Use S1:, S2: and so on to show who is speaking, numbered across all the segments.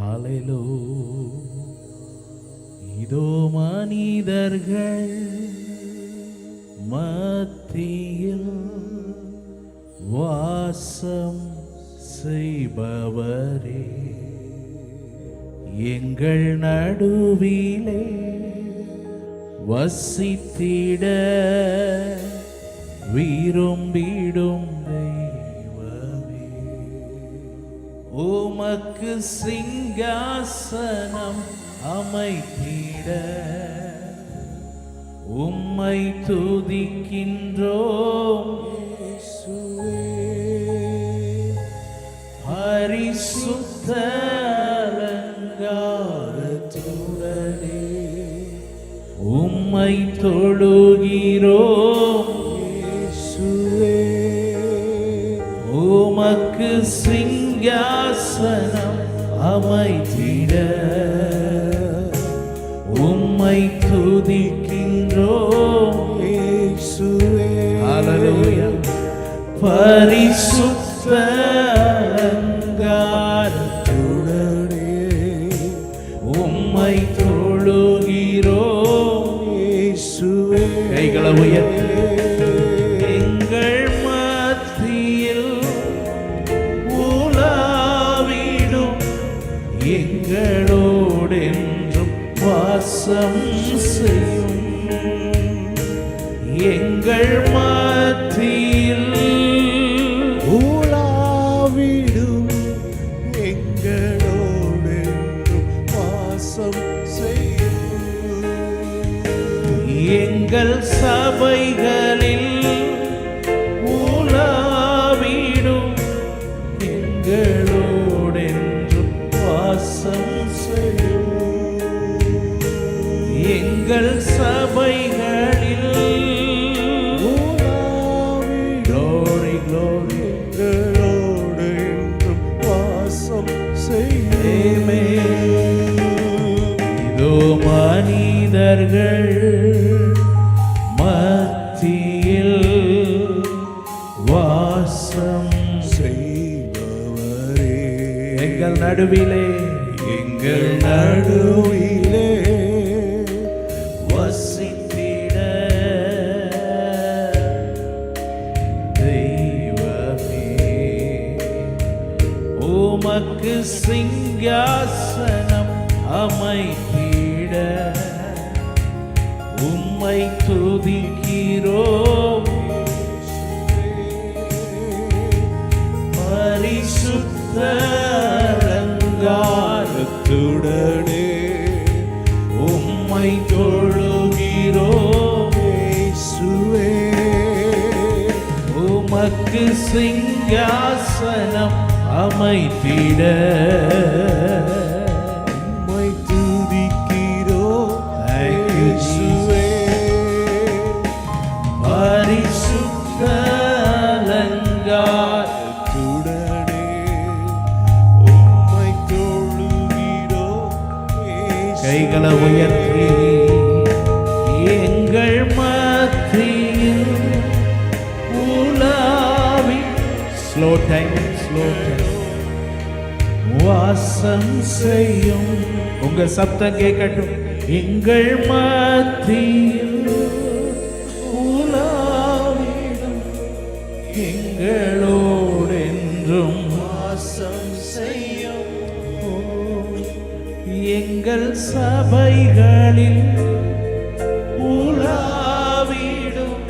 S1: ஹல்லேலூயா. இதோ மனிதர்கள் மத்தியில் வாசம் செய்பவரே, எங்கள் நடுவிலே வசித்திட விரும்பிடும் தெய்வமே, உமக்கு சிங்காசனம் அமைத்திட உம்மை துதிக்கின்றோம் இயேசுவே. பரிசுத்த அலங்காரத்துடனே உம்மை தொழுகிறோம் இயேசுவே. உமக்கு சிங்காசனம் அமைத்திட உம்மை துதிக்கின்றோம் இயேசுவே. ஹல்லேலூயா. பரிசுத்த அலங்காரத்துடனே உம்மை தொழுகிறோம் இயேசுவே. கைகளை உயர்த்தி எங்கள் மத்தியில் உலாவிடும் எங்களோடென்றும் வாசம் செய்யும், எங்கள் மத்தியில்
S2: உலாவிடும் எங்களோடென்றும் வாசம் செய்யும்,
S1: எங்கள் சபைகளில் உலாவிடும் எங்களோடென்றும் வாசம் செய்யும், எங்கள் சபைகளில் glory glory
S2: எங்களோடென்றும் வாசம் செய்யும்.
S1: இதோ மனிதர்கள் மத்தியில் வாசம்
S2: செய்பவரே,
S1: எங்கள் நடுவிலே
S2: எங்கள் நடுவிலே
S1: வசித்திட தெய்வமே, உமக்கு சிங்காசனம் அமைத்திட உம்மை துதிக்கிறோம் பரிசுத்த அலங்காரத்துடனே உம்மை தொழுகிறோம் இயேசுவே. உமக்கு சிங்காசனம் அமைத்திட
S2: உம்மை துதிக்கிறோம் இயேசுவே.
S1: பரிசுத்த
S2: அலங்காரத்துடனே உம்மை தொழுகிறோம் இயேசுவே.
S1: கைகளை உயர்த்தி எங்கள் மத்தியில் உலாவி ஸ்லோ டைம் வாசம் செய்யும். உங்க சப்தம் கேட்கட்டும். எங்கள் மத்தியில் உலாவிடும் எங்களோடென்றும்
S2: வாசம் செய்யும்,
S1: எங்கள் சபைகளில் உலாவிடும்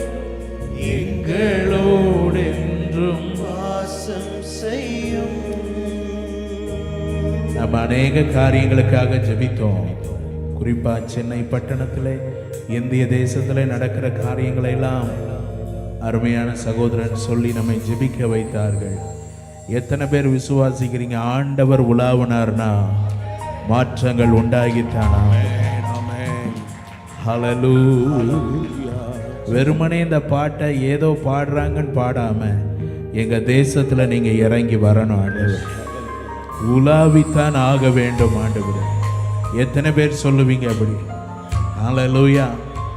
S1: எங்களோடென்றும்
S2: வாசம் செய்யும்.
S1: நம்ம அநேக காரியங்களுக்காக ஜெபித்தோம். குறிப்பா சென்னை பட்டணத்தில் இந்திய தேசத்தில் நடக்கிற காரியங்களை எல்லாம் அருமையான சகோதரன் சொல்லி நம்மை ஜெபிக்க வைத்தார்கள். எத்தனை பேர் விசுவாசிக்கிறீங்க? ஆண்டவர் உலாவினார்னா மாற்றங்கள் உண்டாகித்தானா? ஹல்லேலூயா. வெறுமனே இந்த பாட்டை ஏதோ பாடுறாங்கன்னு பாடாம எங்க தேசத்துல நீங்க இறங்கி வரணும் ஆண்டவர். உலாவித்தான் ஆக வேண்டும் ஆண்டவர். எத்தனை பேர் சொல்லுவீங்க அப்படி? ஹல்லேலூயா.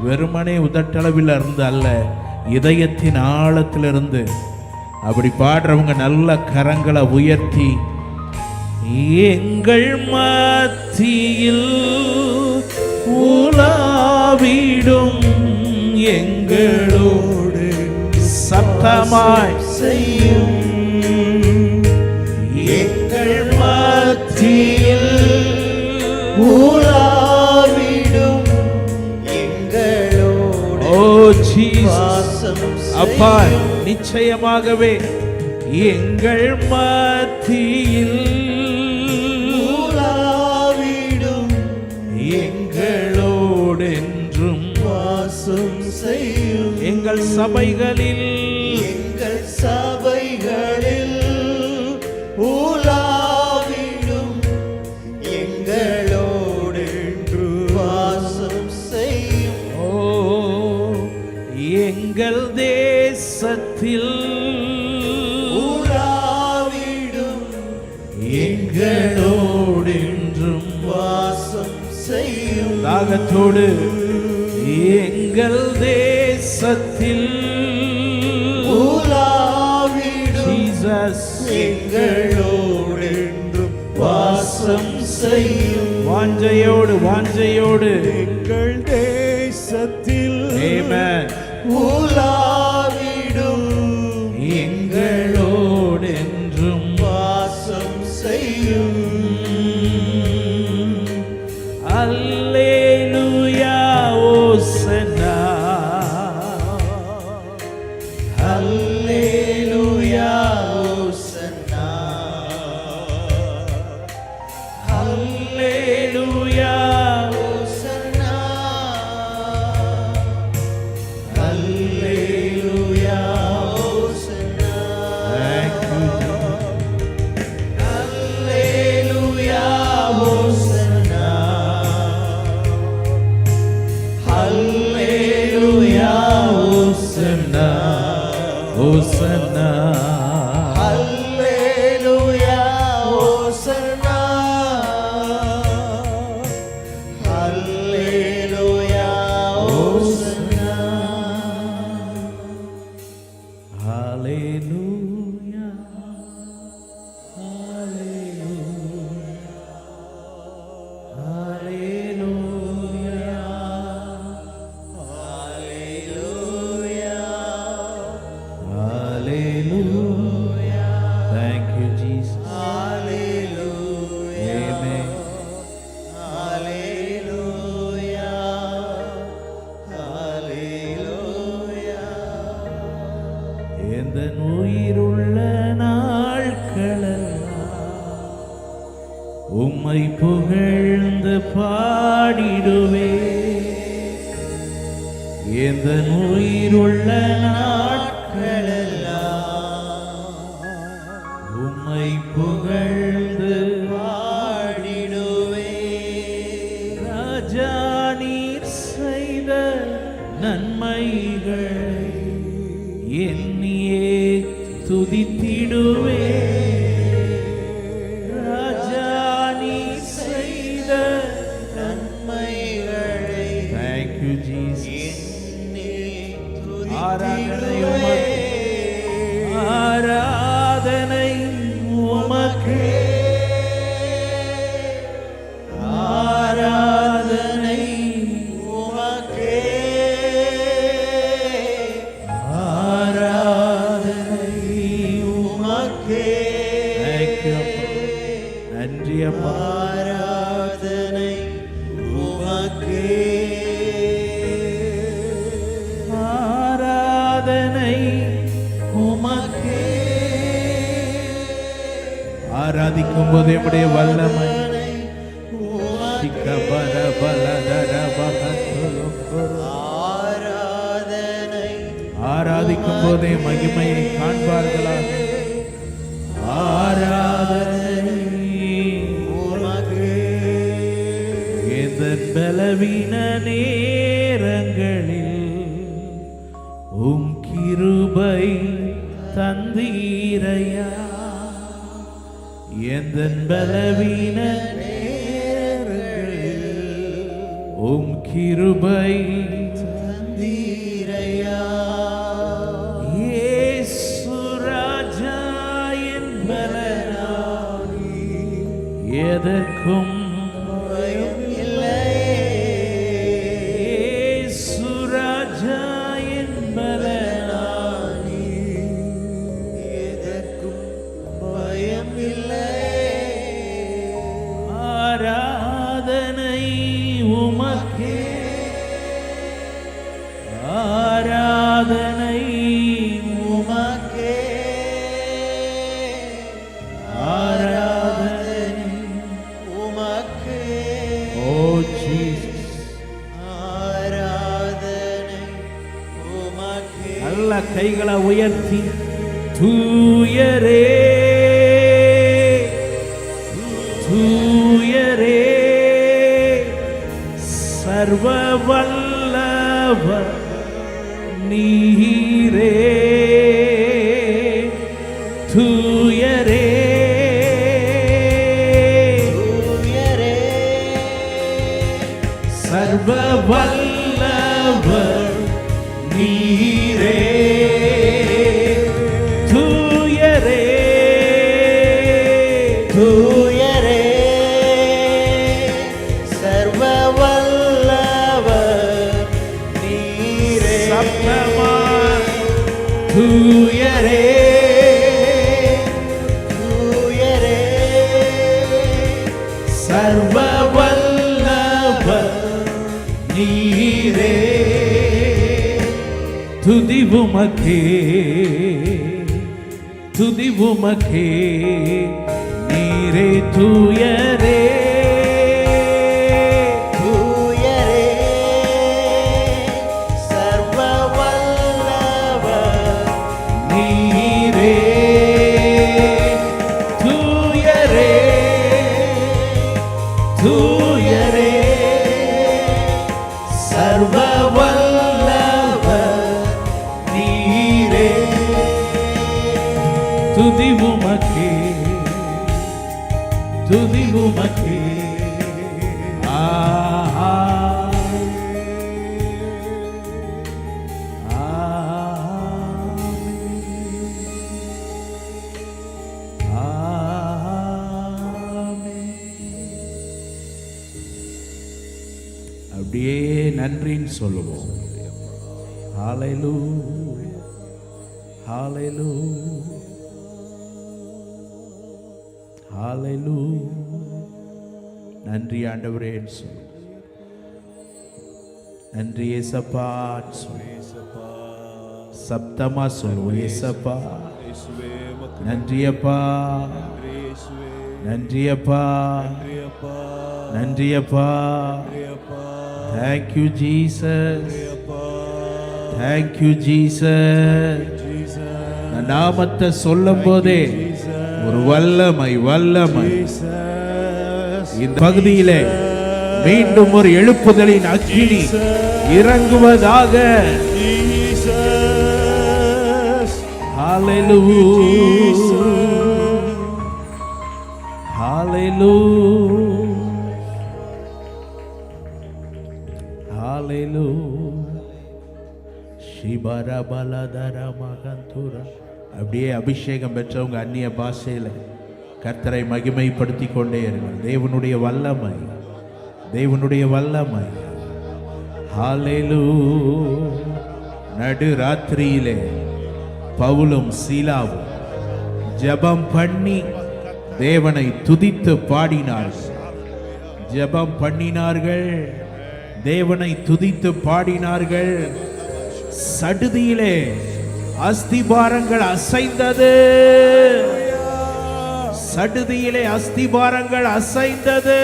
S1: வெறுமனே உதட்டளவில் இருந்து அல்ல, இதயத்தின் ஆழத்திலிருந்து அப்படி பாடுறவங்க நல்ல கரங்களை உயர்த்தி எங்கள் மத்தியில் உலாவிடும் எங்களோடு சத்தமாய்
S2: செய்யும் எங்கள் மத்தியில் உலாவிடும் எங்களோடு
S1: ஓ ஜீசஸ்
S2: வாசம்
S1: அப்பா
S2: செய்யும்.
S1: நிச்சயமாகவே எங்கள் மத்தியில்
S2: உலாவிடும்
S1: எங்களோடு என்றும்
S2: வாசம் செய்யும்
S1: எங்கள் சபைகளில்
S2: எங்கள் சபைகளில் உலாவிடும் எங்களோடு வாசம் செய்யும்
S1: ஓ எங்கள் தேசத்தில்
S2: உலாவிடும்
S1: எங்களோடு என்றும்
S2: வாசம் செய்யும்
S1: தாகத்தோடு எங்கள் தேசத்தில்
S2: உலாவிடும்
S1: ஜீசஸ்
S2: எங்களோடு வாசம் செய்யும்
S1: வாஞ்சையோடு வாஞ்சையோடு
S2: எங்கள் தேசத்தில்
S1: ஆமென்
S2: உலாவிடும்
S1: எங்களோடு என்றும்
S2: வாசம் செய்யும்
S1: அல்லேலூயா ஓசன்னா
S2: அல்லேலூயா ஓசன்னா
S1: அல்லேலூயா
S2: ஓசன்னா அல்லேலூயா ஓசன்னா
S1: Thank you,
S2: அல்லேலூயா ஓசன்னா அல்லேலூயா ஓசன்னா
S1: ஓசன்னா
S2: அல்லேலூயா ஓசன்னா அல்லேலூயா ஓசன்னா
S1: ஹalleluya Thank you, Jesus. Amen. எந்த உயிருள்ள நாட்களெல்லாம் உம்மை புகழ்ந்து பாடிடுவே எந்த உயிருள்ள நாட்களெல்லாம் உம்மை புகழ்ந்து ராஜா நீர் செய்த நன்மைகளை எண்ணியே துதித்திடுவே ராஜா நீர் செய்த
S2: நன்மைகளை
S1: Thank you, Jesus.
S2: ஆராதனை
S1: ஆராதனை உமக்கே ஆராதனை
S2: உமக்கே
S1: ஆராதனை
S2: உமக்கே
S1: Thank you, அப்பா. நன்றி அப்பா
S2: ஆராதனை உமக்கே
S1: ஆராதனை உமக்கே ஆராதிக்கும் போது நம்முடைய வல்லமை சிக்கபர பலதர பகத்துலொக்கொரு.
S2: ஆராதனை
S1: ஆராதிக்கும் போதே மகிமையை காண்பார்களாக ஆராதனை
S2: உமக்கே
S1: எதன் பலவீன நேரங்களில் உம் கிருபை தந்தீரையா எந்தன் பலவீன நேரங்களில் உம் கிருபை
S2: தந்தீரையா
S1: இயேசு ராஜா என் பலனாகி எனக்கும்
S2: பயம் இல்லை.
S1: சுராஜா என்பதனாலே
S2: எதற்கும் பயம் இல்லை.
S1: ஆராதனை உமக்கே, ஆராதனை
S2: உமக்கே
S1: ஆராதனை.
S2: உமக்கே
S1: ஓ ஜீசஸ்,
S2: ஆராதனை உமக்கே.
S1: நல்ல கைகளை உயர்த்தி தூயரே தூயரே சர்வ வல்லவர் நீரே, தூயரே
S2: தூயரே
S1: சர்வ வல்லவர் நீரே, தூயரே
S2: தூயரே சர்வ வல்லவர் நீரே.
S1: சப்தமா தூயரே
S2: தூயரே
S1: சர்வ வல்லவர் நீரே, துதி உமக்கே துதி உமக்கே, நீரே தூயரே
S2: தூயரே சர்வ வல்லவர்
S1: நீரே, தூயரே தூயரே சர்வ வல்லவர் நீரே, துதி உமக்கே துதி உமக்கே. ஆஹா அப்படியே நன்றின்னு சொல்லுவோம். ஹல்லேலூயா ஹல்லேலூயா ஹல்லேலூயா. நன்றி ஆண்டவரேன்னு சொல்லுவோம். நன்றி ஏசப்பா சப்தமா சொல்லுவோம். ஏசப்பா நன்றியப்பா நன்றியப்பா நன்றியப்பா. Thank you Jesus, thank you Jesus. நாமத்தை சொல்லும் போதே ஒரு வல்லமை வல்லமை இந்த பகுதியிலே மீண்டும் ஒரு எழுப்புதலின் அக்கினி இறங்குவதாக. ஹல்லேலூயா ஹல்லேலூயா ஹல்லேலூயா. ஷிபரபலதர மகந்துரா. அப்படியே அபிஷேகம் பெற்றவங்க அந்நிய பாஷையில் கர்த்தரை மகிமைப்படுத்தி கொண்டே இருங்கள். தேவனுடைய வல்லமை தேவனுடைய வல்லமை. ஹல்லேலூயா. நடு ராத்திரியிலே பவுலும் சீலாவும் ஜெபம் பண்ணி தேவனை துதித்து பாடினார்கள். ஜெபம் பண்ணினார்கள், தேவனை துதித்து பாடினார்கள். சடுதியிலே அஸ்திபாரங்கள் அசைந்தது. சடுதியிலே அஸ்திபாரங்கள் அசைந்தது.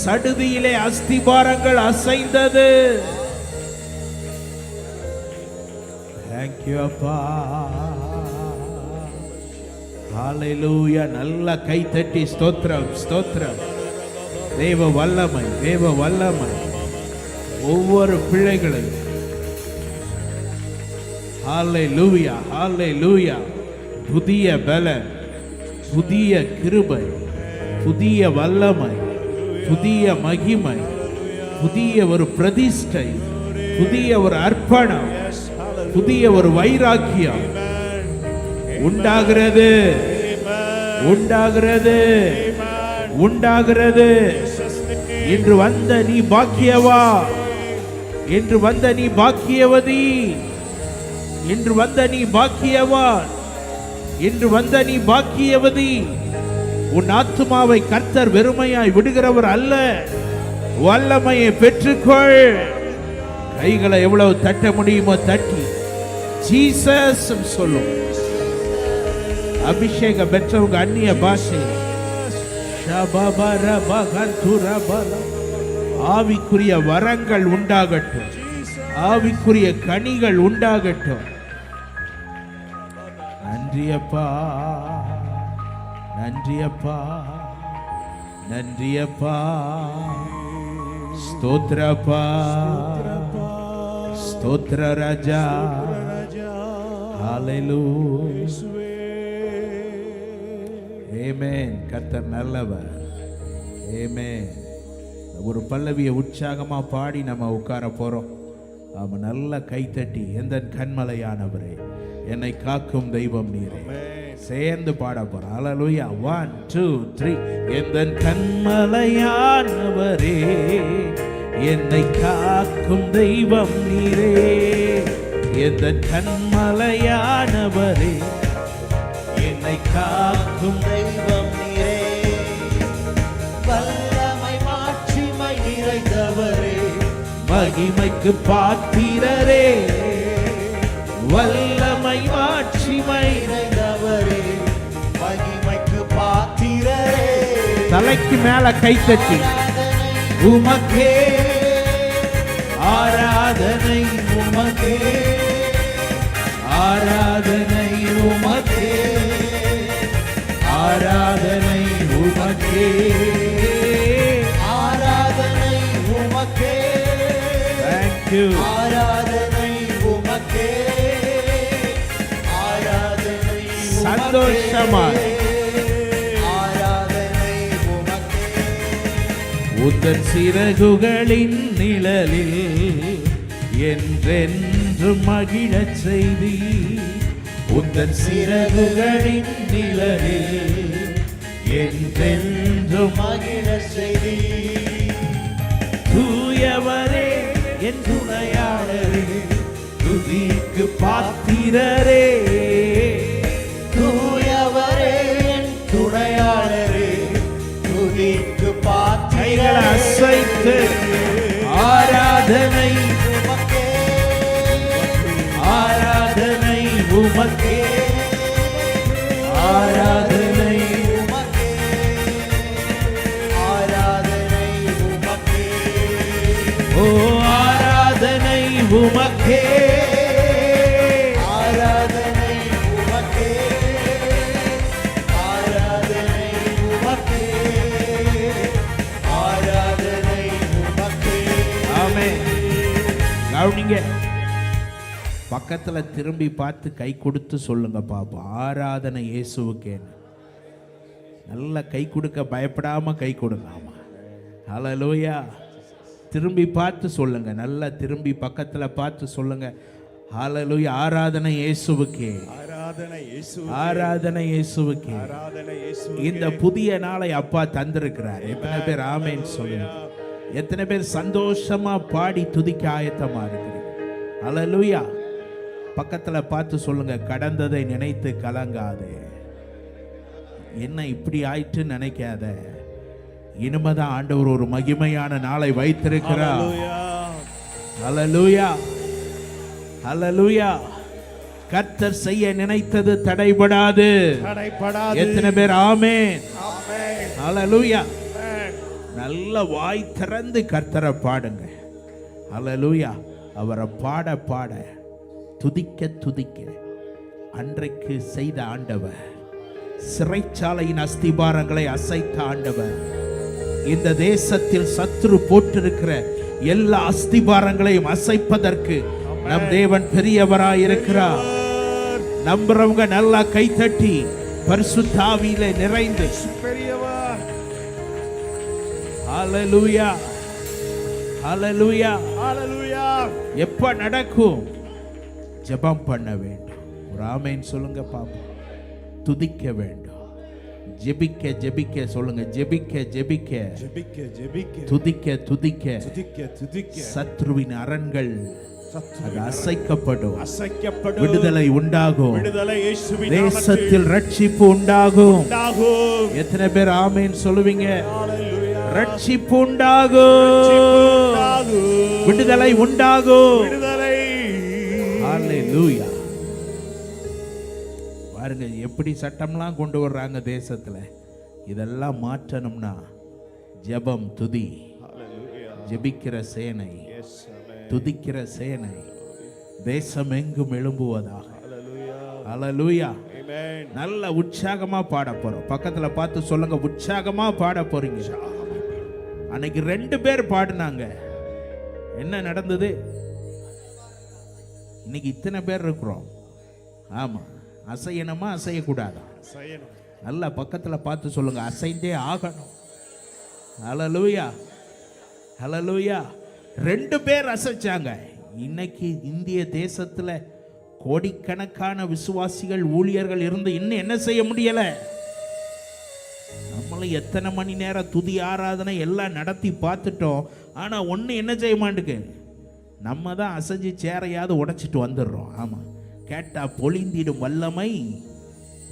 S1: சடுதியிலே அஸ்திபாரங்கள் அசைந்தது. Thank you அப்பா. ஹல்லேலூயா. நல்ல கை தட்டி ஸ்தோத்திரம் ஸ்தோத்திரம். தேவ வல்லமை தேவ வல்லமை ஒவ்வொரு பிள்ளைகளையும். ஹல்லேலூயா ஹல்லேலூயா. புதிய பலன், புதிய கிருபை, புதிய வல்லமை, புதிய மகிமை, புதிய ஒரு பிரதிஷ்டை, புதிய ஒரு அர்ப்பணம், புதிய ஒரு வைராக்கியம் உண்டாகிறது உண்டாகிறது உண்டாகிறது. இன்று வந்த நீ பாக்கியவா, இன்று வந்த நீ பாக்கியவதி, இன்று வந்த நீ பாக்கியவா, இன்று வந்த நீ பாக்கியவதி. உன் ஆத்துமாவை கர்த்தர் வெறுமையாய் விடுகிறவர் அல்ல. வல்லமையை பெற்றுக்கொள். கைகளை எவ்வளவு தட்ட முடியுமோ தட்டி ஜீசஸ் சொல்லும். அபிஷேகம் பெற்றவங்க அந்நிய பாஷை ஆவிக்குரிய வரங்கள் உண்டாகட்டும், ஆவிக்குரிய கனிகள் உண்டாகட்டும். நன்றியப்பா, நன்றியப்பா, நன்றியப்பா, ஸ்தோத்திரப்பா, ஸ்தோத்திர ராஜா. ஹல்லேலூயா. ஆமென். கர்த்தர் நல்லவர். ஆமென். ஒரு பல்லவியை உற்சாகமா பாடி நம்ம உட்கார போறோம். ஆமா, நல்ல கைத்தட்டி எந்த கண்மலையானவரே, என்னை காக்கும் தெய்வம் நீரே, சேர்ந்து பாட போறோம். ஹல்லேலூயா. 1 2 3. எந்த கண்மலையானவரே, என்னை காக்கும் தெய்வம் நீரே, எந்த கண்மலையானவரே, என்னை காக்கும்
S2: தெய்வம் நீரே, வல்லமை மாட்சிமை நிறைந்தவரே,
S1: மகிமைக்கு பாத்திரரே, வல்லமை மாட்சிமை
S2: நிறைந்தவரே, மகிமைக்கு பாத்திரரே.
S1: தலைக்கு மேல கைத்தட்டி உமக்கே ஆராதனை, உமக்கே ஆராதனை, உமக்கே ஆராதனை, உமக்கே
S2: ஆராதனை உமக்கே.
S1: Thank you.
S2: ஆராதனை உமக்கே, ஆராதனை
S1: சந்தோஷமாய்
S2: ஆராதனை உமக்கே.
S1: உந்தன் சிறகுகளின் நிழலில் என்றென்று மகிழச் செய்தி, உந்தன் சிறகுகளின் நிழலில் என்றென்று
S2: மகிழ செய்தி.
S1: தூயவரே என் துணையாளரே, துதிக்கு பாத்திரரே,
S2: தூயவரே என் துணையாளரே, துதிக்கு பாத்திரரே.
S1: அசைத்து ஆராதனை
S2: உமக்கே,
S1: ஆராதனை உமக்கே, ஆராதனை
S2: உமக்கே, ஆராதனை உமக்கே.
S1: ஓ ஆராதனை உமக்கே,
S2: ஆராதனை உமக்கே, ஆராதனை உமக்கே, ஆராதனை உமக்கே.
S1: ஆமென். கவனிங்க, பக்கத்துல திரும்பி பார்த்து கை கொடுத்து சொல்லுங்க பாப்போம், ஆராதனை இயேசுவுக்கே. நல்ல கை கொடுக்க பயப்படாம கை கொடுங்க. ஆமா, ஹல்லேலூயா. திரும்பி பார்த்து சொல்லுங்க, நல்லா திரும்பி பக்கத்துல பார்த்து சொல்லுங்க, ஹல்லேலூயா. ஆராதனை இயேசுவுக்கே,
S3: ஆராதனை இயேசுவுக்கே,
S1: ஆராதனை இயேசுவுக்கே.
S3: ஆராதனை இயேசுவுக்கே.
S1: இந்த புதிய நாளை அப்பா தந்திருக்கிறார். எத்தனை பேர் ஆமென் சொல்லுங்க? எத்தனை பேர் சந்தோஷமா பாடி துதிக்க ஆயத்தமா இருக்கிறீங்க? ஹல்லேலூயா. பக்கத்துல பார்த்து சொல்லுங்க, கடந்ததை நினைத்து கலங்காதே, என்ன இப்படி ஆயிட்டு நினைக்காத, இனிமேதான் ஆண்டவர் ஒரு மகிமையான நாளை வைத்திருக்கிறார். ஹல்லேலூயா, ஹல்லேலூயா. கர்த்தர் செய்ய நினைத்தது தடைபடாது.
S3: தடைபடாது.
S1: எத்தனை பேர் ஆமென்?
S3: ஆமென்.
S1: ஹல்லேலூயா.
S3: ஆமென்.
S1: நல்ல வாய் திறந்து கர்த்தரை பாடுங்க. ஹல்லேலூயா. அவரை பாட பாட, துதிக்க துதிக்க, அன்றைக்கு செய்த ஆண்டவர், சிறைச்சாலையின் அஸ்திபாரங்களை அசைத்த ஆண்டவர், இந்த தேசத்தில் சத்துரு போட்டிருக்கிற எல்லா அஸ்திபாரங்களையும் அசைப்பதற்கு நம் தேவன் பெரியவராய் இருக்கிறார். நம்புறவங்க நல்லா கைத்தட்டி பரிசுத்த ஆவியிலே நிறைந்து
S3: பெரியவர்.
S1: ஹல்லேலூயா, ஹல்லேலூயா.
S3: ஹல்லேலூயா.
S1: எப்ப நடக்கும்? ஜெபம் பண்ண வேண்டும். ஒரு ஆமென் சொல்லுங்க பாப்போம். துதிக்க வேண்டும். ஜெபிக்க ஜெபிக்க சொல்லுங்க, ஜெபிக்க ஜெபிக்க,
S3: ஜெபிக்க ஜெபிக்க,
S1: துதிக்க துதிக்க,
S3: துதிக்க துதிக்க,
S1: சத்ருவின் அரண்கள் அது அசைக்கப்படும்,
S3: அசைக்கப்படும்,
S1: விடுதலை உண்டாகும்,
S3: விடுதலை இயேசுவின்
S1: தேசத்தில் ரட்சிப்பு உண்டாகும்.
S3: உண்டாகும்.
S1: எத்தனை பேர் ஆமென் சொல்லுவீங்க?
S3: ஹalleluya.
S1: ரட்சிப்பு உண்டாகும்,
S3: உண்டாகும்,
S1: விடுதலை உண்டாகும்.
S3: விடுதலை.
S1: ஹalleluya. பாருங்க எப்படி சட்டம்லாம் கொண்டு வர்றாங்க தேசத்துல. இதெல்லாம் மாற்றணும்னா ஜெபம், துதி,
S3: ஹalleluya.
S1: ஜெபிக்கிற சேனை,
S3: Yes, amen.
S1: துதிக்கிற சேனை தேசம் எங்கும் எழும்புவதாக.
S3: Hallelujah.
S1: ஹalleluya.
S3: Amen.
S1: நல்ல உற்சாகமா பாட போறோம். பக்கத்துல பார்த்து சொல்லுங்க, உற்சாகமா பாட போறீங்க. அன்னைக்கு 2 பேர் பாடினாங்க. என்ன நடந்தது? இன்னைக்கு இத்தனை பேர் இருக்கிறோம். ஆமா, அசையணுமா அசையக்கூடாதா?
S3: செய்யணும்.
S1: நல்லா பக்கத்துல பார்த்து சொல்லுங்க, அசைந்தே ஆகணும். ஹalleluya, ஹalleluya. 2 பேர் அசைச்சாங்க. இன்னைக்கு இந்திய தேசத்துல கோடிக்கணக்கான விசுவாசிகள், ஊழியர்கள் இருந்து இன்னும் என்ன செய்ய முடியல? நம்மளும் எத்தனை மணி நேரம் துதி ஆராதனை எல்லாம் நடத்தி பார்த்துட்டோம். ஆனா ஒண்ணு என்ன செய்ய மாட்டேங்க, நம்ம தான் அசைஞ்சு சேரையாவது உடைச்சிட்டு வந்துடுறோம். ஆமா, கேட்டா பொழிந்திடும் வல்லமை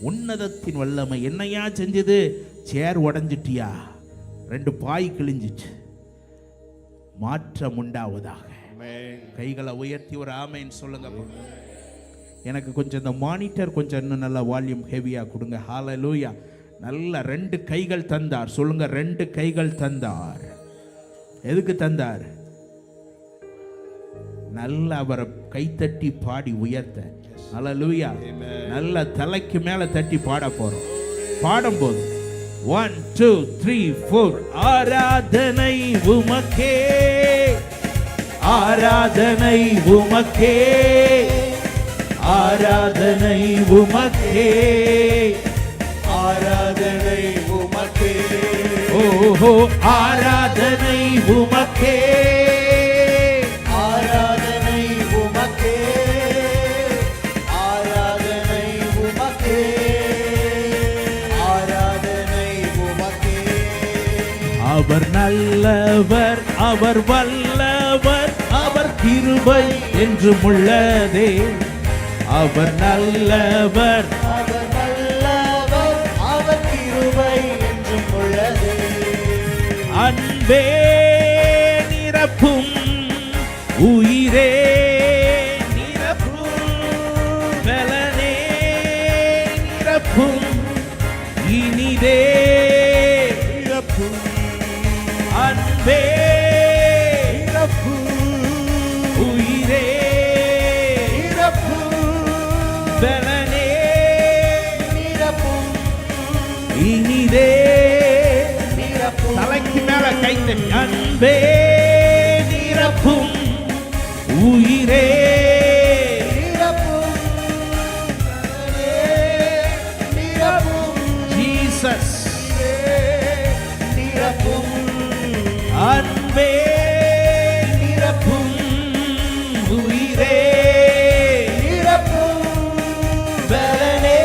S1: உன்னதத்தின் வல்லமை என்னையா செஞ்சது? சேர் உடைஞ்சிட்டியா? 2 பாய் கிழிஞ்சிச்சு. மாற்றம் உண்டாவதாக.
S3: Amen.
S1: கைகளை உயர்த்தி ஒரு ஆமென் சொல்லுங்க. எனக்கு கொஞ்சம் இந்த மானிட்டர் கொஞ்சம் இன்னும் நல்லா வால்யூம் ஹெவியாக கொடுங்க. ஹalleluya. நல்ல 2 கைகள் தந்தார். சொல்லுங்க, 2 கைகள் தந்தார். எதுக்கு தந்தார்? நல்ல அவரை கைத்தட்டி பாடி உயர்த்த. ஹalleluya. நல்ல தலைக்கு மேல தட்டி பாட போறோம். பாடும்போது 1 2 3 4 ஆராதனை உமக்கே, ஆராதனை உமக்கே, ஆராதனை உமக்கே,
S2: ஆராதனை உமக்கே,
S1: ஓஹோ ஆராதனை உமக்கே,
S2: ஆராதனை உமக்கே, ஆராதனை உமக்கே, ஆராதனை உமக்கே.
S1: அவர் நல்லவர், அவர் வல்லவர், அவர் கிருபை என்றும் உள்ளதே. அவர் நல்லவர்,
S2: அவர் நல்லவர், அவர் கிருபை என்றும் உள்ளதே.
S1: அன்பே நிரப்பும், உயிரே நிரப்பும், பலனே நிரப்பும், இனிதே
S3: நிரப்பும்,
S1: அன்பே
S3: நிரப்பும்,
S1: உயிரே
S2: நிரப்பும்,
S1: பலனே
S2: நிரப்பும்,
S1: இனிதே.
S2: நிரப்பும்,
S1: தலைக்கு மேல கைத்தட்டி அன்பே நிரப்பும், உயிரே
S2: நிரப்பும், நிரப்பும்,
S1: ஜீசஸ்,
S2: நிரப்பும்,
S1: அன்பே நிரப்பும், உயிரே
S2: நிரப்பும்,
S1: பலனே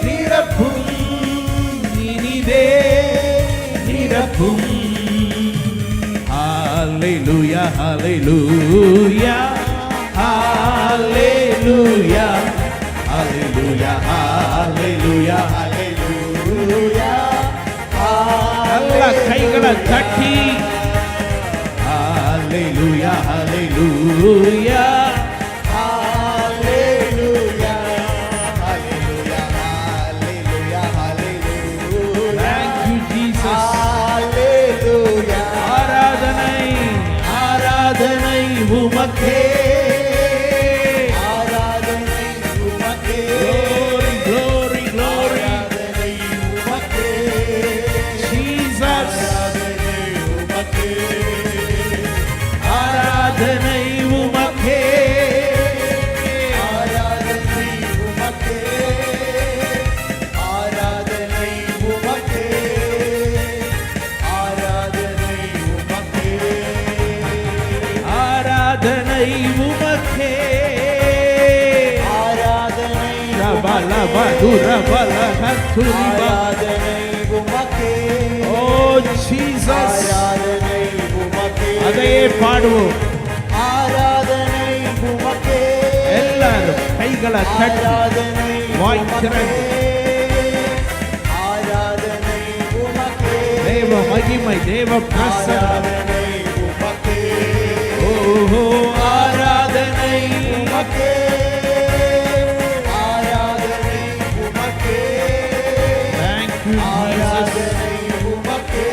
S1: நிரப்பும், இனிதே நிரப்பும். ஹalleluya, ஹalleluya, ஹalleluya, ஹalleluya, ஹalleluya.
S2: அல்லேலூயா,
S1: நல்ல கைகளை தட்டி ஹalleluya, ஹalleluya.
S2: அல்லேலூயா, அல்லேலூயா, அல்லேலூயா, அல்லேலூயா.
S1: Thank you Jesus.
S2: அல்லேலூயா,
S1: ஆராதனை, ஆராதனை உமக்கே.
S2: ஆராதனை உமக்கே,
S1: Glory, glory, glory.
S2: ஆராதனை உமக்கே,
S1: Jesus.
S2: ஆராதனை உமக்கே,
S1: ஆராதனை உமக்கே.
S2: ஆராதனை உமக்கே, ஆராதனை உமக்கே, ஆராதனை உமக்கே,
S1: ஆராதனை உமக்கே.
S2: ஆராதனை
S1: லப லப
S2: ஆராதனை உமக்கே
S1: ஓ ஜீசஸ்,
S2: ஆராதனை உமக்கே
S1: அதையே பாடுவோம்.
S2: ஆராதனை உமக்கே
S1: எல்லாரும் கைகளை தட்டி
S2: ஆராதனை
S1: வாய்
S2: உமக்கே
S1: திறந்து
S2: ஆராதனை உமக்கே
S1: தேவ மகிமை, தேவ பிரசன்னம்.
S2: ஆராதனை உமக்கே
S1: ஓஹோ ஆராதனை
S2: உமக்கே ஆராதனை உமக்கே
S1: Thank you, Jesus.
S2: ஆராதனை உமக்கே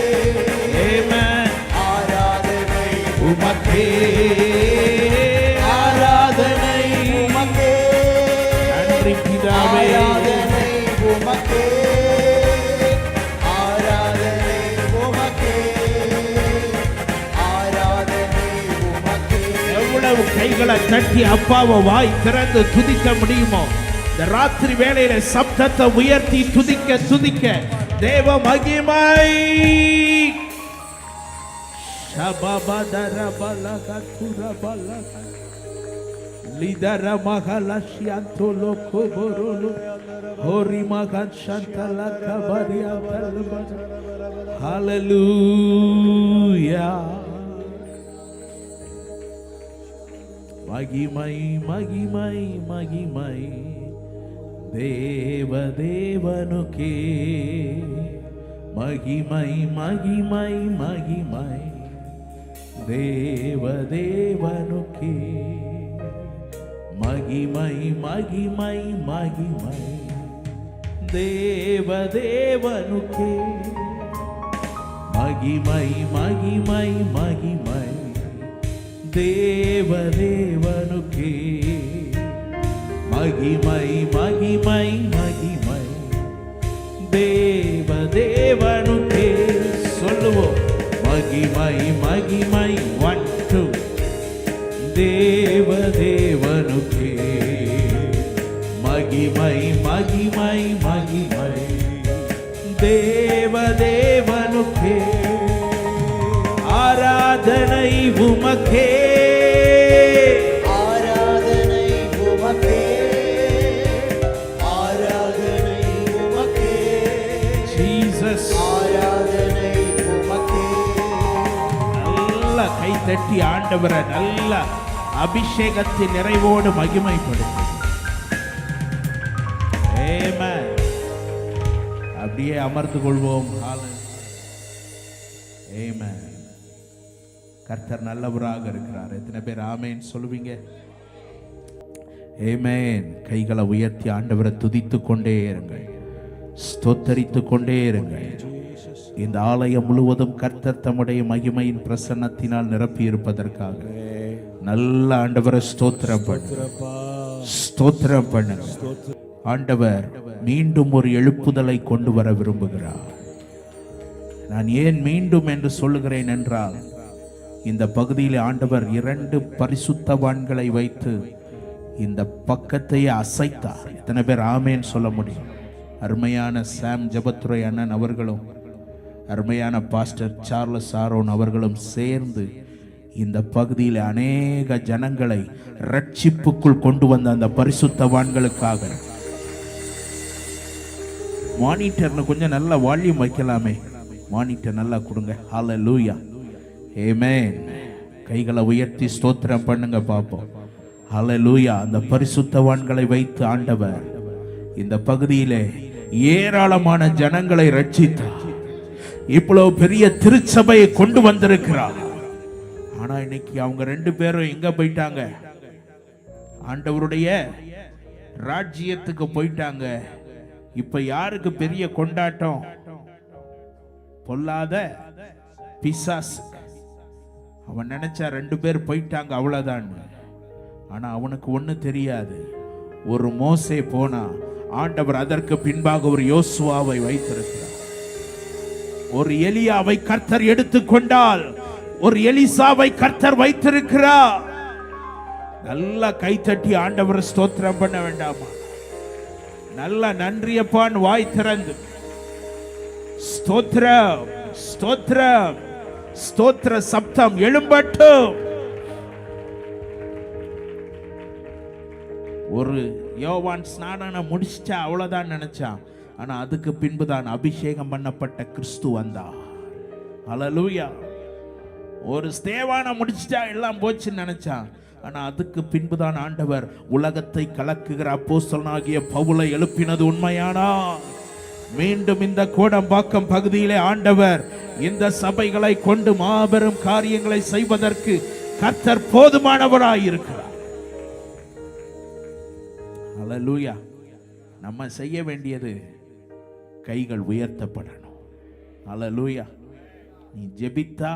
S1: Amen.
S2: ஆராதனை
S1: உமக்கே ஆராதனை.
S2: உமக்கே
S1: நன்றி பிதாவே.
S2: ஆராதனை உமக்கே ஆராதனை உமக்கே ஆராதனை உமக்கே
S1: எவ்வளவு கைகளை தட்டி அப்பாவை வாய் திறந்து துதிக்க முடியுமோ இந்த ராத்திரி வேளையில சப்தத்தை உயர்த்தி துதிக்க துதிக்க தேவ மகிமை. ஷபபதரபலகதுரபலக லிதரமகலஷ்யந்தோலோகோபரோலோ ஹோரிமகஷந்தலகபரியாதலப. ஹalleluya. மகிமை மகிமை மகிமை தேவ தேவனுக்கே. மகிமை மகிமை மகிமை தேவ தேவனுக்கே. மகிமை மகிமை மகிமை தேவ தேவனுக்கே. மகிமை மகிமை மகிமை தேவ தேவனுக்கே. மகிமை மகிமை மகிமை தேவ தேவனுக்கே. சொல்லுவோம் மகிமை மகிமை 1 2 தேவ தேவனுக்கே. மகிமை மகிமை மகிமை தேவ தேவனுக்கே. ஆராதனை உமக்கே.
S2: ஆராதனை உமக்கே ஆராதனை உமக்கே
S1: ஜீசஸ்.
S2: ஆராதனை உமக்கே
S1: நல்ல கை தட்டி ஆண்டவரை நல்ல அபிஷேகத்தின் நிறைவோடு மகிமைப்படுத்து. ஆமென். அப்படியே அமர்ந்து கொள்வோம். ஆமென். கர்த்தர் நல்லவராக இருக்கிறார். எத்தனை பேர் ஆமென் சொல்லுவீங்க? ஆமென். கைகளை உயர்த்தி ஆண்டவரை துதித்து கொண்டே இருங்கள், ஸ்தோத்தரித்து கொண்டே இருங்கள். இந்த ஆலயம் முழுவதும் கர்த்தர் தம்முடைய மகிமையின் பிரசன்னத்தினால் நிரப்பி இருப்பதற்காக நல்ல ஆண்டவரை ஸ்தோத்திரம் பண்ணுங்க, ஸ்தோத்திரம் பண்ணுங்க. ஆண்டவர் மீண்டும் ஒரு எழுப்புதலை கொண்டு வர விரும்புகிறார். நான் ஏன் மீண்டும் என்று சொல்லுகிறேன் என்றால், இந்த பகுதியில் ஆண்டவர் 2 பரிசுத்தவான்களை வைத்து இந்த பக்கத்தையே அசைத்தார். எத்தனை பேர் ஆமேன் சொல்ல முடியும்? அருமையான சாம் ஜெபத்துரை அண்ணன் அவர்களும் அருமையான பாஸ்டர் சார்லஸ் ஆரோன் அவர்களும் சேர்ந்து இந்த பகுதியில் அநேக ஜனங்களை ரட்சிப்புக்குள் கொண்டு வந்த அந்த பரிசுத்தவான்களுக்காக மானிட்டர்னு கொஞ்சம் நல்ல வால்யூம் வைக்கலாமே, மானிட்டர் நல்லா கொடுங்க. ஹல்லேலூயா. ஆமென். கைகளை உயர்த்தி ஸ்தோத்திரம் பண்ணுங்க பாப்போம். ஹல்லேலூயா. அந்த பரிசுத்தவான்களை வைத்து ஆண்டவர் இந்த பகுதியிலே ஏராளமான ஜனங்களை ரட்சித்தார். இவ்வளவு பெரிய திருச்சபையை கொண்டு வந்திருக்கிறார். ஆனா இன்னைக்கு அவங்க 2 பேரும் எங்க போயிட்டாங்க? ஆண்டவருடைய ராஜ்யத்துக்கு போயிட்டாங்க. இப்ப யாருக்கு பெரிய கொண்டாட்டம்? பொல்லாத பிசாசு. அவன் நினைச்சா 2 பேர் போயிட்டாங்க அவ்வளவுதான். ஆனா அவனுக்கு ஒண்ணு தெரியாது. ஒரு மோசே போனா ஆண்டவர் அதற்கு பின்பாக ஒரு யோசுவாவை வைத்திருக்கிறார். ஒரு எலியாவை கர்த்தர் எடுத்துக்கொண்டால் ஒரு எலிசாவை கர்த்தர் வைத்திருக்கிறார். நல்லா கைத்தட்டி ஆண்டவரை ஸ்தோத்திரம் பண்ண வேண்டாமா? நல்ல நன்றியப்பான் வாய் திறந்து ஸ்தோத்திரம் ஸ்தோத்திரம் ஸ்தோத்திர சப்தம் எழும்பட்டும். ஒரு யோவான் ஸ்நானம் முடிச்சிட்டா அவ்வளவுதான் நினைச்சான். ஆனா அதுக்கு பின்புதான் அபிஷேகம் பண்ணப்பட்ட கிறிஸ்து வந்தார். ஹல்லேலூயா. ஒரு ஸ்தேவானை முடிச்சிட்டா எல்லாம் போச்சுன்னு நினைச்சான். ஆனா அதுக்கு பின்புதான் ஆண்டவர் உலகத்தை கலக்குகிற அப்போஸ்தலனாகிய பவுலை எழுப்பினது உண்மையானா மீண்டும் இந்த கோடம்பாக்கம் பகுதியிலே ஆண்டவர் இந்த சபைகளை கொண்டு மாபெரும் காரியங்களை செய்வதற்கு கர்த்தர் போதுமானவராய் இருக்கிறார். ஹல்லேலூயா. நம்ம செய்ய வேண்டியது கைகள் உயர்த்தப்படணும். ஹல்லேலூயா. நீ ஜெபித்தா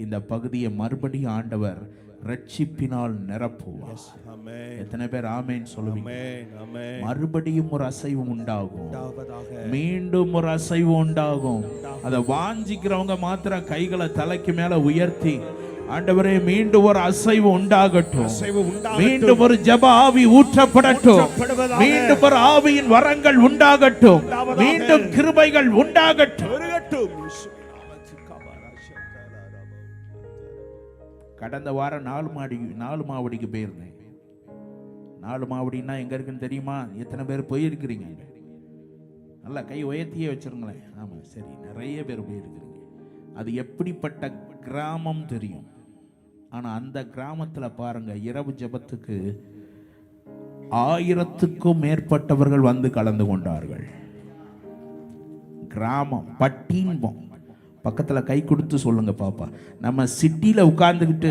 S1: இந்த பகுதியை மறுபடியும் ஆண்டவர் ரட்சிப்பினால் நிரப்புவார்.
S3: ஆமென்.
S1: எத்தனை பேர் ஆமென் சொல்லுவீங்க?
S3: ஆமென். ஆமென்.
S1: மறுபடியும் ஒரு அசைவு உண்டாகும்.
S3: உண்டாவதாக.
S1: மீண்டும் ஒரு அசைவு உண்டாகும். அதை வாஞ்சிக்கிறவங்க மாத்திரம் கைகளை தலைக்கு மேல உயர்த்தி, ஆண்டவரே மீண்டும் ஒரு அசைவு உண்டாகட்டும்,
S3: அசைவு உண்டாகட்டும்.
S1: மீண்டும் ஒரு ஜெப ஆவி ஊற்றப்படட்டும்,
S3: ஊற்றப்படுவதாக.
S1: மீண்டும் ஒரு ஆவியின் வரங்கள் உண்டாகட்டும்,
S3: உண்டாவதாக.
S1: மீண்டும் கிருபைகள் உண்டாகட்டும்.
S3: பெருகட்டும்.
S1: கடந்த வாரம் 4 மாவடிக்கு போயிருந்தேன். 4 மாவடின்னா எங்க இருக்குன்னு தெரியுமா? எத்தனை பேர் போயிருக்கிறீங்க? நல்லா கை உயர்த்தியே வச்சிருங்களேன். ஆமா, சரி, நிறைய பேர் போயிருக்கிறீங்க. அது எப்படிப்பட்ட கிராமம் தெரியும். ஆனா அந்த கிராமத்துல பாருங்க, இரவு ஜெபத்துக்கு 1000க்கும் மேற்பட்டவர்கள் வந்து கலந்து கொண்டார்கள். கிராமம் பட்டின்பம். பக்கத்தில் கை கொடுத்து சொல்லுங்க பாப்பா. நம்ம சிட்டியில் உட்கார்ந்துக்கிட்டு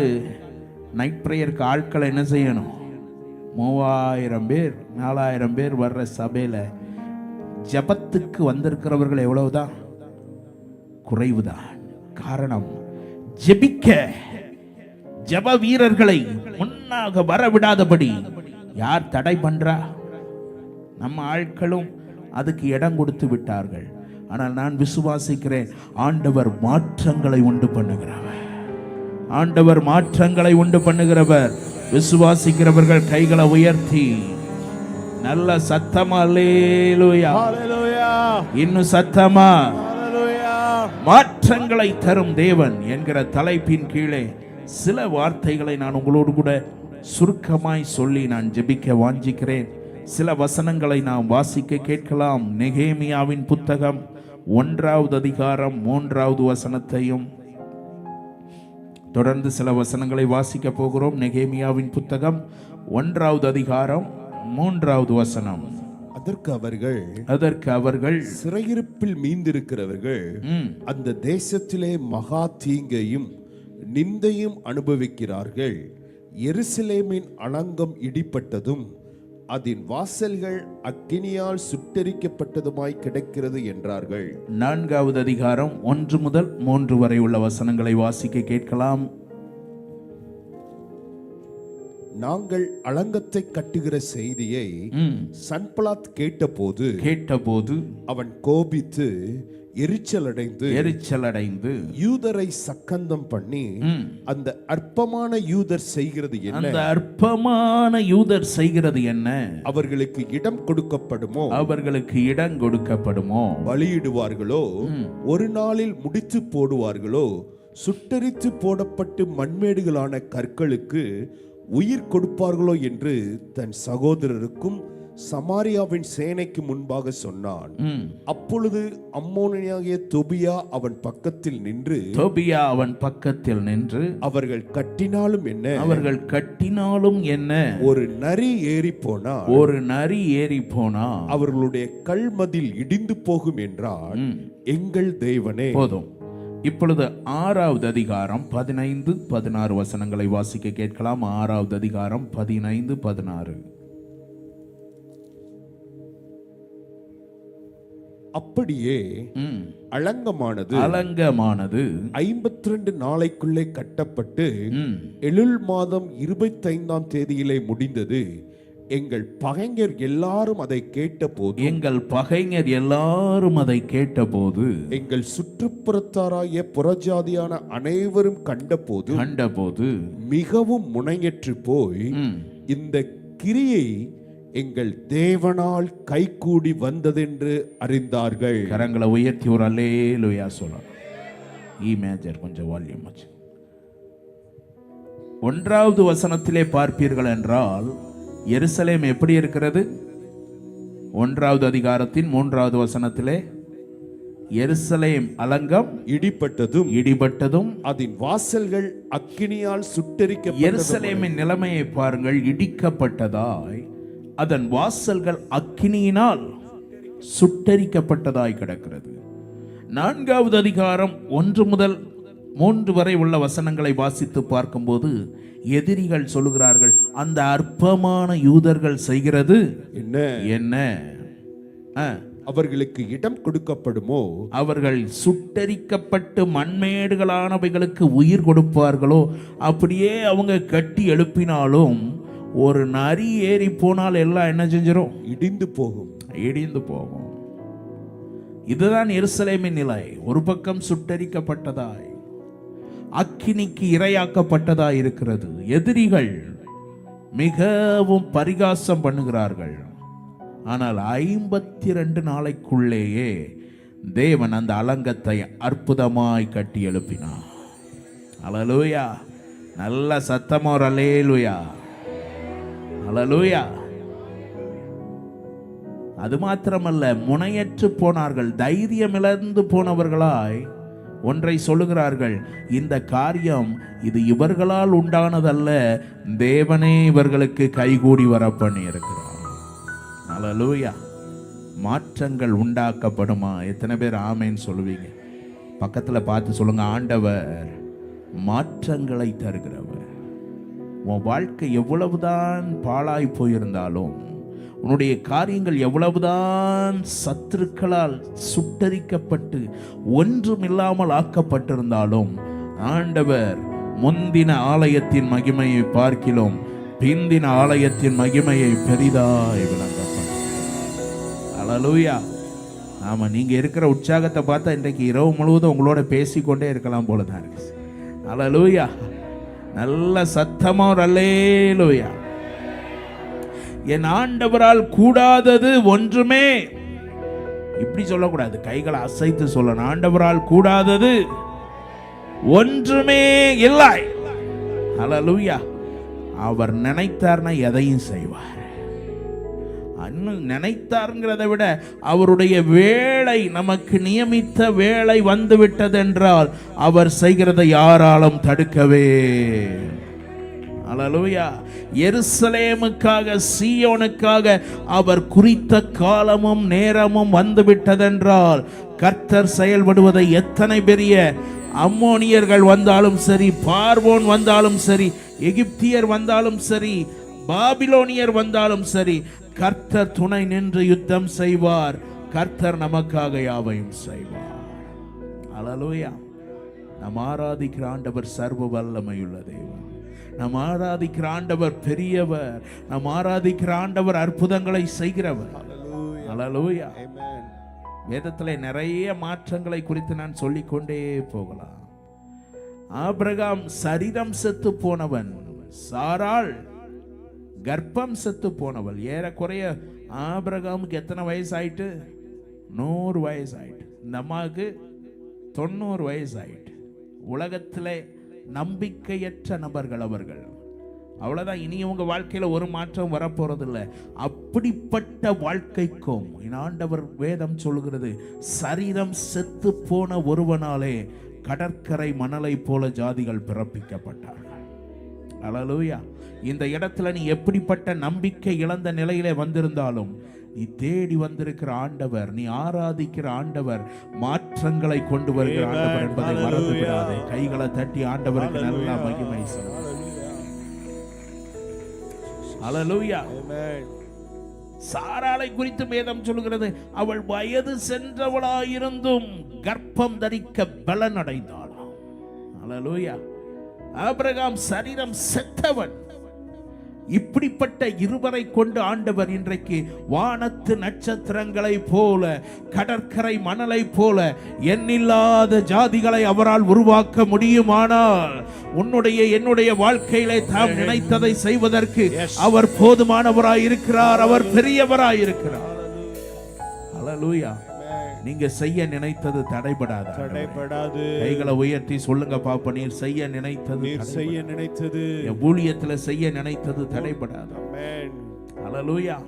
S1: நைட் ப்ரேயருக்கு ஆட்களை என்ன செய்யணும்? 3000 பேர் 4000 பேர் வர்ற சபையில் ஜபத்துக்கு வந்திருக்கிறவர்கள் எவ்வளவுதான்? குறைவுதான். காரணம், ஜெபிக்க ஜப வீரர்களை முன்னாக வரவிடாதபடி யார் தடை பண்றா? நம்ம ஆட்களும் அதுக்கு இடம் கொடுத்து விட்டார்கள். ஆனால் நான் விசுவாசிக்கிறேன், ஆண்டவர் மாற்றங்களை உண்டு பண்ணுகிறவர். ஆண்டவர் மாற்றங்களை உண்டு பண்ணுகிறவர். விசுவாசிக்கிறவர்கள் கைகளை உயர்த்தி நல்ல சத்தமா அல்லேலூயா,
S3: ஹல்லேலூயா,
S1: இன்னும் சத்தமா
S3: ஹல்லேலூயா.
S1: மாற்றங்களை தரும் தேவன் என்கிற தலைப்பின் கீழே சில வார்த்தைகளை நான் உங்களோடு கூட சுருக்கமாய் சொல்லி நான் ஜெபிக்க வாஞ்சிக்கிறேன். சில வசனங்களை நாம் வாசிக்க கேட்கலாம். நெகேமியாவின் புத்தகம் 1வது அதிகாரம் 3வது வசனத்தையும் தொடர்ந்து சில வசனங்களை வாசிக்க போகிறோம். நெகேமியாவின் புத்தகம் 1வது அதிகாரம் 3வது வசனம்.
S3: அதற்கு அவர்கள்
S4: சிறையிருப்பில் மீந்திருக்கிறவர்கள் அந்த தேசத்திலே மகா தீங்கையும் நிந்தையும் அனுபவிக்கிறார்கள். எருசலேமின் அலங்கம் இடிப்பட்டதும் அதன் வாசல்கள் அக்கினியால் சுட்டெரிக்கப்பட்டதுமாய் கிடக்கிறது என்றார்கள்.
S1: 4வது அதிகாரம் 1 முதல் 3 வரை உள்ள வசனங்களை வாசிக்க கேட்கலாம்.
S4: நாங்கள் அலங்கத்தை கட்டுகிற செய்தியை சன்பலாத் கேட்டபோது அவன் கோபித்து எரிச்சலடைந்து யூதரை சக்கந்தம் பண்ணி, அந்த அற்பமான யூதர் செய்கிறது என்ன? அவர்களுக்கு இடம் கொடுக்கப்படுமோ? பலியிடுவார்களோ? ஒரு நாளில் முடித்து போடுவார்களோ? சுட்டெரித்து போடப்பட்டு மண்மேடுகளான கற்களுக்கு உயிர் கொடுப்பார்களோ என்று தன் சகோதரருக்கும் சமாரியாவின் சேனைக்கு முன்பாக சொன்னான். அப்பொழுது அம்மோனியாகிய தொபியா அவன் பக்கத்தில் நின்று அவர்கள் கட்டினாலும் என்ன, ஒரு நரி ஏறி போனா அவர்களுடைய கல்மதில் இடிந்து போகும் என்றான். எங்கள் தேவனே.
S1: போதும். இப்பொழுது 6வது அதிகாரம் 15-16 வசனங்களை வாசிக்க கேட்கலாம். 6வது அதிகாரம் 15-16.
S4: அப்படியே அலங்கமானது 52 நாளைக்குள்ளே கட்டப்பட்டு எலுல் மாதம் 25ஆம் தேதியிலே முடிந்தது. எங்கள் பகைஞர் எல்லாரும் அதை கேட்டபோது எங்கள் சுற்றுப்புறத்தாராய புறஜாதியான அனைவரும் கண்டபோது மிகவும் முனையற்று போய் இந்த கிரியை எங்கள் தேவனால் கைகூடி வந்ததென்று அறிந்தார்கள்.
S1: கரங்களை உயர்த்தி ஒரு அல்லேலூயா சொல்லலாம். மேஜர் கொஞ்சம் வால்யூம் ஆச்சு. 1வது வசனத்திலே பார்ப்பீர்கள் என்றால், எருசலேம் எப்படி இருக்கிறது? 1வது அதிகாரத்தின் 3வது வசனத்திலே எருசலேம் அலங்கம் இடிபட்டதும்
S4: அதன் வாசல்கள் அக்கினியால் சுட்டெரிக்கப்பட்டதும்.
S1: எருசலேமின் நிலைமையை பாருங்கள். இடிக்கப்பட்டதாய் அதன் வாசல்கள் அக்கினியினால் சுட்டெரிக்கப்பட்டதாய் கிடக்கிறது. 4வது அதிகாரம் 1 முதல் 3 வரை உள்ள வசனங்களை வாசித்து பார்க்கும்போது எதிரிகள் சொல்லுகிறார்கள், அந்த அற்பமான யூதர்கள் செய்கிறது என்ன?
S4: அவர்களுக்கு இடம் கொடுக்கப்படுமோ?
S1: அவர்கள் சுட்டரிக்கப்பட்டு மண்மேடுகளானவைகளுக்கு உயிர் கொடுப்பார்களோ? அப்படியே அவங்க கட்டி எழுப்பினாலும் ஒரு நரி ஏறி போனால் எல்லாம் என்ன செஞ்சிடும்? இடிந்து போகும். இதுதான் எருசலேமின் நிலை. ஒரு பக்கம் சுட்டரிக்கப்பட்டதாய் அக்கினிக்கு இரையாக்கப்பட்டதாய் இருக்கிறது. எதிரிகள் மிகவும் பரிகாசம் பண்ணுகிறார்கள். ஆனால் 52 நாளைக்குள்ளேயே தேவன் அந்த அலங்கத்தை அற்புதமாய் கட்டி எழுப்பினார். அல்லேலூயா! நல்ல சத்தமா ஒரு அல்லேலூயா! அல்லேலூயா! அது மாத்திரமல்ல, முனையற்று போனார்கள், தைரியம் இழந்து போனவர்களாய் ஒன்றை சொல்லுகிறார்கள், இந்த காரியம் இது இவர்களால் உண்டானதல்ல, தேவனே இவர்களுக்கு கைகூடி வர பண்ணி இருக்கிறார். அல்லேலூயா! மாற்றங்கள் உண்டாக்கப்படுமா? எத்தனை பேர் ஆமேன்னு சொல்லுவீங்க? பக்கத்தில் பார்த்து சொல்லுங்க, ஆண்டவர் மாற்றங்களை தருகிறவர். உன் வாழ்க்கை எவ்வளவுதான் பாழாய் போயிருந்தாலும், உன்னுடைய காரியங்கள் எவ்வளவுதான் சத்துருக்களால் சுட்டரிக்கப்பட்டு ஒன்றுமில்லாமல் ஆக்கப்பட்டிருந்தாலும், ஆண்டவர் முந்தின ஆலயத்தின் மகிமையை பார்க்கிலும் பிந்தின ஆலயத்தின் மகிமையை பெரிதாய் விளங்கப்படும். அல்லேலூயா! ஆமா, நீங்க இருக்கிற உற்சாகத்தை பார்த்தா இன்றைக்கு இரவு முழுவதும் உங்களோட பேசிக்கொண்டே இருக்கலாம் போலதான் இருக்கு. அல்லேலூயா! நல்ல சத்தமா ஒரு அல்லேலூயா! என் ஆண்டவரால் கூடாதது ஒன்றுமே. இப்படி சொல்லக்கூடாது, கைகளை அசைத்து சொல்லணும். ஆண்டவரால் கூடாதது ஒன்றுமே இல்லை. அல்லேலூயா! அவர் நினைத்தார்னா எதையும் செய்வார். நினைத்தார்ங்கிறதை விட அவருடைய வேலை, நமக்கு நியமித்த வேலை வந்துவிட்டது என்றால் அவர் செய்கிறதை யாராலும் தடுக்கவே. அல்லேலூயா! எருசலேமுக்காக, சீயோனுக்காக அவர் குறித்த காலமும் நேரமும் வந்துவிட்டதென்றால் கர்த்தர் செயல்படுவதை எத்தனை பெரிய அம்மோனியர்கள் வந்தாலும் சரி, பார்வோன் வந்தாலும் சரி, எகிப்தியர் வந்தாலும் சரி, பாபிலோனியர் வந்தாலும் சரி, கர்த்தர் துணை நின்று யுத்தம் செய்வார். கர்த்தர் நமக்காக யாவையும் செய்வார். அல்லேலூயா! நாம் ஆராதிக்கிற ஆண்டவர் சர்வ வல்லமையுள்ள தேவன். நாம் ஆராதிக்கிற ஆண்டவர் பெரியவர். நாம் ஆராதிக்கிற ஆண்டவர் அற்புதங்களை செய்கிறவர். அல்லேலூயா! வேதத்திலே நிறைய மாற்றங்களை குறித்து நான் சொல்லிக்கொண்டே போகலாம். ஆபிரகாம் சரீரம் செத்து போனவன், சாராள் கர்ப்பம் செத்து போனவள். ஏறக்குறைய ஆபிரகாமுக்கு எத்தனை வயசு ஆயிட்டு? 100 வயசு ஆயிட்டு. இந்த அம்மாவுக்கு 90 வயசு ஆயிட்டு. உலகத்திலே நம்பிக்கையற்ற நபர்கள் அவர்கள். அவ்வளவுதான். இனி உங்க வாழ்க்கையில ஒரு மாற்றம் வரப்போறதில்லை. அப்படிப்பட்ட வாழ்க்கைக்கும் ஆண்டவர் வேதம் சொல்கிறது, சரீரம் செத்து போன ஒருவனாலே கடற்கரை மணலை போல ஜாதிகள் பிறப்பிக்கப்பட்டார்கள். அல்லேலூயா! இந்த இடத்துல நீ எப்படிப்பட்ட நம்பிக்கை இழந்த நிலையிலே வந்திருந்தாலும், நீ தேடி வந்திருக்கிற ஆண்டவர், நீ ஆராதிக்கிற ஆண்டவர் மாற்றங்களை கொண்டு வருகிற ஆண்டவர் என்பதை மறந்து விடாதே. கைகளை தட்டி ஆண்டவருக்கு நல்ல மகிமை செலுத்து. அல்லேலூயா! சாராளை குறித்து வேதம் சொல்கிறது, அவள் வயது சென்றவளாயிருந்தும் கர்ப்பம் தரிக்க பலன் அடைந்தாளாம். அல்லேலூயா! ஆபிரகாம் சரீரம் செத்தவன். இப்படிப்பட்ட இருவரை கொண்டு ஆண்டவர் இன்றைக்கு வானத்து நட்சத்திரங்களை போல, கடற்கரை மணலை போல எண்ணில்லாத ஜாதிகளை அவரால் உருவாக்க முடியுமானால், உன்னுடைய என்னுடைய வாழ்க்கையிலே தாம் நினைத்ததை செய்வதற்கு அவர் போதுமானவராய் இருக்கிறார். அவர் பெரியவராய் இருக்கிறார். அல்லேலூயா! நீங்க செய்ய நினைத்தது தடைபடாது. கைகளை உயர்த்தி சொல்லுங்க பாப்பா, நீர் செய்ய நினைத்தது, என் ஊழியத்துல செய்ய நினைத்தது தடைபடாது. அல்லேலூயா.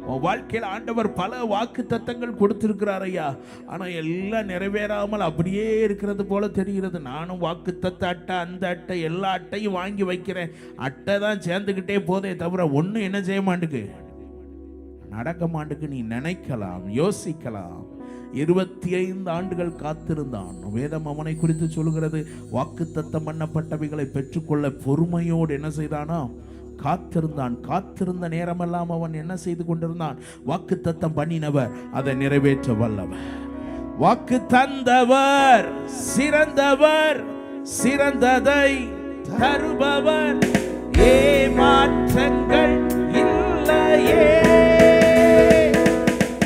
S1: உன் வாழ்க்கையில் ஆண்டவர் பல வாக்கு தத்தங்கள் கொடுத்திருக்கிறார் ஐயா. ஆனா எல்லாம் நிறைவேறாமல் அப்படியே இருக்கிறது போல தெரிகிறது. நானும் வாக்கு தத்த அட்டை, அந்த அட்டை, எல்லா அட்டையும் வாங்கி வைக்கிறேன். அட்டை தான் சேர்ந்துக்கிட்டே போதே தவிர ஒன்றும் என்ன செய்ய மாட்டுக்கு, நடக்க மாட்டுக்கு. நீ நினைக்கலாம், யோசிக்கலாம். 25 ஆண்டுகள் காத்திருந்தான். வேதம் அவனை குறித்து சொல்கிறது, வாக்கு தத்தம் பண்ணப்பட்டவைகளை பெற்றுக்கொள்ள பொறுமையோடு என்ன செய்தானா, காத்திருந்தான். காத்திருந்த நேரமெல்லாம் அவன் என்ன செய்து கொண்டிருந்தான், வாக்கு தத்தம் பண்ணினவர் அதை நிறைவேற்ற வல்லவர். வாக்கு தந்தவர் சிறந்தவர், சிறந்ததை தருபவர், ஏமாற்றங்கள் இல்லையே.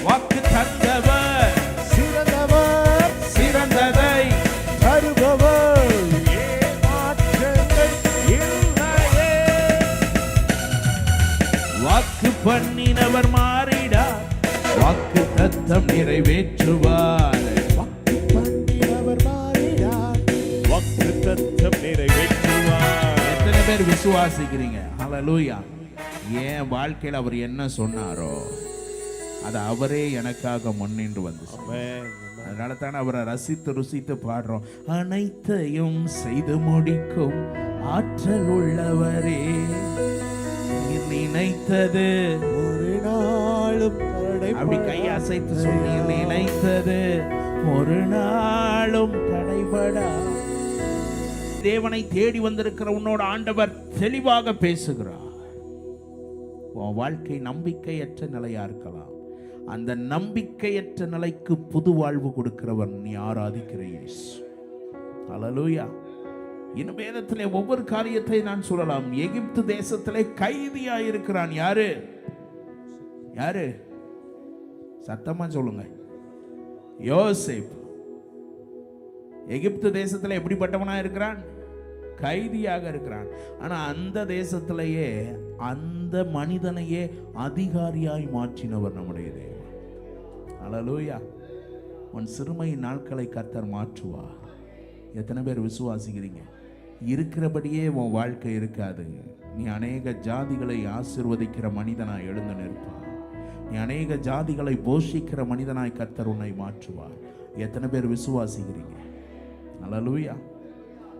S1: வாக்கு தந்தவர்
S4: சிறந்தவர்,
S1: சிறந்ததை
S4: தருபவர், ஏமாற்றங்கள் இல்லையே.
S1: வாக்கு பண்ணினவர் மாறிடார், வாக்கு தத்தம் நிறைவேற்றுவார்.
S4: வாக்கு பண்ணினவர் மாறினார், வாக்கு தத்தம் நிறைவேற்றுவார்.
S1: எத்தனை பேர் விசுவாசிக்கிறீங்க? ஹல்லேலூயா. என் வாழ்க்கையில் அவர் என்ன சொன்னாரோ அது அவரே எனக்காக முன்னின்று வந்து. அதனால தான் அவரை ரசித்து ருசித்து பாடுறோம். அனைத்தையும் செய்து முடிக்கும் ஆற்றல் உள்ளவரே, நீ நினைத்தது
S4: ஒரு நாளும்
S1: அப்படி கையசைத்து சொல்லி, நினைத்தது ஒரு நாளும் தடைபடா. தேவனை தேடி வந்திருக்கிற உன்னோட ஆண்டவர் தெளிவாக பேசுகிறார். உன் வாழ்க்கை நம்பிக்கையற்ற நிலையா இருக்கலாம். அந்த நம்பிக்கையற்ற நிலைக்கு புது வாழ்வு கொடுக்கிறவர் நீ ஆராதிக்கிற இயேசு. அல்லேலூயா. இன்னும் வேதத்திலே ஒவ்வொரு காரியத்தை நான் சொல்லலாம். எகிப்து தேசத்திலே கைதியா இருக்கிறான். யாரு யாரு? சத்தமா சொல்லுங்க. யோசேப்பு. எகிப்து தேசத்தில் எப்படிப்பட்டவனா இருக்கிறான்? கைதியாக இருக்கிறான். ஆனா அந்த தேசத்திலேயே அந்த மனிதனையே அதிகாரியாய் மாற்றினவர் நம்முடைய தேவன். அல்லேலூயா. உன் சிறுமை நாட்களை கர்த்தர் மாற்றுவார். எத்தனை பேர் விசுவாசிக்கிறீங்க? இருக்கிறபடியே உன் வாழ்க்கை இருக்காது. நீ அநேக ஜாதிகளை ஆசீர்வதிக்கிற மனிதனாய் எழுந்து நிற்பார். நீ அநேக ஜாதிகளை போஷிக்கிற மனிதனாய் கர்த்தர் உன்னை மாற்றுவார். எத்தனை பேர் விசுவாசிக்கிறீங்க? அல்லேலூயா.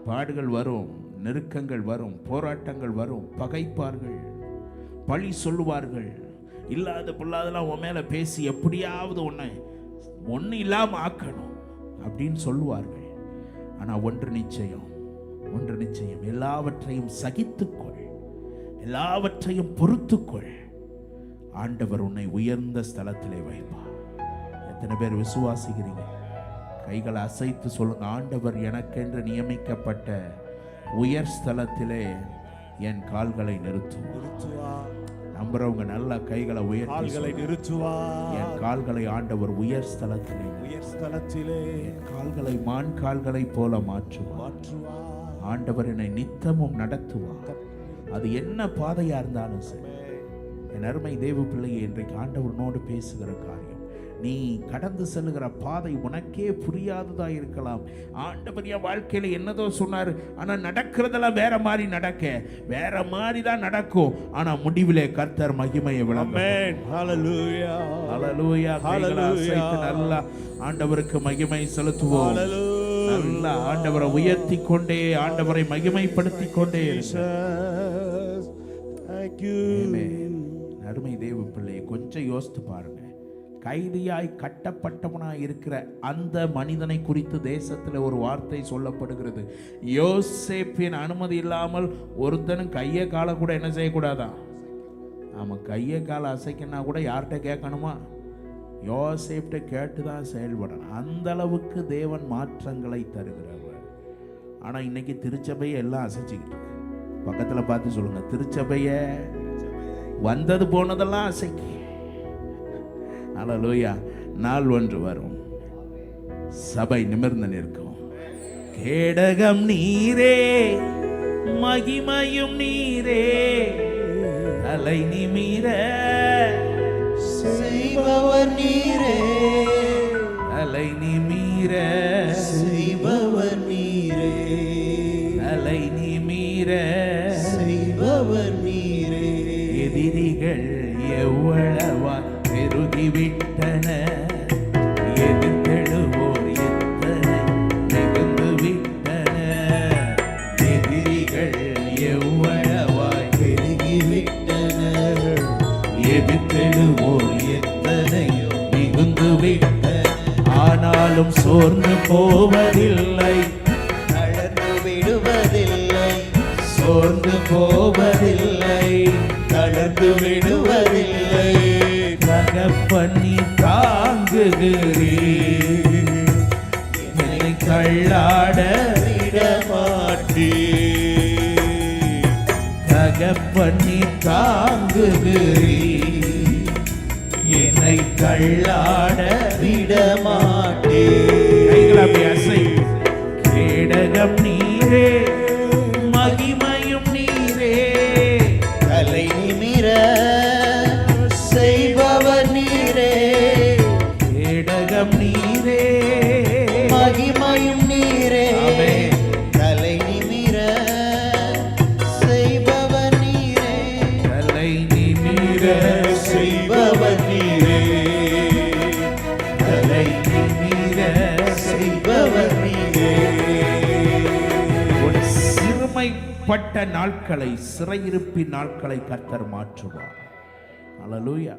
S1: பாடுகள் வரும், நெருக்கங்கள் வரும், போராட்டங்கள் வரும், பகைப்பார்கள், பழி சொல்லுவார்கள், இல்லாத பொல்லாதெல்லாம் உன் மேல பேசி எப்படியாவது ஒன்று இல்லாம ஆக்கணும் அப்படின்னு சொல்லுவார்கள். ஆனா ஒன்று நிச்சயம், ஒன்று நிச்சயம், எல்லாவற்றையும் சகித்துக்கொள், எல்லாவற்றையும் பொறுத்துக்கொள். ஆண்டவர் உன்னை உயர்ந்த ஸ்தலத்திலே வைப்பார். எத்தனை பேர் விசுவாசிக்கிறீங்க? கைகளை அசைத்து சொல்லுங்க. ஆண்டவர் எனக்கென்று நியமிக்கப்பட்ட உயர் ஸ்தலத்திலே என் கால்களை நிறுத்துவார். நம்புறவங்க நல்ல கைகளை உயர்த்தி
S4: நிறுத்துவார்.
S1: என் கால்களை ஆண்டவர் உயர் ஸ்தலத்திலே,
S4: உயர் ஸ்தலத்திலே
S1: என் கால்களை மான் கால்களை போல மாற்றுவார். ஆண்டவர் என்னை நித்தமும் நடத்துவார். அது என்ன பாதையா இருந்தாலும் சரி. என் அருமை தேவ பிள்ளையை, இன்றைக்கு ஆண்டவனோடு பேசுகிற காரியம், நீ கடந்து செல்லுகிற பாதை உனக்கே புரியாததா இருக்கலாம். ஆண்டவர் என் வாழ்க்கையில என்னதோ சொன்னார், ஆனா நடக்கிறதெல்லாம் வேற மாதிரி நடக்க, வேற மாதிரி தான் நடக்கும். ஆனா முடிவிலே கர்த்தர் மகிமையை விளம்பரம்.
S4: ஹல்லேலூயா,
S1: ஹல்லேலூயா. கைகளை அசைத்து நல்லா ஆண்டவருக்கு மகிமை செலுத்துவோம். நல்லா ஆண்டவரை உயர்த்தி கொண்டே, ஆண்டவரை மகிமைப்படுத்தி கொண்டே. அருமை தேவ பிள்ளை, கொஞ்சம் யோசித்து பாருங்க. கைதியாய் கட்டப்பட்டவனாய் இருக்கிற அந்த மனிதனை குறித்து தேசத்தில் ஒரு வார்த்தை சொல்லப்படுகிறது. யோசேப்பின் அனுமதி இல்லாமல் ஒருத்தனும் கையை காலை கூட என்ன செய்யக்கூடாதான். ஆமா, கையை காலை அசைக்கனா கூட யார்கிட்ட கேட்கணுமா? யோசேப்ட கேட்டுதான் செயல்படணும். அந்த அளவுக்கு தேவன் மாற்றங்களை தருகிறவர். ஆனா இன்னைக்கு திருச்சபையை எல்லாம் அசைச்சுக்கிட்டு இருக்கு. பக்கத்துல பார்த்து சொல்லுங்க, திருச்சபைய வந்தது போனதெல்லாம் அசைக்கு. அல்லேலூயா. நாள் ஒன்று வரும், சபை நிமிர்ந்து நிற்கும். கேடகம் நீரே, மகிமையும் நீரே, தலை நிமிர
S2: செய்பவர் நீரே,
S1: தலை நிமிர
S2: செய்பவர் நீரே,
S1: தலை நிமிர
S2: செய்பவர் நீரே.
S1: எதிரிகள் நாளும் சோர்ந்து போவதில்லை,
S2: தளர்ந்து விடுவதில்லை,
S1: சோர்ந்து போவதில்லை,
S2: தளர்ந்து விடுவதில்லை.
S1: தகப்பனி தாங்குகிறீர், என்னை தள்ளாட
S2: விடமாட்டீர்.
S1: தகப்பனி தாங்குகிறீர், என்னை தள்ளாட
S2: விடமாட்டீர்.
S1: கைகளை அப்படி அசை. கேடகம் நீரே, மகிமையும் நீரே,
S2: தலை நிமிர செய்பவர் நீரே,
S1: கேடகம் நீரே,
S2: மகிமையும் நீரே.
S1: ஆமென்.
S2: தலை நிமிர செய்பவர் நீரே,
S1: தலை நிமிர
S2: செய்பவர் நீரே,
S1: தலை நிமிர
S2: செய்பவர் நீரே.
S1: ஒரு சிறுமைப்பட்ட நாட்களை, சிறையிருப்பின் நாட்களை கர்த்தர் மாற்றுவார். அல்லேலூயா.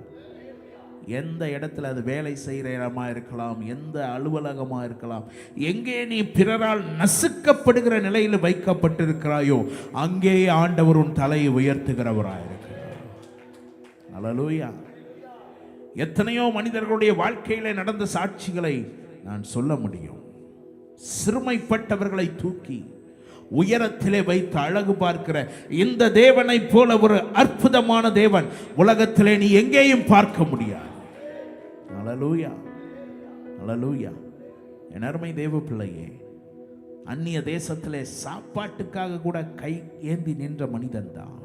S1: எந்த இடத்துல அது வேலை செய்கிற இடமா இருக்கலாம், எந்த அலுவலகமா இருக்கலாம், எங்கே நீ பிறரால் நசுக்கப்படுகிற நிலையில் வைக்கப்பட்டிருக்கிறாயோ அங்கே ஆண்டவர் உன் தலையை உயர்த்துகிறவராயிருக்கிறார். அல்லேலூயா. எத்தனையோ மனிதர்களுடைய வாழ்க்கையில நடந்த சாட்சிகளை நான் சொல்ல முடியும். சிறுமைப்பட்டவர்களை தூக்கி உயரத்திலே வைத்து அழகு பார்க்கிற இந்த தேவனை போல ஒரு அற்புதமான தேவன் உலகத்திலே நீ எங்கேயும் பார்க்க முடியாது. அல்லேலூயா, அல்லேலூயா. என் அருமை தேவ பிள்ளையே, அந்நிய தேசத்திலே சாப்பாட்டுக்காக கூட கை ஏந்தி நின்ற மனிதன் தான்.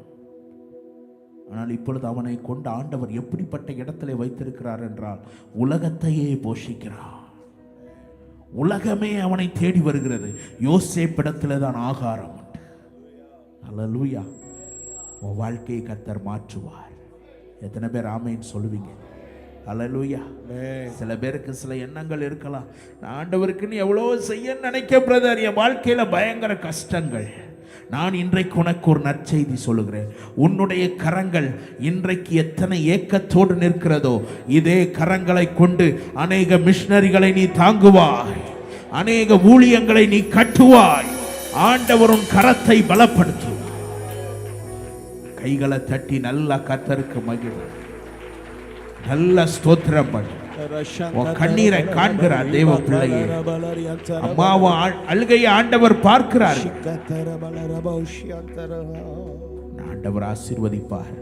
S1: ஆனால் இப்பொழுது அவனை கொண்ட ஆண்டவர் எப்படிப்பட்ட இடத்திலே வைத்திருக்கிறார் என்றால் உலகத்தையே போஷிக்கிறார். உலகமே அவனை தேடி வருகிறது. யோசேப்பிடத்திலே தான் ஆகாரம் உண்டு. அல்லேலூயா. உன் வாழ்க்கையை கர்த்தர் மாற்றுவார். எத்தனை பேர் ஆமென் சொல்லுவீங்க? அல்லேலூயா. சில பேருக்கு சில எண்ணங்கள் இருக்கலாம். நான் ஆண்டவருக்குன்னு எவ்வளோ செய்ய நினைக்க பிரதர், என் வாழ்க்கையில பயங்கர கஷ்டங்கள். நான் இன்றைக்கு உனக்கு ஒரு நற்செய்தி சொல்லுகிறேன். உன்னுடைய கரங்கள் இன்றைக்கு எத்தனை ஏக்கத்தோடு நிற்கிறதோ இதே கரங்களை கொண்டு அநேக மிஷனரிகளை நீ தாங்குவாய், அநேக ஊழியங்களை நீ கட்டுவாய். ஆண்டவர் உன் கரத்தை பலப்படுத்துவார். கைகளை தட்டி நல்லா கர்த்தருக்கு மகிழ்வு, நல்ல ஸ்தோத்திரம் பண்ணு. உன் கண்ணீரை காண்கிறார் தேவ பிள்ளையே. அம்மாவும் அழுகையை ஆண்டவர் பார்க்கிறார். ஆண்டவர் ஆசீர்வதிப்பார்.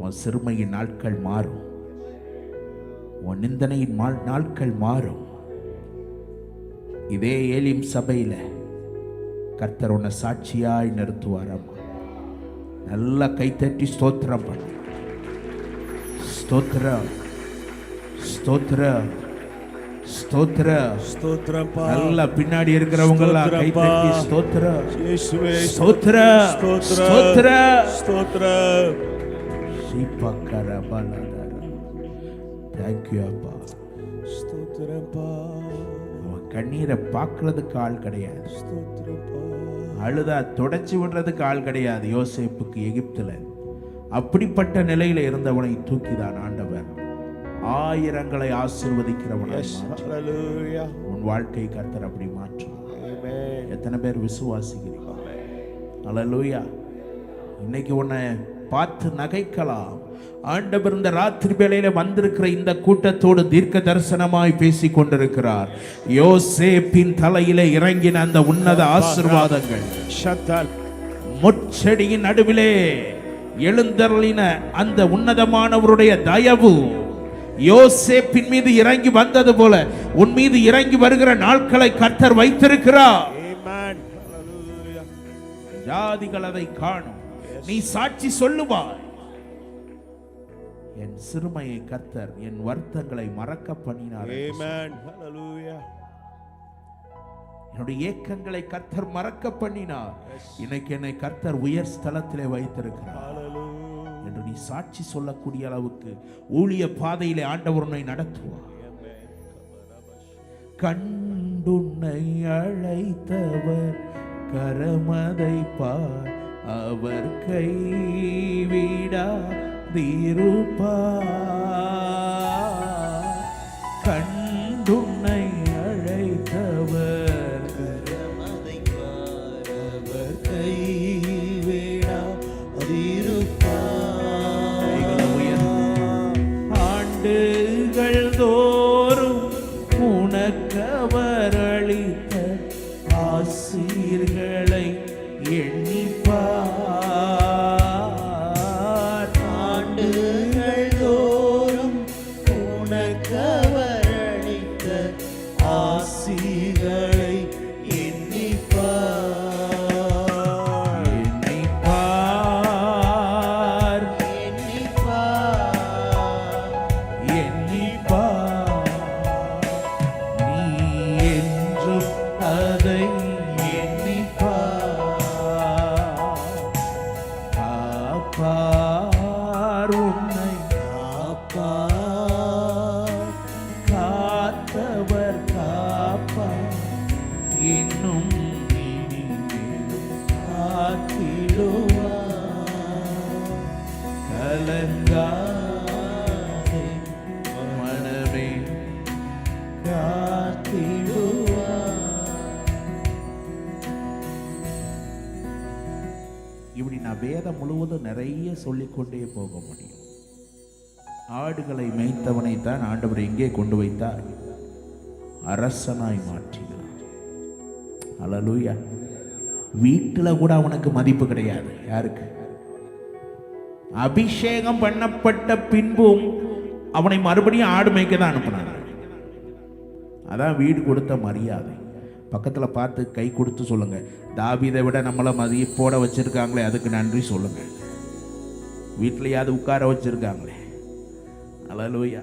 S1: உன் சிறுமையின் நாட்கள் மாறும், உன் நிந்தனையின் நாட்கள் மாறும். இதே ஏலிம் சபையில கர்த்தர் உன்னை சாட்சியாய் நிறுத்துவார். அம்மா நல்லா கைத்தட்டி ஸ்தோத்திரம் பண்ணு. ஸ்தோத்திரம், ஸ்தோத்திரம், ஸ்தோத்திரம்,
S3: ஸ்தோத்திரம்.
S1: நல்லா பின்னாடி இருக்கிறவங்க எல்லாம் கைத்தட்டி ஸ்தோத்திரம்,
S3: இயேசுவே
S1: ஸ்தோத்திரம், ஸ்தோத்திரம்,
S3: ஸ்தோத்திரம்.
S1: தேங்க்யூ அப்பா.
S3: ஸ்தோத்திரப்பா.
S1: அவன் கண்ணீரை பார்க்கறதுக்கு ஆள் கிடையாது,
S3: ஸ்தோத்திரப்பா.
S1: அழுதா தொடச்சி விடுறதுக்கு ஆள் கிடையாது. யோசேப்புக்கு எகிப்துல அப்படிப்பட்ட நிலையில இருந்தவனை தூக்கிதான் ஆண்டவர் ஆயிரங்களை ஆசீர்வதிக்கிறவனை
S3: ஹalleluya.
S1: உன் வாழ்க்கை கர்த்தர் அப்படி மாற்றும்.
S3: ஆமென்.
S1: எத்தனை பேர் விசுவாசிக்கிறீங்க? ஹalleluya. இன்னைக்கு உன்னை பார்த்து நகைக்கலாம். ஆண்டவர் இந்த ராத்திரி வேளையில வந்திருக்கிற இந்த கூட்டத்தோடு தீர்க்க தரிசனமாய் பேசிக் கொண்டிருக்கிறார். யோசேப்பின் தலையிலே இறங்கின அந்த உன்னத ஆசீர்வாதங்கள், முட்செடியின் நடுவிலே எழுந்தருளின அந்த உன்னதமானவருடைய தயவு யோசேப்பின் மீது இறங்கி வந்தது போல உன் மீது இறங்கி வருகிற நாட்களை கர்த்தர் வைத்திருக்கிறார். ஜாதிகள் அதை காணும், நீ சாட்சி சொல்லுவாய். என் சிறுமையை கர்த்தர் என் வருத்தங்களை மறக்க பண்ணினார். என்னுடைய ஏக்கங்களை கர்த்தர் மறக்க பண்ணினார். இன்னைக்கு என்னை கர்த்தர் உயர் ஸ்தலத்திலே வைத்திருக்கிறார் என்று நீ சாட்சி சொல்லக்கூடிய அளவுக்கு ஊழிய பாதையிலே ஆண்டவர் உன்னை நடத்துவார். கண்டுன்னை அழைத்தவர் கரமதை பார், அவர் கைவிடா கண்டுன்னை அழைத்தவர்
S2: கரமதை பாரவர் கைவிடா அதிருப்பார்.
S1: ஆண்டுகள் தோறும் உனக்கவர் அளித்த ஆசீர்களை எண்ணிப்பார்.
S2: ஆண்டுகள் தோறும் உனக்கவர் அளித்த ஆசிகளை எண்ணிப்பார்.
S1: எண்ணிப்பார்,
S2: எண்ணிப்பார்.
S1: எண்ணிப்பார். நீ என்றும் அதை காப்பார், உன்னை
S2: காப்பார்.
S1: காத்தவர் காப்பார், இன்னும் இனிமேலும் காத்திடுவார். கலங்காதே மனமே, காத்திடுவார். இப்படி நான் வேதம் முழுவதும் நிறைய சொல்லிக்கொண்டே போக முடியும். ஆடுகளை மேய்த்தவனை தான் ஆண்டவர் எங்கே கொண்டு வைத்தார்? அரசனாய் மாற்றினார். அல்லேலூயா. வீட்டில் கூட அவனுக்கு மதிப்பு கிடையாது. யாருக்கு? அபிஷேகம் பண்ணப்பட்ட பின்பும் அவனை மறுபடியும் ஆடு மேய்க்க தான் அனுப்பினாங்க. அதான் வீடு கொடுத்த மரியாதை. பக்கத்தில் பார்த்து கை கொடுத்து சொல்லுங்க, தாவீதை விட நம்மளை மதிப்போட வச்சிருக்காங்களே, அதுக்கு நன்றி சொல்லுங்க. வீட்டிலையாவது உட்கார வச்சிருக்காங்களே. அல்லேலூயா.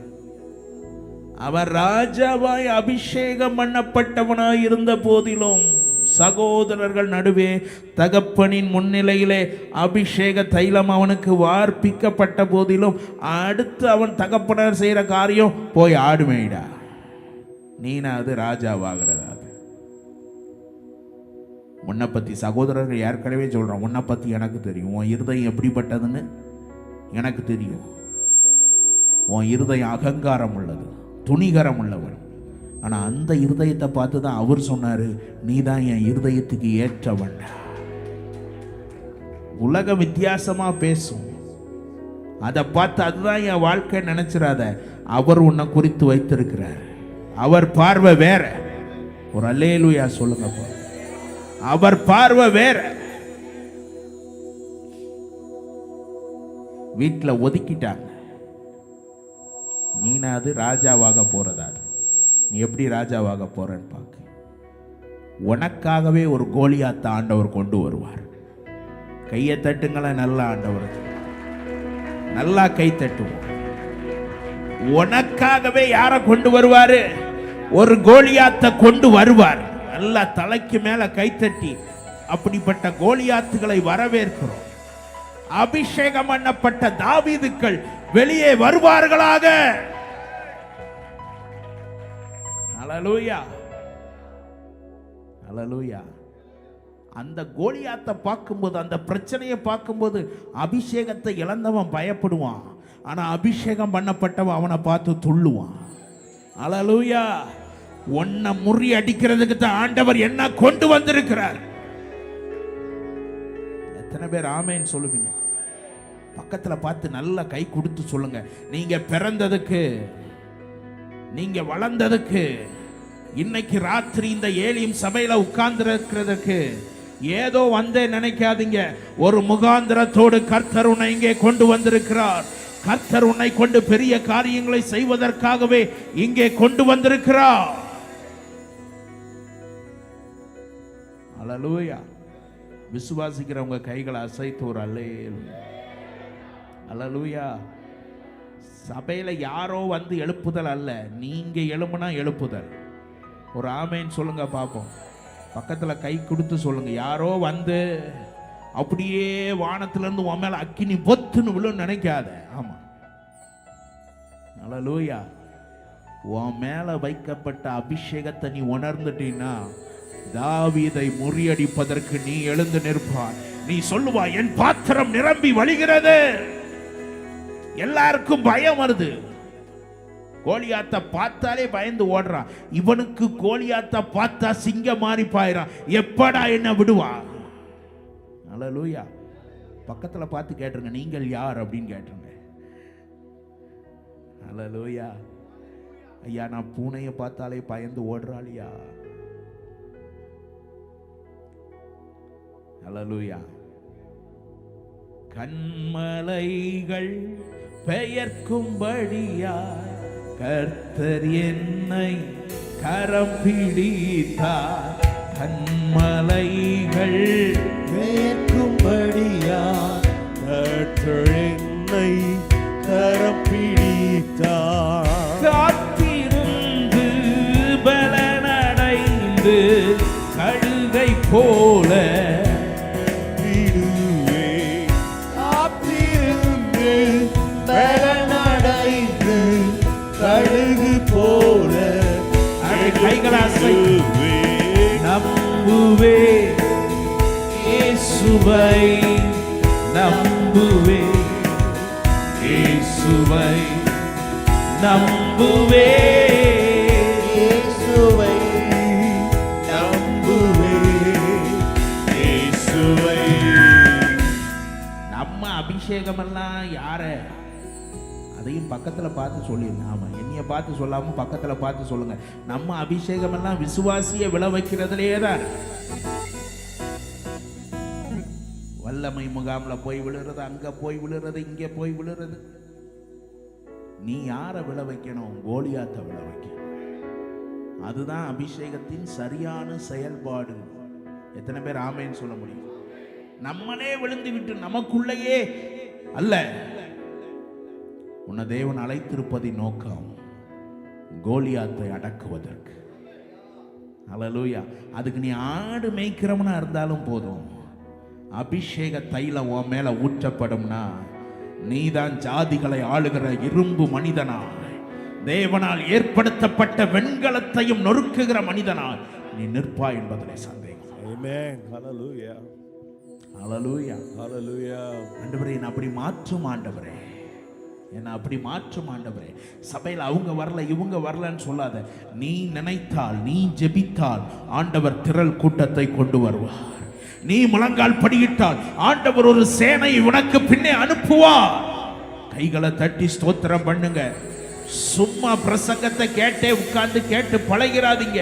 S1: அவர் ராஜாவாய் அபிஷேகம் பண்ணப்பட்டவனாய் இருந்த போதிலும், சகோதரர்கள் நடுவே தகப்பனின் முன்னிலையிலே அபிஷேக தைலம் அவனுக்கு வார்ப்பிக்கப்பட்ட போதிலும், அடுத்து அவன் தகப்பனர் செய்கிற காரியம், போய் ஆடு மேய்டா, நீனா அது ராஜாவாகிறதா? அது உன்னை பற்றி சகோதரர்கள் ஏற்கனவே சொல்கிறான், உன்னை பற்றி எனக்கு தெரியும், உன் இருதயம் எப்படிப்பட்டதுன்னு எனக்கு தெரியும். உன் இருதயம் அகங்காரம் உள்ளது, துணிகரம் உள்ளவன். ஆனால் அந்த இருதயத்தை பார்த்து தான் அவர் சொன்னார், நீ தான் என் இருதயத்துக்கு ஏற்றவன். உலகம் வித்தியாசமாக பேசும், அதை பார்த்து அதுதான் என் வாழ்க்கை நினைச்சிடாத. அவர் உன்னை குறித்து வைத்திருக்கிறார். அவர் பார்வை வேற. ஒரு அல்லேலூயா சொல்லுங்க. அவர் பார்வை வேற. வீட்டில் ஒதுக்கிட்டாங்க. நீனா அது ராஜாவாக போறதா? அது நீ எப்படி ராஜாவாக போறன்னு பார்க்க. உனக்காகவே ஒரு கோலியாத்த ஆண்டவர் கொண்டு வருவார். கையை தட்டுங்களேன், நல்ல ஆண்டவர், நல்லா கை தட்டுவோம். உனக்காகவே யாரை கொண்டு வருவாரு? ஒரு கோலியாத்த கொண்டு வருவார். நல்லா தலைக்கு மேல கைத்தட்டி அப்படிப்பட்ட கோலியாத்துகளை வரவேற்கிறோம். அபிஷேகம் பண்ணப்பட்ட தாவீதுக்கள் வெளியே வருவார்களாக. அல்லேலூயா, அல்லேலூயா. அந்த கோலியாத்தை பார்க்கும்போது, அந்த பிரச்சனையை பார்க்கும்போது, அபிஷேகத்தை இழந்தவன் பயப்படுவான். ஆனா அபிஷேகம் பண்ணப்பட்டவன் அவனை பார்த்து துள்ளுவான். அல்லேலூயா. உன்னை முறியடிக்கிறதுக்கு தான் ஆண்டவர் என்ன கொண்டு வந்திருக்கிறார். எத்தனை பேர் ஆமேன்னு சொல்லுவீங்க? பக்கத்துல பார்த்து நல்லா கை கொடுத்து சொல்லுங்க, நீங்க பிறந்ததுக்கு, நீங்க வளர்ந்ததுக்கு, இன்னைக்கு ராத்திரி இந்த ஏலியும் சபையில உட்கார்ந்து இருக்கிறதுக்கு ஏதோ வந்தே நினைக்காதீங்க. ஒரு முகாந்திரத்தோடு கர்த்தர் உன்னை இங்கே கொண்டு வந்திருக்கிறார். கர்த்தர் உன்னை கொண்டு பெரிய காரியங்களை செய்வதற்காகவே இங்கே கொண்டு வந்திருக்கிறார். அல்லேலூயா. விசுவாசிக்கிறவங்க கைகளை அசைத்து ஒரு அல்லேலூயா, அல்லேலூயா. சபையில யாரோ வந்து எழுப்புதல் அல்ல, நீங்க எழுப்புனா எழுப்புதல். ஒரு ஆமேன்னு சொல்லுங்க பாப்போம். பக்கத்துல கை கொடுத்து சொல்லுங்க, யாரோ வந்து அப்படியே வானத்திலிருந்து உன் மேல அக்கினி பொத்துன்னு விழுன்னு நினைக்காத. ஆமா, அல்லேலூயா. உன் மேல வைக்கப்பட்ட அபிஷேகத்தை நீ உணர்ந்துட்டீன்னா, தாவீதை முறியடிப்பதற்கு நீ எழுந்து நிற்பாய். நீ சொல்லுவாய், என் பாத்திரம் நிரம்பி வழிகிறது. எல்லாருக்கும் பயம் வருது. கோலியாத்தை பார்த்தாலே பயந்து ஓடுறான். இவனுக்கு கோலியாத்தை பார்த்தா சிங்கம் மாறி பாயிறான். எப்படா என்ன விடுவா? அல்லேலூயா. பக்கத்துல பார்த்து கேட்டுருங்க, நீங்கள் யார் அப்படின்னு கேட்டுருங்க. அல்லேலூயா. ஐயா, நான் பூனையை பார்த்தாலே பயந்து ஓடுறாளியா? அல்லேலூயா. கண்மலைகள் பெயர்க்கும்படியா கர்த்தர் என்னை கரம் பிடித்தார். கண்மலைகள்
S3: வேர்க்கும்படியா கர்த்தர் என்னை கரம் பிடித்தார்.
S1: காத்திருந்து பலனடைந்து கழுகை போல
S3: விடுவே. காத்திருந்து பலனடைந்து கழுகு போல
S1: கைகளாசை நம்புவே. இயேசுவை நம்புவே. இயேசுவை நம்புவே.
S3: இயேசுவை நம்புவே. இயேசுவை.
S1: நம்ம அபிஷேகம் எல்லாம் யார? அதையும் பக்கத்துல பார்த்து சொல்லிருங்க. ஆமா, என்னைய பார்த்து சொல்லாம பக்கத்துல பார்த்து சொல்லுங்க. நம்ம அபிஷேகம் எல்லாம் விசுவாசிய விளை வைக்கிறதுலேயே தான். வல்லமை முகாம்ல போய் விழுறது, அங்க போய் விழுறது, இங்க போய் விழுறது. நீ யார விளை வைக்கணும்? கோலியாத்தை விளை வைக்கணும். அதுதான் அபிஷேகத்தின் சரியான செயல்பாடு. எத்தனை பேர் ஆமேன்னு சொல்ல முடியும்? நம்மளே விழுந்து விட்டு நமக்குள்ளேயே அல்ல. உன்னை தேவன் அழைத்திருப்பதின் நோக்கம் கோலியாத்தை அடக்குவதற்கு. அல்லேலூயா. அதுக்கு நீ ஆடு மேய்க்கிறவனா இருந்தாலும் போதும். அபிஷேக தைலம் உன் மேல ஊற்றப்படும்னா நீதான் ஜாதிகளை ஆளுகிற இரும்பு மனிதனா, தேவனால் ஏற்படுத்தப்பட்ட வெண்கலத்தையும் நொறுக்குகிற மனிதனால் நீ நிற்பா என்பதிலே சந்தேகம்.
S3: ஆமென். ஹalleluya.
S1: அல்லேலூயா.
S3: ஹalleluya.
S1: ஆண்டவரே, என்னை அப்படி மாற்றும் ஆண்டவரே, என்னை அப்படி மாற்றும் ஆண்டவரே. சபையில் அவங்க வரல இவங்க வரலன்னு சொல்லாத. நீ நினைத்தால், நீ ஜெபித்தால் ஆண்டவர் திரள் கூட்டத்தை கொண்டு வருவார். நீ முழங்கால் படியிட்டால் ஆண்டவர் ஒரு சேனை உனக்கு பின்னே அனுப்புவார். கைகளை தட்டி ஸ்தோத்திரம் பண்ணுங்க. சும்மா பிரசங்கத்தை கேட்டே உட்கார்ந்து கேட்டு பழகிறாதீங்க.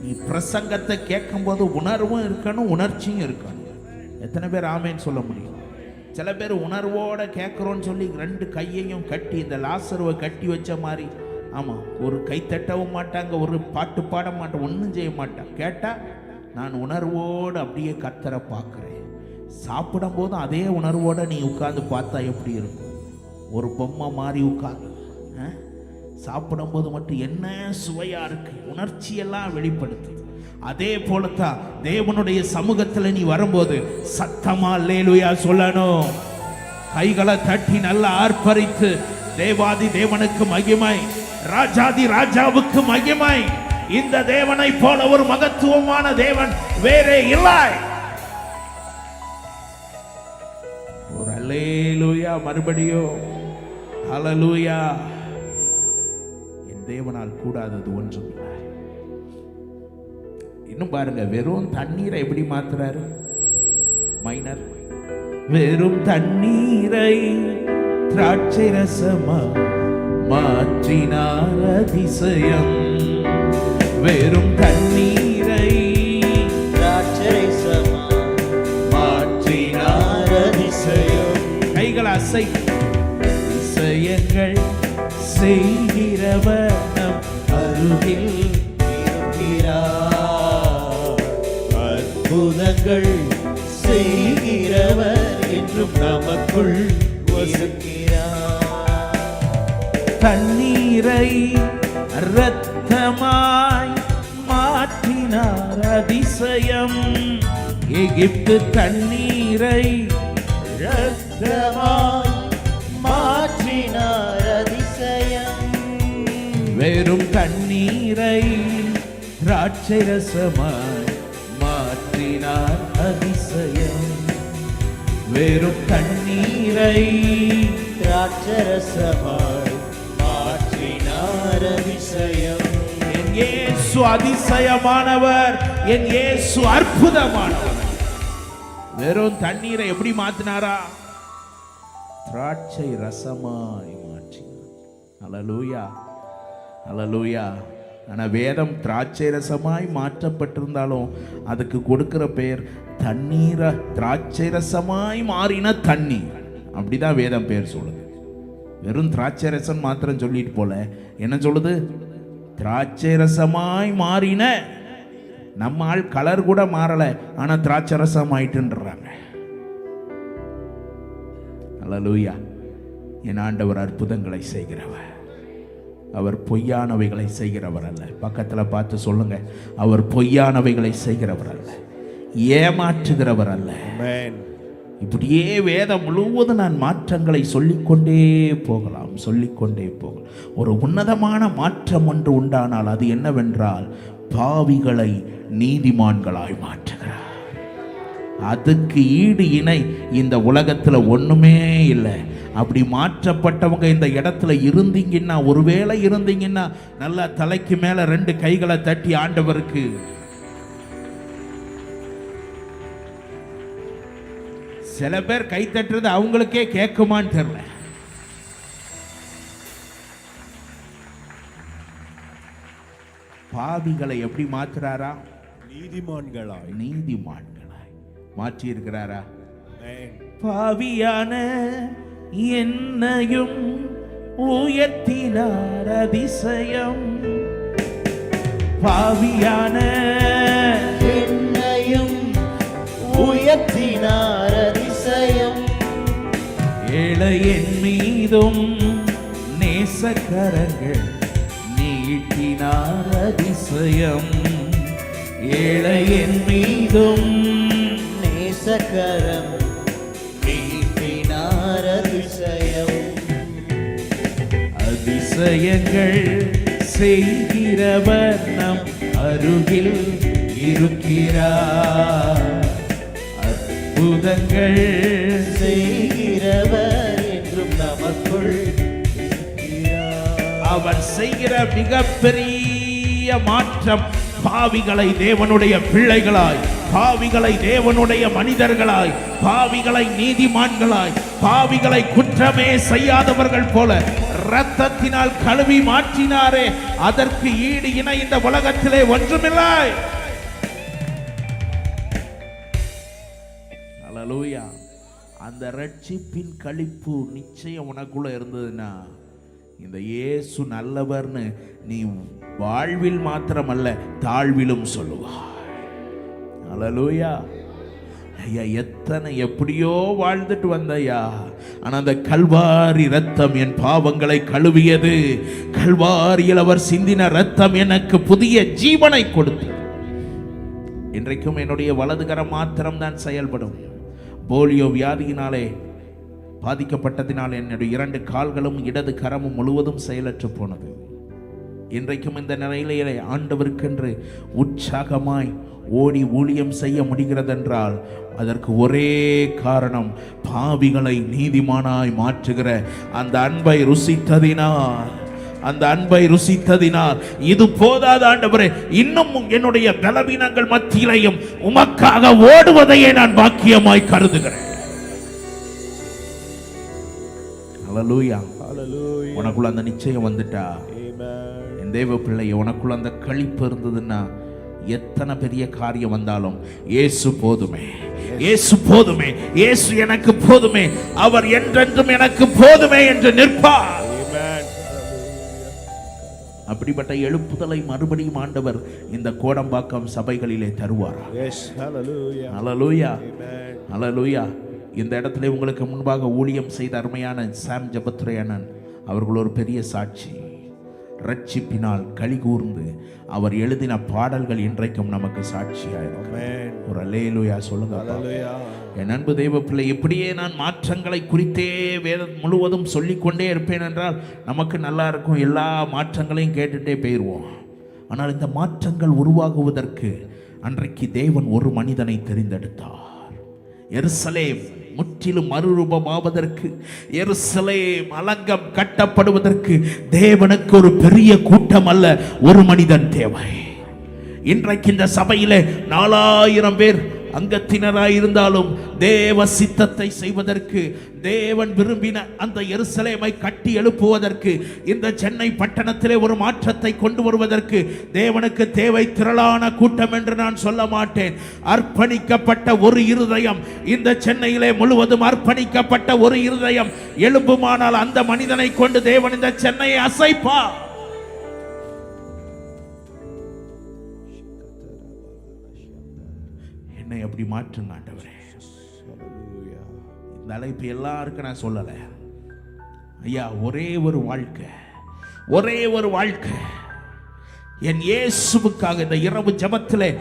S1: நீ பிரசங்கத்தை கேட்கும் போது உணர்வும் இருக்கணும், உணர்ச்சியும் இருக்கணும். எத்தனை பேர் ஆமேன்னு சொல்ல முடியும்? சில பேர் உணர்வோட கேட்குறோன்னு சொல்லி ரெண்டு கையையும் கட்டி, இந்த லாசருவை கட்டி வச்ச மாதிரி, ஆமாம், ஒரு கை தட்டவும் மாட்டாங்க, ஒரு பாட்டு பாட மாட்டாங்க, ஒன்றும் செய்ய மாட்டாங்க. கேட்டால் நான் உணர்வோடு அப்படியே கர்த்தரை பார்க்குறேன். சாப்பிடும் போதும் அதே உணர்வோடு நீ உட்கார்ந்து பார்த்தா எப்படி இருக்கும்? ஒரு பொம்மை மாதிரி உட்கார்ந்து சாப்பிடும்போது மட்டும் என்ன சுவையாக இருக்கு, உணர்ச்சியெல்லாம் வெளிப்படுத்து. அதே போலத்தான் தேவனுடைய சமூகத்தில் நீ வரும்போது சத்தமா அல்லேலூயா சொல்லணும். கைகளை தட்டி நல்லா ஆர்ப்பரித்து, தேவாதி தேவனுக்கு மகிமை, ராஜாதி ராஜாவுக்கு மகிமை. இந்த தேவனை போல ஒரு மகத்துவமான தேவன் வேறே இல்லை. ஒரு அல்லேலூயா மறுபடியும் ஹல்லேலூயா. என் தேவனால் கூடாதது ஒன்றும் இல்லை. இன்னும் பாருங்க, வெறும் தண்ணீரை எப்படி மாத்துறாரு மைனர்? வெறும் தண்ணீரை திராட்சை ரசமா மாற்றினார் அதிசயம். வெறும் தண்ணீரை
S2: திராட்சை ரசமா
S1: மாற்றினார் அதிசயம். கைகள் அசை. அதிசயங்கள் செய்கிறவர் நம் அருகில் இருக்கிறார்.
S2: அற்புதங்கள் செய்கிறவர் என்றும் நமக்குள் வசிக்கிறார்.
S1: தண்ணீரை இரத்தமாய் மாற்றினார் அதிசயம். எகிப்து தண்ணீரை
S2: இரத்தமாய் மாற்றினார் அதிசயம்.
S1: வெறும் தண்ணீரை திராட்சை ரசமாய் மாற்றினார் அதிசயம். வெறும் தண்ணீரை
S2: திராட்சரசமாய் மாற்றினார் அதிசயம்.
S1: என் இயேசு அதிசயமானவர், என் இயேசு அற்புதமானவர். வெறும் தண்ணீரை எப்படி மாத்தினாரா? திராட்சை ரசமாய் மாற்றினார். அல்லேலூயா, அல்லேலூயா. ஆனா வேதம் திராட்சை ரசமாய் மாற்றப்பட்டிருந்தாலும் அதுக்கு கொடுக்கிற பெயர் தண்ணீர திராட்சை ரசமாய் மாறின தண்ணீர், அப்படிதான் வேதம் பெயர் சொல்லுது. வெறும் திராட்சை ரசம் மாத்திரம் சொல்லிட்டு போல என்ன சொல்லுது? திராட்சை ரசமாய் மாறின. நம்ம ஆள் கலர் கூட மாறல, ஆனா திராட்சை ரசம் ஆயிட்டுன்றாங்க. அல்லேலூயா. என் ஆண்டவர் அற்புதங்களை செய்கிறவர், அவர் பொய்யானவைகளை செய்கிறவர் அல்ல. பக்கத்துல பார்த்து சொல்லுங்க, அவர் பொய்யானவைகளை செய்கிறவர் அல்ல, ஏமாற்றுகிறவர் அல்ல.
S3: Amen.
S1: இப்படியே வேதம் முழுவதும் நான் மாற்றங்களை சொல்லிக்கொண்டே போகலாம், சொல்லிக்கொண்டே போகலாம். ஒரு உன்னதமான மாற்றம் ஒன்று உண்டானால் அது என்னவென்றால் பாவிகளை நீதிமான்களாய் மாற்றுகிறார். அதுக்கு ஈடு இணை இந்த உலகத்துல ஒண்ணுமே இல்லை. அப்படி மாற்றப்பட்டவங்க இந்த இடத்துல இருந்தீங்கன்னா, ஒருவேளை இருந்தீங்கன்னா, நல்லா தலைக்கு மேல 2 கைகளை தட்டி ஆண்டவருக்கு சில பேர் கை தட்டுறது அவங்களுக்கே கேட்குமான்னு தெரியல. பாவிகளை எப்படி மாற்றுறாரா?
S3: நீதிமான்களாய்
S1: நீதிமான்களாய் மாற்றி இருக்கிறாரா?
S3: Amen.
S1: பாவியான என்னையும் உயர்த்தினார் அதிசயம். பாவியான
S2: என்னையும் உயர்த்தினார் அதிசயம்.
S1: ஏழையின் மீதும் நேசக்கரங்கள் நீட்டினார் அதிசயம். ஏழையின் மீதும்
S2: நேசக்கரம் நீட்டினார் அதிசயம்.
S1: அதிசயங்கள் செய்கிறவர் நம் அருகில் இருக்கிறார். அற்புதங்கள்
S2: செய்கிறவர் என்றும் நமக்குள் இருக்கிறார்.
S1: அவர் செய்கிற மிகப்பெரிய மாற்றம் பாவிகளை தேவனுடைய பிள்ளைகளாய், பாவிகளை தேவனுடைய மனிதர்களாய், பாவிகளை நீதிமான்களாய், பாவிகளை குற்றமே செய்யாதவர்கள் போல இரத்தத்தினால் கழுவி மாற்றினாரே, அதற்கு ஈடு இணை இந்த உலகத்திலே ஒன்றுமில்லை. அல்லேலூயா. அந்த ரட்சிப்பின் களிப்பு நிச்சயம் உனக்குள்ள இருந்ததுன்னா, இந்த இயேசு நல்லவர்னு நீ வாழ்வில் மாத்திரமல்ல தாழ்விலும் சொல்லுவாய். அல்லேலூயா. ஐயா, எத்தனை எப்படியோ வாழ்ந்துட்டு வந்தையா, ஆனா அந்த கல்வாரி ரத்தம் என் பாவங்களை கழுவியது. கல்வாரியில் அவர் சிந்தின ரத்தம் எனக்கு புதிய ஜீவனை கொடுத்தது. இன்றைக்கும் என்னுடைய வலதுகரம் மாத்திரம் தான் செயல்படும். போலியோ வியாதியினாலே பாதிக்கப்பட்டதினால் என்னுடைய 2 கால்களும் இடது கரமும் முழுவதும் செயலற்று போனது. இன்றைக்கும் இந்த நிலையிலே ஆண்டவருக்கென்று உற்சாகமாய் ஓடி ஊழியம் செய்ய முடிகிறதென்றால் அதற்கு ஒரே காரணம், பாவிகளை நீதிமானாய் மாற்றுகிற அந்த அன்பை ருசித்ததினால், அந்த அன்பை ருசித்ததினால். இது போதாத ஆண்டவரே, இன்னும் என்னுடைய பலவீனங்கள் மத்தியிலையும் உமக்காக ஓடுவதையே நான் பாக்கியமாய் கருதுகிறேன். அல்லேலூயா.
S3: Hallelujah.
S1: உனக்குள்ள அந்த நிச்சயம் வந்துட்டா,
S3: Amen.
S1: என் தேவ பிள்ளைய, உனக்குள்ள அந்த களிப்பு இருந்ததுன்னா எத்தனை பெரிய காரியம் வந்தாலும் இயேசு போதுமே, இயேசு போதுமே, இயேசு எனக்கு போதுமே, அவர் என்றென்றும் எனக்கு போதுமே என்று நிற்பார்.
S3: Amen.
S1: அப்படிப்பட்ட எழுப்புதலை மறுபடியும் ஆண்டவர் இந்த கோடம்பாக்கம் சபைகளிலே தருவார்.
S3: Yes. Hallelujah.
S1: அல்லேலூயா,
S3: Amen.
S1: அல்லேலூயா. இந்த இடத்துல உங்களுக்கு முன்பாக ஊழியம் செய்த அருமையான சாம் ஜெபத்துரை அண்ணன் அவர்கள் ஒரு பெரிய சாட்சி. ரட்சிப்பினால் களி கூர்ந்து அவர் எழுதின பாடல்கள் இன்றைக்கும் நமக்கு சாட்சியாயிருக்கும்.
S3: Amen.
S1: ஒரு அல்லேலூயா சொல்லுங்க.
S3: Hallelujah.
S1: என் அன்பு தெய்வ பிள்ளை, இப்படியே நான் மாற்றங்களை குறித்தே வேதம் முழுவதும் சொல்லிக்கொண்டே இருப்பேன் என்றால் நமக்கு நல்லா இருக்கும், எல்லா மாற்றங்களையும் கேட்டுட்டே போயிடுவோம். ஆனால் இந்த மாற்றங்கள் உருவாகுவதற்கு அன்றைக்கு தேவன் ஒரு மனிதனை தெரிந்தெடுத்தார். எருசலேம் முற்றிலும் மறுரூபமாவதற்கு, எருசலேம் அலங்கம் கட்டப்படுவதற்கு தேவனுக்கு ஒரு பெரிய கூட்டம் அல்ல, ஒரு மனிதன் தேவை. இன்றைக்கு இந்த சபையிலே 4000 பேர் அங்கத்தினராயிருந்தாலும் தேவ சித்தத்தை செய்வதற்கு, தேவன் விரும்பின அந்த எருசலேமை கட்டி எழுப்புவதற்கு, இந்த சென்னை பட்டணத்திலே ஒரு மாற்றத்தை கொண்டு வருவதற்கு தேவனுக்கு தேவை திரளான கூட்டம் என்று நான் சொல்ல மாட்டேன். அர்ப்பணிக்கப்பட்ட ஒரு இருதயம், இந்த சென்னையிலே முழுவதும் அர்ப்பணிக்கப்பட்ட ஒரு இருதயம் எழும்புமானால் அந்த மனிதனை கொண்டு தேவன் இந்த சென்னையை அசைப்பார். என்னை அப்படி மாற்றுங்க ஆண்டவரே. இந்த அழைப்பு எல்லாருக்கும் நான் சொல்லலை ஐயா. ஒரே ஒரு வாழ்க்கை என் இயேசுவுக்காக இந்த இரவு ஜெபத்திலே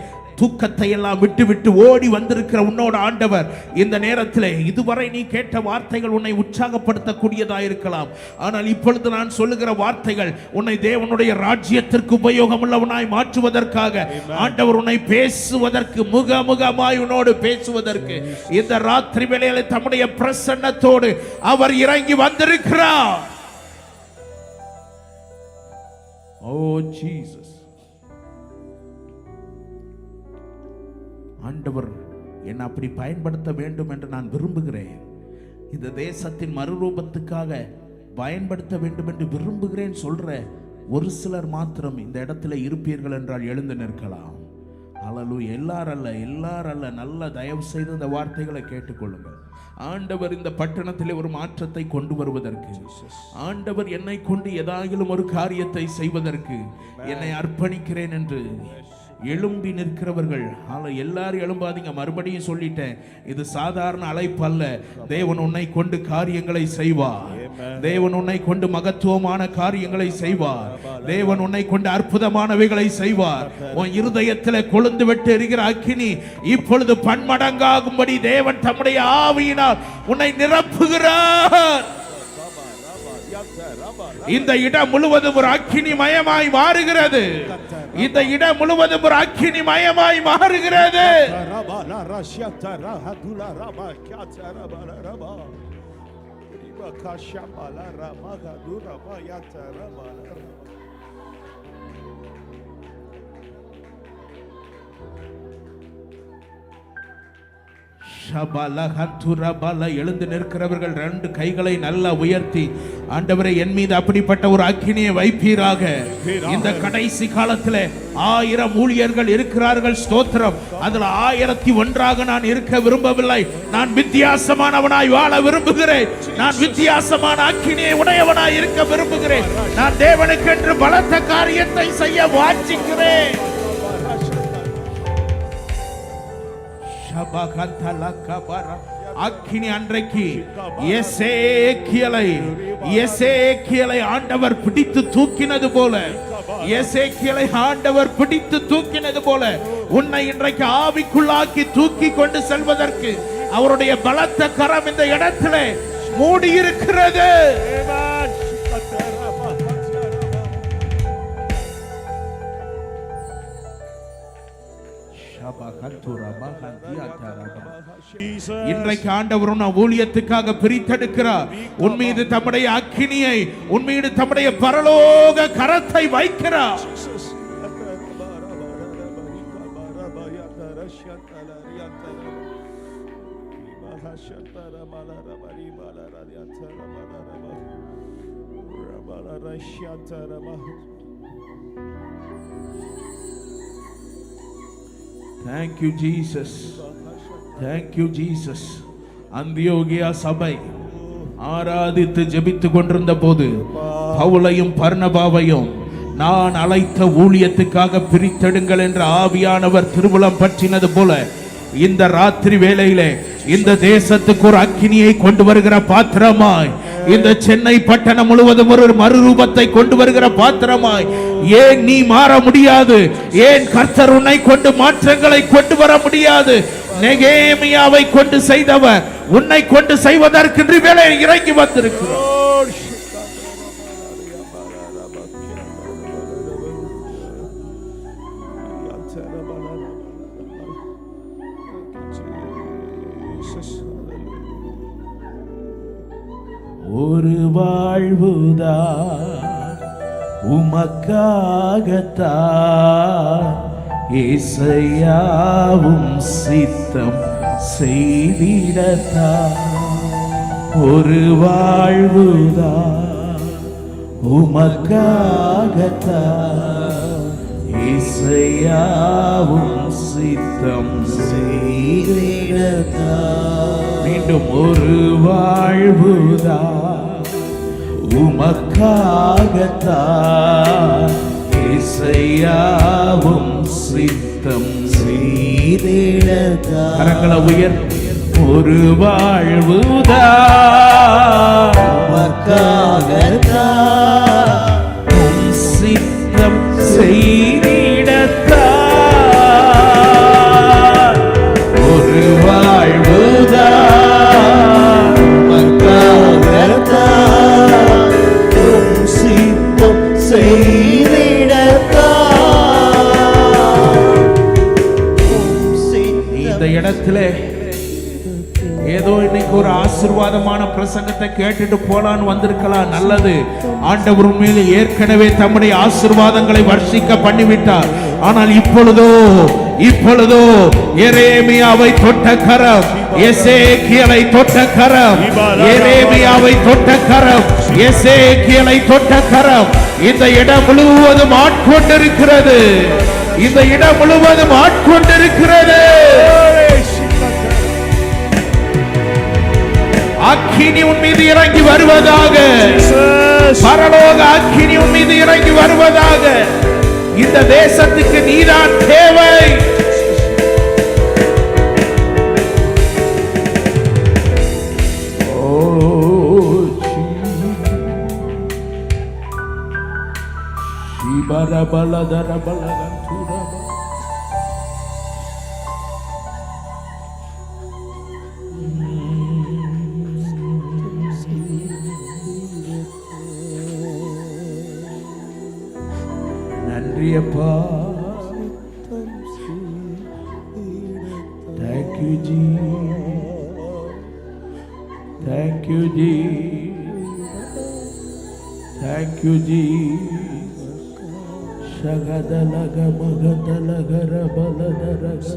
S1: தூக்கத்தை எல்லாம் விட்டு ஓடி வந்திருக்கிற உன்னோட ஆண்டவர் இந்த நேரத்தில் இதுவரை நீ கேட்ட வார்த்தைகள் உன்னை உற்சாகப்படுத்தக்கூடியதாக இருக்கலாம். ஆனால் இப்பொழுது நான் சொல்லுகிற வார்த்தைகள் உன்னை தேவனுடைய ராஜ்யத்திற்கு உபயோகமுள்ளவனாய் மாற்றுவதற்காக ஆண்டவர் உன்னை பேசுவதற்கு, முகமுகமாய் உன்னோடு பேசுவதற்கு இந்த ராத்திரி வேளையிலே தம்முடைய பிரசன்னத்தோடு அவர் இறங்கி வந்திருக்கிறார். ஓ ஜீசஸ். ஆண்டவர் என்னை அப்படி பயன்படுத்த வேண்டும் என்று நான் விரும்புகிறேன். இந்த தேசத்தின் மறுரூபத்துக்காக பயன்படுத்த வேண்டும் என்று விரும்புகிறேன் சொல்ற ஒரு சிலர் மாத்திரம் இந்த இடத்துல இருப்பீர்கள் என்றால் எழுந்து நிற்கலாம். அல்லேலூயா. எல்லாரல்ல. நல்ல தயவு செய்து இந்த வார்த்தைகளை கேட்டுக்கொள்ளுங்கள். ஆண்டவர் இந்த பட்டணத்திலே ஒரு மாற்றத்தை கொண்டு வருவதற்கு, ஆண்டவர் என்னை கொண்டு ஏதாயிலும் ஒரு காரியத்தை செய்வதற்கு என்னை அர்ப்பணிக்கிறேன் என்று எழும்பி நிற்கிறவர்கள் எல்லாரும் எழும்பாதீங்க. மறுபடியும் சொல்லிட்டேன், இது சாதாரண அழைப்பு அல்ல. தேவன் உன்னை கொண்டு காரியங்களை செய்வார். தேவன் உன்னை கொண்டு மகத்துவமான காரியங்களை செய்வார். தேவன் உன்னை கொண்டு அற்புதமானவைகளை செய்வார். உன் இருதயத்தில் கொழுந்து விட்டு எரிகிற அக்கினி இப்பொழுது பன்மடங்காகும்படி தேவன் தம்முடைய ஆவியினால் உன்னை நிரப்புகிறார். இந்த இடம் முழுவதும் ஒரு அக்கினி மயமாய் மாறுகிறது. இந்த இடம் முழுவதும் ஒரு அக்கினி மயமாய் மாறுகிறது. எழுந்து நிற்கிறவர்கள் 2 கைகளை நல்லா உயர்த்தி, ஆண்டவரே என் மீது அப்படிப்பட்ட ஒரு அக்கினியை வைப்பீராக. இந்த கடைசி காலத்தில் 1000 ஊழியர்கள் இருக்கிறார்கள். ஸ்தோத்திரம். அதுல 1001ஆக நான் இருக்க விரும்பவில்லை. நான் வித்தியாசமானவனாய் வாழ விரும்புகிறேன். நான் வித்தியாசமான அக்கினியை உடையவனாய் இருக்க விரும்புகிறேன். நான் தேவனுக்கென்று பலத்த காரியத்தை செய்ய வாஞ்சிக்கிறேன். அக்கினி அன்றைக்கு எசேக்கியலை ஆண்டவர் பிடித்து தூக்கினது போல, உன்னை இன்றைக்கு ஆவிக்குள்ளாக்கி தூக்கி கொண்டு செல்வதற்கு அவருடைய பலத்த கரம் இந்த இடத்திலே மூடியிருக்கிறது. இன்றைக்கு ஆண்டவர் ஊழியத்துக்காக பிரித்தெடுக்கிறார். உன் மீது தம்முடைய அக்கினியை, உன் மீது தம்முடைய பரலோக கரத்தை வைக்கிறார். Thank you Jesus. Thank you Jesus. அந்தியோகியா சபை ஆராதித்து ஜெபித்துக் கொண்டிருந்த போது பவுலையும் பர்னபாவையும் நான் அழைத்த ஊழியத்துக்காக பிரித்தெடுங்கள் என்ற ஆவியானவர் திருவுளம் பற்றினது போல இந்த ராத்திரி வேளையிலே இந்த தேசத்துக்கு ஒரு அக்கினியை கொண்டு வருகிற பாத்திரமாய், இந்த சென்னை பட்டணம் முழுவதும் ஒரு மறுரூபத்தை கொண்டு வருகிற பாத்திரமாய் ஏன் நீ மாற முடியாது? ஏன் கர்த்தர் உன்னை கொண்டு மாற்றங்களை கொண்டு வர முடியாது? நெகேமியாவை கொண்டு செய்தவர் உன்னை கொண்டு செய்வதற்கு வேலை இறங்கி வந்திருக்கிறார். ஒரு வாழ்வுதான் உமக்காகத்தான் இசையாவும் சித்தம் செய்திடத்தான். ஒரு வாழ்வுதான் உமக்காகத்தான் இசையாவும் சித்தம் செய்திடத்தான். மீண்டும் ஒரு வாழ்வுதான் உமக்காகத்தான் இசையாவும் சித்தம் செய்திடத்தான். கரங்களை உயர்த்தி ஒரு வாழ்வுதான் உமக்காகத்தான் சித்தம் செய்திடத்தான். ஒரு வாழ்வுதான் உமக்காகத்தான் சித்தம் செய்திடத்தான். இந்த இடத்திலே ஏதோ இன்னைக்கு ஒரு ஆசீர்வாதமான பிரசங்கத்தை கேட்டுட்டு போலான்னு வந்திருக்கலாம். நல்லது. ஆண்டவர் மேலே ஏற்கனவே தம்முடைய ஆசீர்வாதங்களை வர்ஷிக்க பண்ணிவிட்டார். ஆனால் இப்பொழுதோ எரேமியாவை தொட்ட கரம், எசேக்கியேலை தொட்ட கரம், எரேமியாவை தொட்ட கரம், எசேக்கியேலை தொட்ட கரம் இந்த இடம் முழுவதும் ஆட்கொண்டிருக்கிறது. இந்த இடம் முழுவதும் ஆட்கொண்டிருக்கிறது. அக்கினி உன் மீது இறங்கி வருவதாக. பரலோக அக்கினி உன் மீது இறங்கி வருவதாக. இந்த தேசத்துக்கு நீதான் தேவை. நன்றியப்பா. Thank you Jesus. Thank you Jesus. Thank you Jesus. Shagadalaga magadalagara baladaraga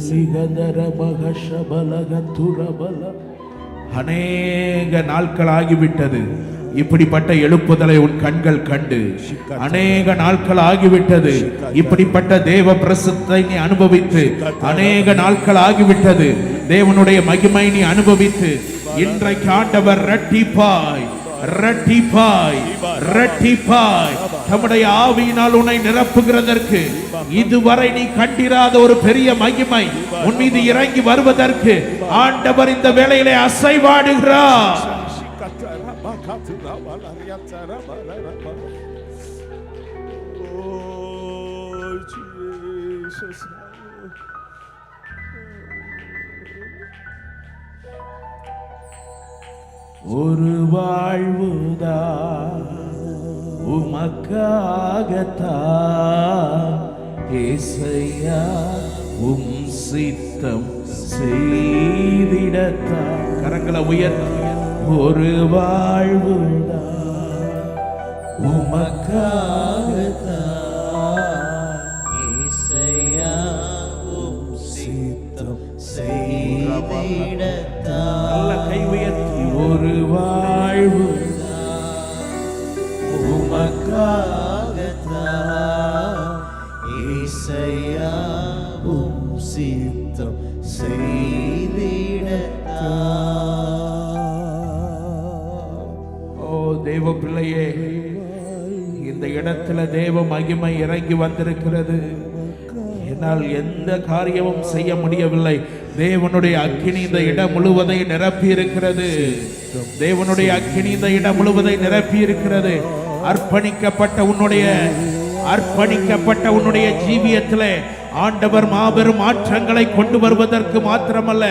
S1: ligadara magashabalaga turabala. அநேக நாட்கள் ஆகிவிட்டது இப்படிப்பட்ட எழுப்புதலை உன் கண்கள் கண்டு. அநேக நாட்கள் ஆகிவிட்டது இப்படிப்பட்ட தேவ பிரசத்தை நீ அனுபவித்து. அநேக நாட்கள் ஆகிவிட்டது தேவனுடைய மகிமை நீ அனுபவித்து. இன்றைக்கு ஆண்டவர் இரட்டிப்பாய் தம்முடைய ஆவியினால் உன்னை நிரப்புகிறதற்கு, இதுவரை நீ கண்டிராத ஒரு பெரிய மகிமை உன் மீது இறங்கி வருவதற்கு ஆண்டவர் இந்த வேளையிலே அசைவாடுகிறார். ஒரு வாழ்வுதான் உமக்காகத்தான் ஏசையா உம் சித்தம் செய்திடத்தான். கரங்களை உயர்த்தி ஒரு வாழ்வுதான் உமக்காகத்தான் ஏசையா உம் சித்தம் செய்திடத்தான். நல்ல கை உயர்த்தி ஒரு வாழ்வு உமக்காகத்தான் ஏசையா உம் சித்தம் செய்திடத்தான். ஓ தேவ பிள்ளையே, இந்த இடத்துல தேவ மகிமை இறங்கி வந்திருக்கிறது. என்னால் எந்த காரியமும் செய்ய முடியவில்லை. தேவனுடைய அக்கினி இந்த இடம் முழுவதை நிரப்பி இருக்கிறது. தேவனுடைய அக்கினி இந்த இடம் முழுவதை நிரப்பி இருக்கிறது. அர்ப்பணிக்கப்பட்ட உன்னுடைய ஜீவியத்திலே ஆண்டவர் மாபெரும் மாற்றங்களை கொண்டு வருவதற்கு மாத்திரமல்ல,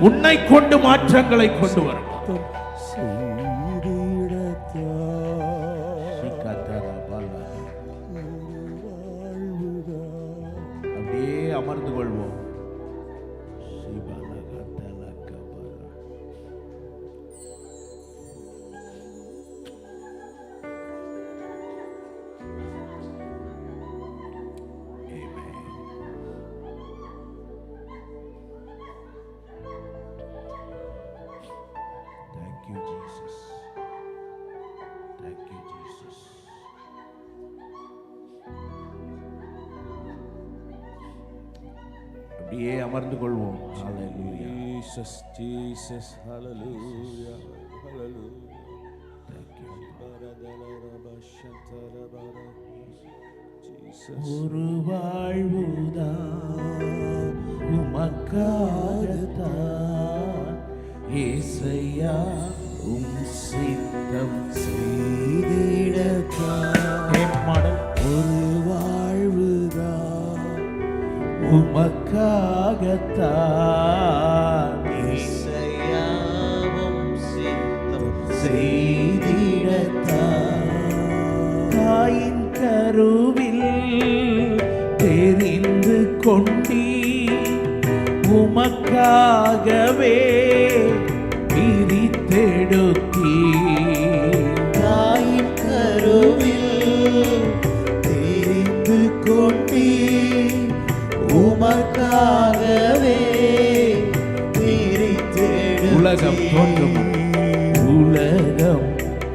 S1: உன்னை கொண்டு மாற்றங்களை கொண்டு வரும். அப்படியே அமர்ந்து கொள்வோம். அப்படியே அமர்ந்து கொள்வோம். ஹalleluya.
S3: Jesus, Jesus, hallelujah, hallelujah. Jesus.
S1: ஒரு வாழ்வுதான் உமக்காகத்தான் ஏசையா உம் சித்தம் செய்திடத்தான் ஒரு வாழ்வுதான் உமக்காகத்தான்
S2: இசையாவும் சித்தம்
S1: செய்திடத்தான் தாயின் கருவில் தெரிந்து கொண்டீ உமக்காகவே பிரித்தெடுத்தீ
S2: தாயின் கருவில் தெரிந்து கொண்டீ உமக்காகவே பிரித்தெடுத்தீர்.
S1: உலகம் தோன்றும் உலகம்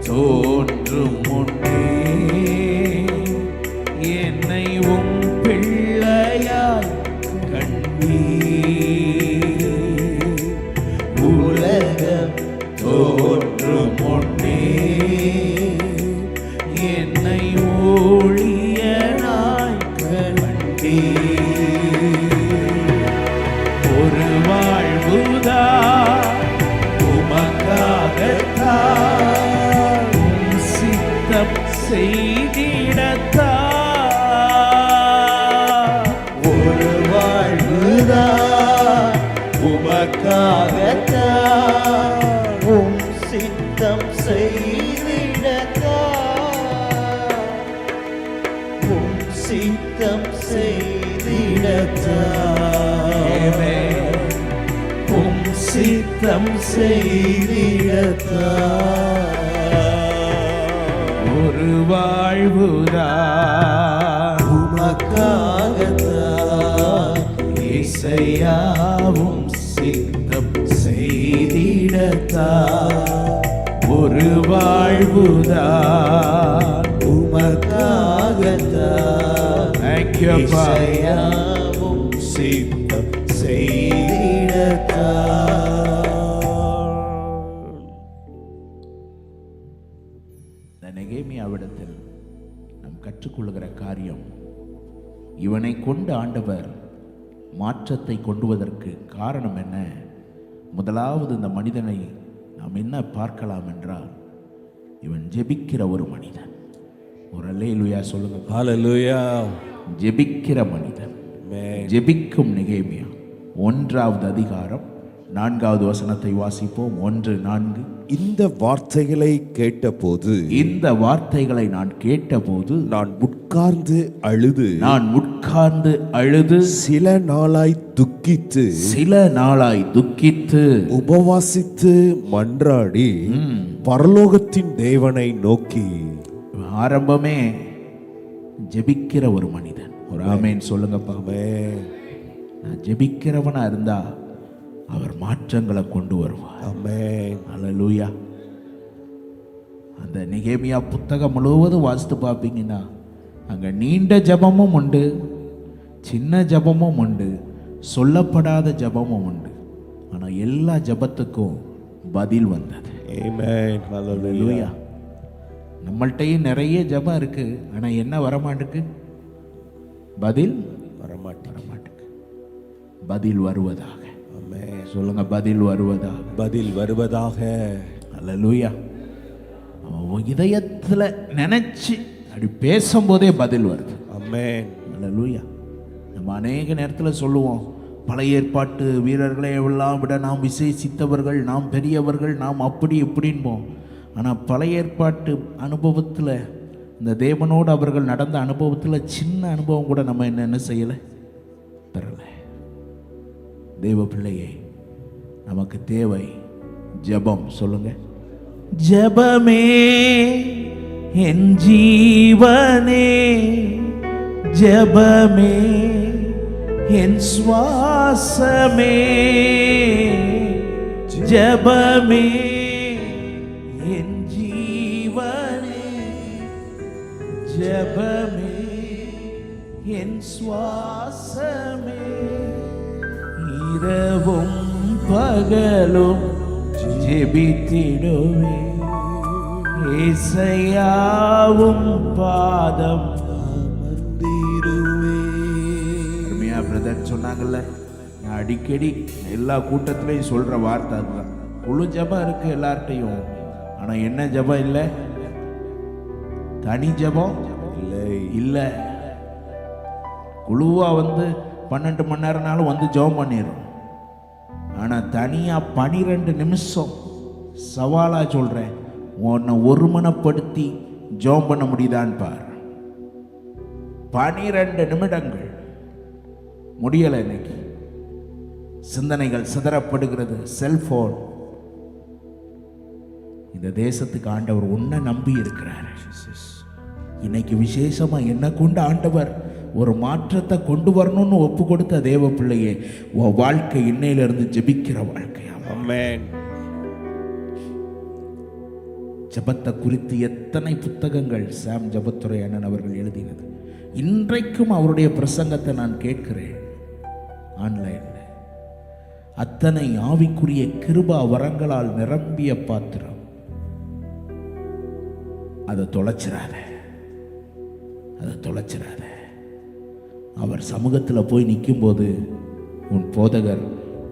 S1: தோன்றும் முன்னே என்னை உம் பிள்ளையாய் கண்டீர். உலகம் தோன்றும் முன்னே என்னை ஊழியனாய் கண்டீர். ஒரு வாழ்வுதான் உமக்காகத்தான் உம் சித்தம் செய்திடத்தான்
S2: ஒரு வாழ்வுதான் உமக்காகத்தான் உம் சித்தம் செய்திடத்தான் உம் சித்தம் செய்திடத்தான்
S1: உம் சித்தம்
S2: செய்திடத்தான்
S1: ஒரு வாழ்வுதான்
S2: உமக்காகத்தான்
S1: இசையாவும் சித்தம் செய்திடத்தான் ஒரு வாழ்வுதான்
S2: உமக்காகத்தான்
S1: Thank you, Father.
S2: இசையாவும் சித்தம் செய்திடத்தான்.
S1: இந்த நெகேமியாவிடத்தில் நாம் கற்றுக்கொள்கிற காரியம், இவனை கொண்டு ஆண்டவர் மாற்றத்தை கொண்டுவதற்கு காரணம் என்ன? முதலாவது இந்த மனிதனை நாம் என்ன பார்க்கலாம் என்றால், இவன் ஜெபிக்கிற ஒரு மனிதன். ஒரு அல்லேலூயா சொல்லுங்க.
S3: Hallelujah.
S1: ஜெபிக்கிற மனிதன், ஜெபிக்கும் நெகேமியா. 1வது அதிகாரம் 4வது வசனத்தை வாசிப்போம். 1:4.
S4: இந்த வார்த்தைகளை கேட்டபோது
S1: இந்த வார்த்தைகளை நான் கேட்டபோது
S4: நான் உட்கார்ந்து அழுது சில நாளாய் துக்கித்து உபவாசித்து மன்றாடி பரலோகத்தின் தேவனை நோக்கி.
S1: ஆரம்பமே ஜெபிக்கிற ஒரு மனிதன். ஒரு ஆமேன் சொல்லுங்கப்பா. நான் ஜெபிக்கிறவனா இருந்தா அவர் மாற்றங்களை கொண்டு வருவார்.
S4: ஆமென்.
S1: அல்லேலூயா. அந்த நெகேமியா புத்தகம் முழுவதும் வாசித்து பார்ப்பீங்கன்னா அங்கே நீண்ட ஜபமும் உண்டு, சின்ன ஜபமும் உண்டு, சொல்லப்படாத ஜபமும் உண்டு. ஆனால் எல்லா ஜபத்துக்கும் பதில் வந்தது.
S4: ஆமென்.
S1: அல்லேலூயா. நம்மள்கிட்டையும் நிறைய ஜபம் இருக்கு, ஆனால் என்ன வரமாட்டுக்கு? பதில் வரமாட்டுக்கு. பதில் வருவதாக.
S4: ஆமென்.
S1: சொல்லுங்க, பதில் வருவதாக.
S4: பதில் வருவதாக.
S1: அல்லேலூயா. இதயத்துல நினைச்சு அப்படி பேசும்போதே பதில் வருது.
S4: ஆமென்.
S1: அல்லேலூயா. நம்ம அநேக நேரத்தில் சொல்லுவோம், பழைய ஏற்பாட்டு வீரர்களை எல்லாம் விட நாம் விசேஷித்தவர்கள், நாம் பெரியவர்கள், நாம் அப்படி இப்படின்போம். ஆனால் பழைய ஏற்பாட்டு அனுபவத்தில், இந்த தேவனோடு அவர்கள் நடந்த அனுபவத்தில் சின்ன அனுபவம் கூட நம்ம என்ன செய்யலை, பெறலை. தேவ பிள்ளையே, நமக்கு தேவை ஜெபம். சொல்லுங்க, ஜெபமே என் ஜீவனே, ஜெபமே என் சுவாசமே, ஜெபமே என் ஜீவனே, ஜெபமே என் சுவாசமே. இரவும் பகலும் ஜெபித்திடுவே, இசையாவும் பாதம் அருமையா பிரதர் சொன்னாங்கல்ல, நான் அடிக்கடி எல்லா கூட்டத்திலையும் சொல்ற வார்த்தை அதுதான். குழு ஜபம் இருக்கு எல்லார்ட்டையும், ஆனா என்ன ஜபம் இல்லை? தனி ஜபம் இல்லை. குழுவா 12 மணி நேரம்னாலும் ஜெபம் பண்ணிடும். ஆனா தனியா 12 நிமிஷம் சவாலா சொல்றேன், உன்னை ஒருமனப்படுத்தி ஜெபம் பண்ண முடியுதான்னு பார். 12 நிமிடங்கள் முடியலை. இன்னைக்கு சிந்தனைகள் சிதறப்படுகிறது. செல்போன். இந்த தேசத்துக்கு ஆண்டவர் உன்னை நம்பி இருக்கிறார். இன்னைக்கு விசேஷமா என்ன கொண்டு ஆண்டவர் ஒரு மாற்றத்தை கொண்டு வரணும்னு ஒப்பு கொடுத்த தேவ பிள்ளையே, உன் வாழ்க்கை இன்னையிலிருந்து ஜெபிக்கிற வாழ்க்கையா?
S3: ஆமென்.
S1: ஜபத்தை குறித்து எத்தனை புத்தகங்கள் சாம் ஜபத்துரை அண்ணன் அவர்கள் எழுதினது. இன்றைக்கும் அவருடைய பிரசங்கத்தை நான் கேட்கிறேன் ஆன்லைன்ல. அத்தனை ஆவிக்குரிய கிருபா வரங்களால் நிரம்பிய பாத்திரம். அதை தொலைச்சிடாத. அவர் சமூகத்தில் போய் நிற்கும் போது உன் போதகர்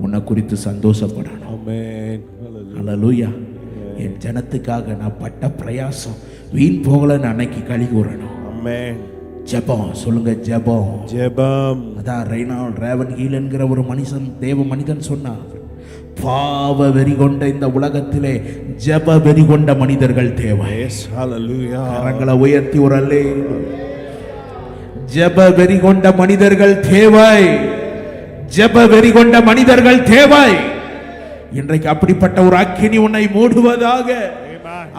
S1: உன்னை குறித்து சந்தோஷப்படணும்.
S3: ஆமென்.
S1: அல்லேலூயா. என் ஜனத்துக்காக நான் பட்ட பிரயாசம் வீண் போகலன்னு அன்னைக்கு களி கூறணும்.
S3: ஆமென்.
S1: ஜெபம் சொல்லுங்க, ஜெபம்.
S3: ஜெபம்.
S1: அதான் ரெய்னால்ட் ரேவன் ஹீல் என்கிற ஒரு மனுஷன், தேவ மனிதன் சொன்னார், பாவ வெறி கொண்ட இந்த உலகத்திலே ஜெப வெறி கொண்ட மனிதர்கள் தேவை.
S3: ஹalleluya.
S1: கரங்களை உயர்த்தி ஒரு அல்லேலூயா. ஜெப வெறி கொண்ட மனிதர்கள் தேவை. ஜெப வெறி கொண்ட மனிதர்கள் தேவை. இன்றைக்கு அப்படிப்பட்ட ஒரு அக்கினி உன்னை மூடுவதாக,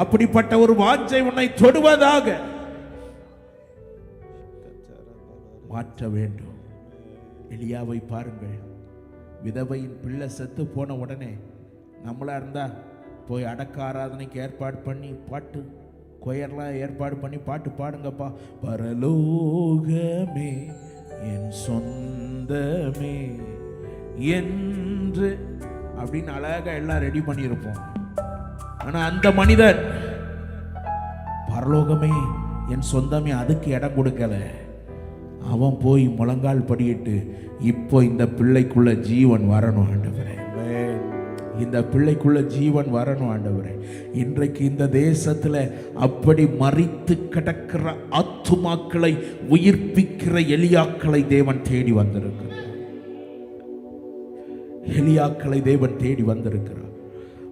S1: அப்படிப்பட்ட ஒரு வாஞ்சை உன்னை தொடுவதாக மாற்ற வேண்டும். எலியாவை பாருங்கள். விதவையின் பிள்ளை செத்து போன உடனே நம்மளா இருந்தா போய் அடக்க ஆராதனைக்கு ஏற்பாடு பண்ணி பாட்டு கொயர்லாம் ஏற்பாடு பண்ணி பாட்டு பாடுங்கப்பா. பரலோகமே என் சொந்தமே என்று அப்படின்னு அழகா எல்லாம் ரெடி பண்ணியிருப்போம். ஆனா அந்த மனிதன் பரலோகமே என் சொந்தமே அதுக்கு இடம் கொடுக்கல. அவன் போய் முழங்கால் படியிட்டு, இப்போ இந்த பிள்ளைக்குள்ள ஜீவன் வரணும் ஆண்டவரே, இந்த பிள்ளைக்குள்ள ஜீவன் வரணும் ஆண்டவரே. இன்றைக்கு இந்த தேசத்துல அப்படி மரித்து கிடக்கிற ஆத்துமாக்களை உயிர்ப்பிக்கிற எலியாக்களை தேவன் தேடி வந்திருக்கிறார். எலியாக்களை தேவன் தேடி வந்திருக்கிறார்.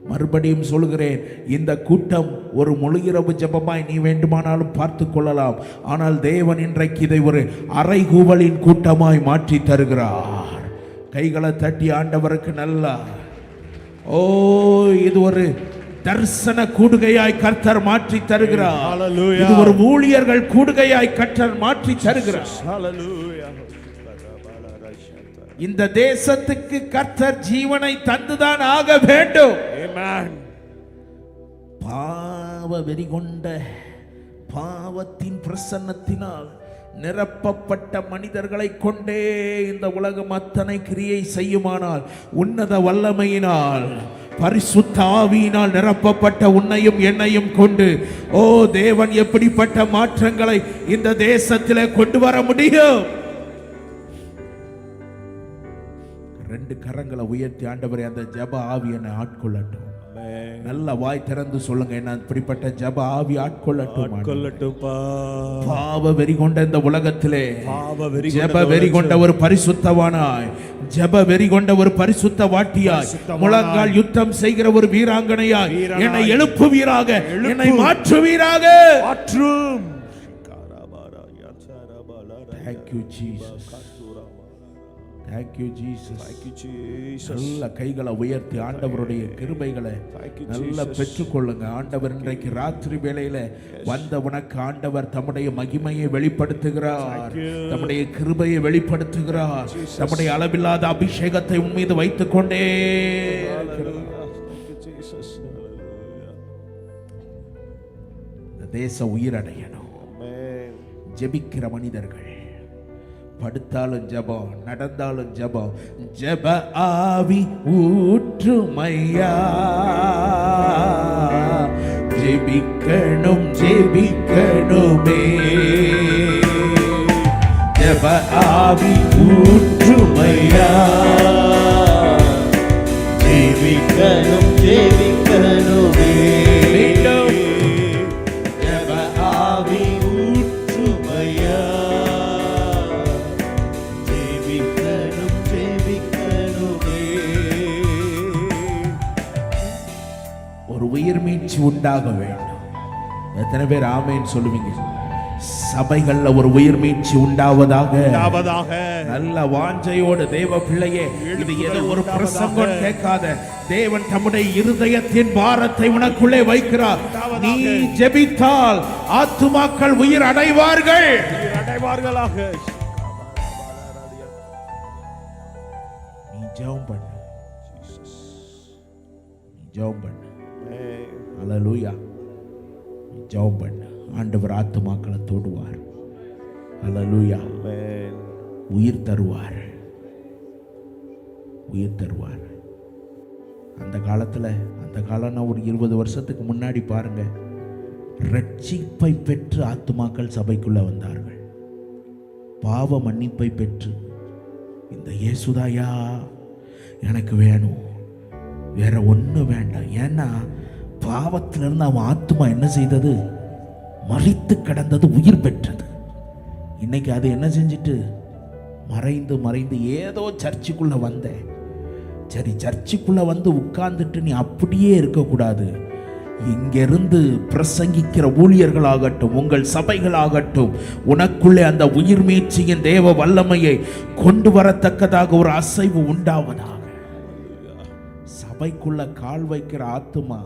S1: மறுபடியும் சொல்கிறேன், இந்த கூட்டம் ஒரு முழுகிரவு ஜெபமாய் நீ வேண்டுமானாலும் பார்த்து கொள்ளலாம். ஆனால் தேவன் இன்றைக்கு இதை ஒரு அறைகூவலின் கூட்டமாய் மாற்றி தருகிறார். கைகளை தட்டி ஆண்டவருக்கு நல்லா, ஓ இது ஒரு தரிசன கூடுகையாய் கர்த்தர் மாற்றி தருகிறார். இது ஒரு ஊழியர்கள் கூடுகையாய் கர்த்தர் மாற்றி தருகிறார். இந்த தேசத்துக்கு கர்த்தர் ஜீவனை தந்துதான் ஆக வேண்டும். பாவ வெறி கொண்ட பாவத்தின் பிரசன்னத்தினால் நிரப்பப்பட்ட மனிதர்களை கொண்டே இந்த உலகம் அத்தனை கிரியை செய்யுமானால், உன்னத வல்லமையினால் பரிசுத்த ஆவியினால் நிரப்பப்பட்ட உன்னையும் என்னையும் கொண்டு ஓ தேவன் எப்படிப்பட்ட மாற்றங்களை இந்த தேசத்திலே கொண்டு வர முடியும். 2 கரங்களை உயர்த்தி ஆண்டவரே அந்த ஜெப ஆவி என்னை ஆட்கொள்ளட்டும். நல்ல வாய் திறந்து சொல்லுங்க, என்ன இப்படிப்பட்ட ஜெப ஆவி ஆட்கொள்ளட்டும். பாவ வெறி கொண்ட இந்த உலகத்திலே ஜெப வெறி கொண்ட ஒரு பரிசுத்தவானாய், ஜெப வெறி கொண்ட ஒரு பரிசுத்த வாட்டியாய், முழங்கால் யுத்தம் செய்கிற ஒரு வீராங்கனையாய் என்னை எழுப்புவீராக, என்னை மாற்றுவீராக. Thank you Jesus. Thank you Jesus. Thank you Jesus. நல்ல கைகளை உயர்த்தி ஆண்டவருடைய கிருபைகளை நல்ல பெற்றுக்கொள்ளுங்க. ஆண்டவர் இன்றைக்கு ராத்திரி வேளையில வந்த உனக்கு ஆண்டவர் தம்முடைய மகிமையை வெளிப்படுத்துகிறார், தம்முடைய கிருபையை வெளிப்படுத்துகிறார், தம்முடைய அளவில்லாத அபிஷேகத்தை உன் மீது வைத்துக் கொண்டே தேச உயிரடையணும். ஜெபிக்கிற மனிதர்கள், படுத்தாலும் ஜெபம், நடந்தாலும் ஜெபம். ஜெப ஆவி ஊற்றுமையா, ஜெபிக்கணும் ஜெபிக்கணுமே. ஜெப ஆவி ஊற்றுமையா,
S2: ஜெபிக்கணும் ஜெபிக்கணுமே. ஜெப ஆவி ஊற்றுமையா, ஜெபிக்கணும் ஜெபிக்கணுமே.
S1: ஒரு உயிர் மீட்சி உண்டாக வேண்டும். எத்தனை பேர் ஆமென் சொல்லுவீங்க? சபைகள்ல ஒரு உயிர் மீட்சி உண்டாவதாக. நல்ல வாஞ்சையோடு தேவ பிள்ளையே, இது ஏதோ ஒரு பிரசங்கம் கேட்காத. தேவன் தம்முடைய இருதயத்தின் பாரத்தை உனக்குள்ளே வைக்கிறார். நீ ஜெபித்தால் ஆத்துமாக்கள் உயிர் அடைவார்கள். நீ ஜெபம் பண்ணு, நீ ஜெபம் பண்ணு. அல்லேலூயா. நீ ஜெபம் பண்ணு. ஆண்டவர் ஆத்துமாக்களை தொடுவார். அல்லேலூயா. உயிர் தருவார், உயிர் தருவார். அந்த காலம்னா ஒரு 20 வருஷத்துக்கு முன்னாடி பாருங்க, ரட்சிப்பை பெற்று ஆத்துமாக்கள் சபைக்குள்ள வந்தார்கள். பாவ மன்னிப்பை பெற்று, இந்த இயேசுதாயா எனக்கு வேணும், வேற ஒன்றும் வேண்டாம். ஏன்னா பாவத்திலிருந்து அவன் ஆத்துமா என்ன செய்தது? மரித்து கிடந்தது, உயிர் பெற்றது. இன்னைக்கு அது என்ன செஞ்சிட்டு? மறைந்து மறைந்து ஏதோ சர்ச்சுக்குள்ள வந்தேன். சரி, சர்ச்சுக்குள்ள வந்து உட்கார்ந்துட்டு நீ அப்படியே இருக்கக்கூடாது. இங்கிருந்து பிரசங்கிக்கிற ஊழியர்களாகட்டும், உங்கள் சபைகளாகட்டும், உனக்குள்ளே அந்த உயிர் மீட்சியின் தேவ வல்லமையை கொண்டு வரத்தக்கதாக ஒரு அசைவு உண்டாவதாக. சபைக்குள்ள கால் வைக்கிற ஆத்துமா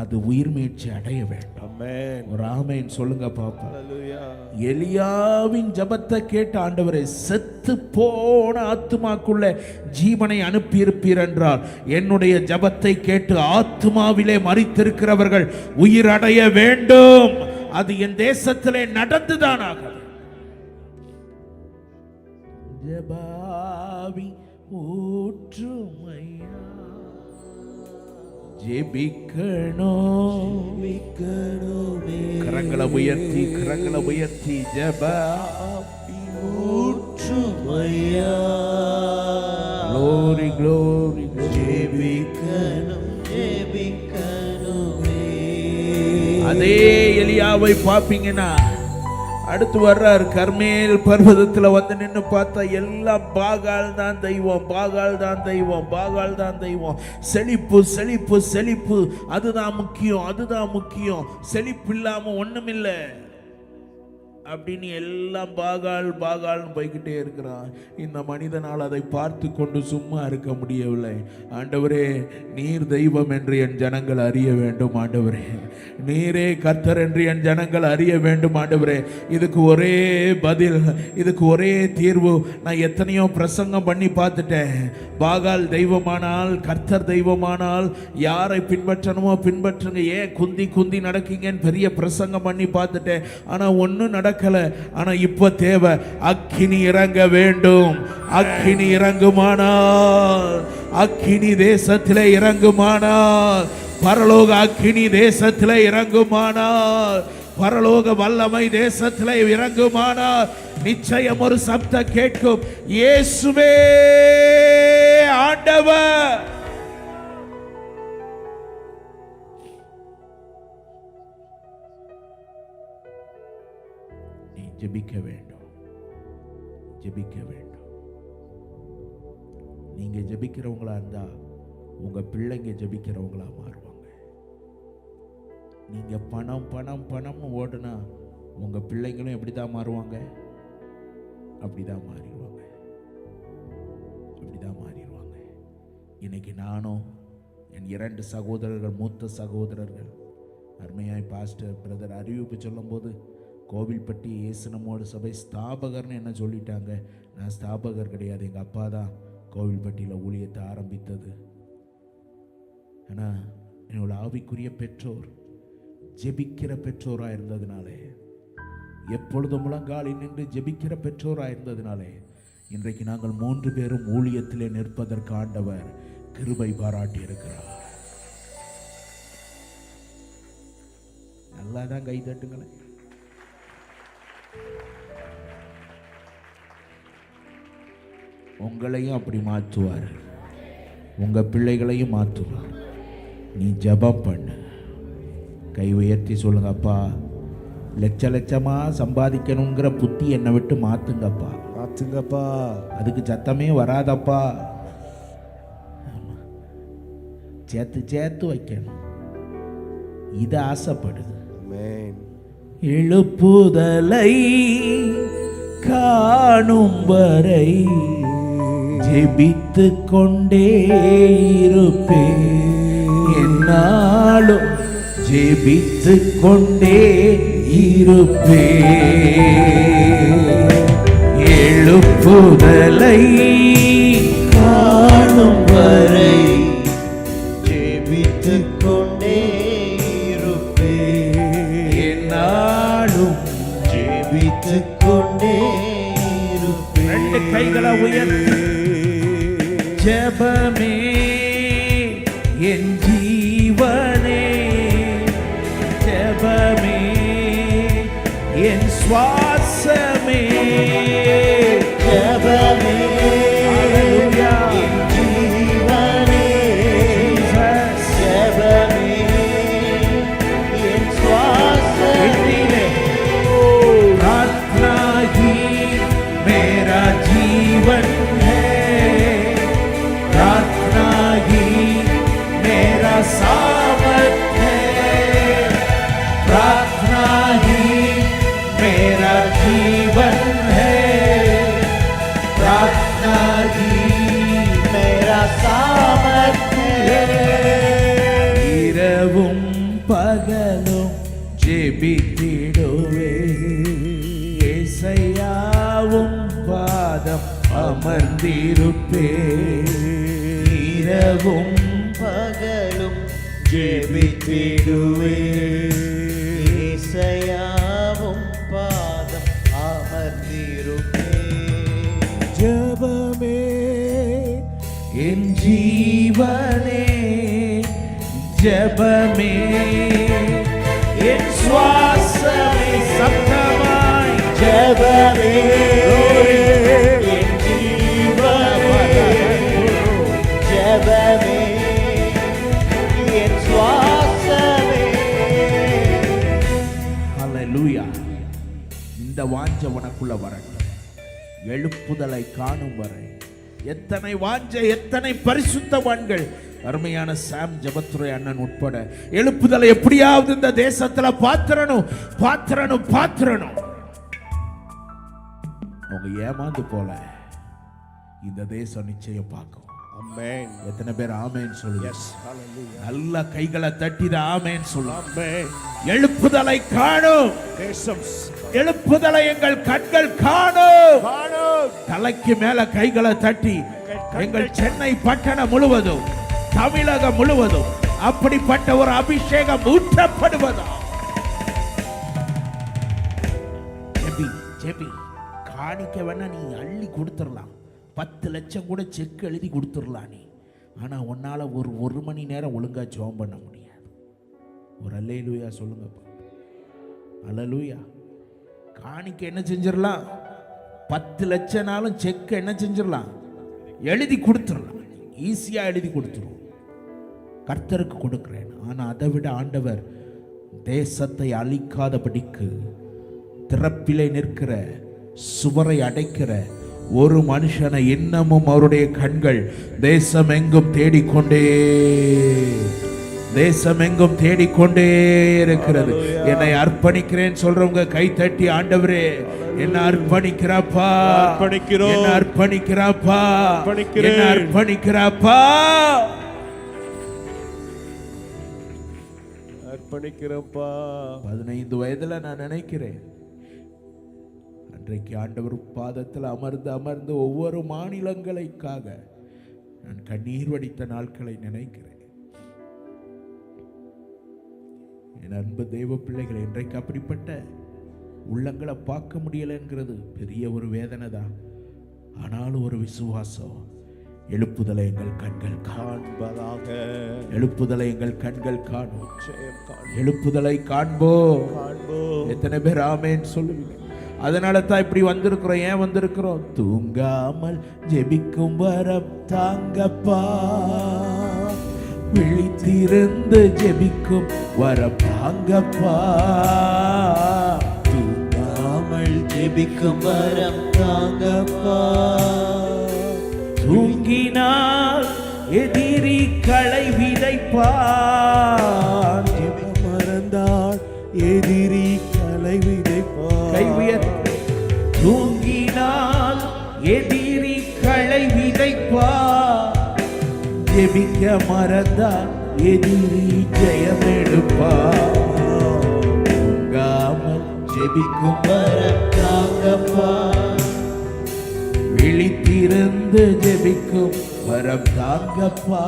S1: அது உயிர் மீட்சி அடைய வேண்டும். ஒரு ஆமென் சொல்லுங்க பாப்பா. எலியாவின் ஜெபத்தை கேட்ட ஆண்டவரே, செத்து போன ஆத்துமாக்குள்ள ஜீவனை அனுப்பி இருப்பீர் என்றால், என்னுடைய ஜெபத்தை கேட்டு ஆத்துமாவிலே மரித்திருக்கிறவர்கள் உயிர் அடைய வேண்டும். அது என் தேசத்திலே நடந்துதானாக. ஜெபாவி ஊற்றுமையா, ஜெபிக்கணும். கரங்களை உயர்த்தி, கரங்களை உயர்த்தி. ஜெபாவி ஊற்றுமையா, glory glory, ஜெபிக்கணும் ஜெபிக்கணுமே. அதே எலியாவை பாப்பீங்கன்னா, அடுத்து வர்றார். கர்மேல் பர்வதத்தில் வந்து நின்று பார்த்தா எல்லாம் பாகால் தான் தெய்வம், பாகால் தான் தெய்வம், பாகால் தான் தெய்வம். செழிப்பு செழிப்பு செழிப்பு, அதுதான் முக்கியம், அதுதான் முக்கியம். செழிப்பு இல்லாம ஒண்ணுமில்லை அப்படின்னு எல்லாம் பாகால் பாகால்னு போய்கிட்டே இருக்கிறான். இந்த மனிதனால் அதை பார்த்து கொண்டு சும்மா இருக்க முடியவில்லை. ஆண்டவரே, நீர் தெய்வம் என்று என் ஜனங்கள் அறிய வேண்டும். ஆண்டவரே, நீரே கர்த்தர் என்று என் ஜனங்கள் அறிய வேண்டும். ஆண்டவரே, இதுக்கு ஒரே பதில், இதுக்கு ஒரே தீர்வு. நான் எத்தனையோ பிரசங்கம் பண்ணி பார்த்துட்டேன். பாகால் தெய்வமானால், கர்த்தர் தெய்வமானால் யாரை பின்பற்றணுமோ பின்பற்றுங்க, ஏன் குந்தி குந்தி நடக்கீங்கன்னு பெரிய பிரசங்கம் பண்ணி பார்த்துட்டேன். ஆனா ஒன்னும் நடக்கல. ஆனா இப்ப தேவை, அக்கினி இறங்க வேண்டும். அக்கினி இறங்குமானால், அக்கினி தேசத்திலே இறங்குமானால், பரலோக அக்கினி தேசத்திலே இறங்குமானால், பரலோக வல்லமை தேசத்திலே இறங்குமானால், நிச்சயம் ஒரு சப்தம் கேட்கும், இயேசுவே ஆண்டவர். ஜெபிக்க வேண்டும், ஜெபிக்க வேண்டும். நீங்க ஜெபிக்கிறவங்களா இருந்தா உங்க பிள்ளைங்க ஜெபிக்கிறவங்களா மாறுவாங்க. நீங்க பணம் பணம் பணம்னு ஓடுனா உங்க பிள்ளைங்களும் எப்படிதான் மாறுவாங்க? அப்படிதான் மாறிடுவாங்க, அப்படிதான் மாறிடுவாங்க. இன்னைக்கு நானும் என் 2 சகோதரர்கள், மூத்த சகோதரர்கள், அருமையாய் பாஸ்டர் பிரதர் அறிவிப்பு சொல்லும் போது, கோவில்பட்டி இயேசு நம்மோடு சபை ஸ்தாபகர்னு என்ன சொல்லிட்டாங்க. நான் ஸ்தாபகர் கிடையாது, எங்கள் அப்பா தான் கோவில்பட்டியில் ஊழியத்தை ஆரம்பித்தது. ஆனால் என்னோட ஆவிக்குரிய பெற்றோர் ஜெபிக்கிற பெற்றோராக இருந்ததுனாலே எப்பொழுதும் முழங்காலில் நின்று ஜெபிக்கிற பெற்றோராக இருந்ததினாலே இன்றைக்கு நாங்கள் 3 பேரும் ஊழியத்திலே நிற்பதற்கு ஆண்டவர் கிருபை பாராட்டி இருக்கிறார். நல்லா தான் கை தட்டுங்களேன். உங்களையும் அப்படி மாற்றுவார், உங்க பிள்ளைகளையும் மாற்றுவார். நீ ஜெபம் பண்ணு. கை உயர்த்தி சொல்லுங்க, அப்பா லட்சமா சம்பாதிக்கணுங்கிற புத்தி என்னை விட்டு மாத்துங்கப்பா.
S3: மாத்துங்கப்பா.
S1: அதுக்கு சத்தமே வராதப்பா. சேர்த்து சேர்த்து வைக்கணும். இது ஆசைப்படுது.
S3: ஆமென்.
S1: எழுப்புதலை காணும் வரை ஜெபித்து கொண்டே இருப்பேன். என்னாலும் ஜெபித்து கொண்டே இருப்பேன். எழுப்புதலை
S2: காணும் வரை ஜெபித்துக் கொண்டே இருப்பேன்.
S1: என்னாலும்
S2: ஜெபித்துக் கொண்டே இருப்பேன்.
S1: 2 கைகளை உயர்த்தி ஜெபமே என் ஜீவனே, ஜெபமே என் சுவாசமே,
S2: ஜெபமே
S1: ஹல்லேலூயா.
S2: என் ஜீவனே,
S1: Jesus.
S2: ஜெபமே என் சுவாசமே.
S1: प्रार्थना ही मेरा जीवन है, प्रार्थना ही मेरा सामर्थ है, प्रार्थना ही मेरा जीवन है, प्रार्थना ही
S2: मेरा सामर्थ है.
S1: இரவும் பகலும் ஜெபித்திடுவே, ஏசையாவும் பாதம் அமர்ந்திருப்பே. இரவும்
S2: பகலும் ஜெபித்திடுவே, இசையாவும் பாதம் அமர்ந்திருப்பே.
S3: ஜெபமே
S1: என் ஜீவனே, ஜெபமே என் சுவாசமே. சப்தமாய்
S2: ஜெபமே என் ஜீவனே, ஜெபமே என் சுவாசமே.
S1: ஹல்லேலூயா. இந்த வாஞ்ச உனக்குள்ள வரட்டும். எழுப்புதலை காணும் வரை எத்தனை வாஞ்ச, எத்தனை பரிசுத்தவான்கள். அருமையான சாம் ஜெபத்துரை அண்ணன் உட்பட எழுப்புதலை எப்படியாவது இந்த தேசத்துல பாத்திரணும். அவங்க ஏமாந்து போல இந்த தேசம் நிச்சயம் பார்க்கும்.
S3: ஆமென்.
S1: எத்தனை பேர் ஆமென் சொல்லுங்க?
S3: எஸ். ஹalleluya.
S1: நல்ல கைகளை தட்டிட ஆமென் சொல்லுங்க.
S3: ஆமென்.
S1: எழுப்புதலை காணும்.
S3: தேசம்
S1: எழுப்புதலை எங்கள் கண்கள் காணும்.
S3: காணும்.
S1: தலைக்கு மேல கைகளை தட்டி எங்கள் சென்னை பட்டணம் முழுவதும், தமிழகம் முழுவதும் அப்படிப்பட்ட ஒரு அபிஷேகம் ஊற்றப்படுவதா. ஜெபி காணிக்க வேணா நீ அள்ளி கொடுத்துடலாம். 10 லட்சம் கூட செக் எழுதி கொடுத்துடலாம் நீ. ஆனா உன்னால ஒரு மணி நேரம் ஒழுங்கா ஜெபம் பண்ண முடியாது. ஒரு அல்லேலூயா சொல்லுங்க. அல்லேலூயா. காணிக்க என்ன செஞ்சிடலாம்? 10 லட்சம்னாலும் செக் என்ன செஞ்சிடலாம்? எழுதி கொடுத்துடலாம். ஈஸியா எழுதி கொடுத்துருவோம். கர்த்தருக்கு கொடுக்கிறேன். ஆனா அதை விட ஆண்டவர் தேசத்தை அழிக்காதபடிக்கு திறப்பிலே நிற்கிற, சுவரை அடைக்கிற ஒரு மனுஷனை இன்னமும் அவருடைய கண்கள் தேசம் எங்கும் தேடிக்கொண்டே இருக்கிறது. என்னை அர்ப்பணிக்கிறேன் சொல்றவங்க கை தட்டி, ஆண்டவரே என்ன அர்ப்பணிக்கிறாப்பா, என்ன அர்ப்பணிக்கிறாப்பா, என்ன அர்ப்பணிக்கிறாப்பா.
S3: அர்ப்பணிக்கிறப்பா.
S1: 15 வயதுல நான் நினைக்கிறேன், அன்றைக்கு ஆண்டவர் பாதத்தில் அமர்ந்து ஒவ்வொரு மாநிலங்களுக்காக நான் கண்ணீர் வடித்த நாட்களை நினைக்கிறேன். என் அன்பு தெய்வ பிள்ளைகள், இன்றைக்கு அப்படிப்பட்ட உள்ளங்களை பார்க்க முடியலைங்கிறது பெரிய ஒரு வேதனை தான். ஆனாலும் ஒரு விசுவாசம், எழுப்புதலை எங்கள் கண்கள்
S3: காண்பதாக,
S1: எழுப்புதலை எங்கள் கண்கள் காணும்,
S3: ஜெயம்
S1: எழுப்புதலை காண்போம்.
S3: காண்போம்.
S1: எத்தனை பேர் ஆமென் சொல்லுவீங்க? அதனால தான் இப்படி வந்திருக்கிறோம். ஏன் வந்திருக்கிறோம்? தூங்காமல் ஜெபிக்கும் வரம் தாங்கப்பா, விழித்திருந்து ஜெபிக்கும் வரம் தாங்கப்பா,
S2: தூங்காமல் ஜெபிக்கும் வரம் தாங்கப்பா,
S1: தூங்கினால் எதிரி களை விதைப்பான்,
S3: மறந்தால் எதிரி களை விதைப்பார்.
S1: கை உயர்த்து. தூங்கினால் எதிரி களை விதைப்பான், ஜெபிக்க மறந்தா எதிரி ஜெயம் எடுப்பான். தூங்காமல் ஜெபிக்கும்
S2: வரம் தாங்கப்பா,
S1: விழித்திருந்து ஜெபிக்கும் வரம் தாங்கப்பா,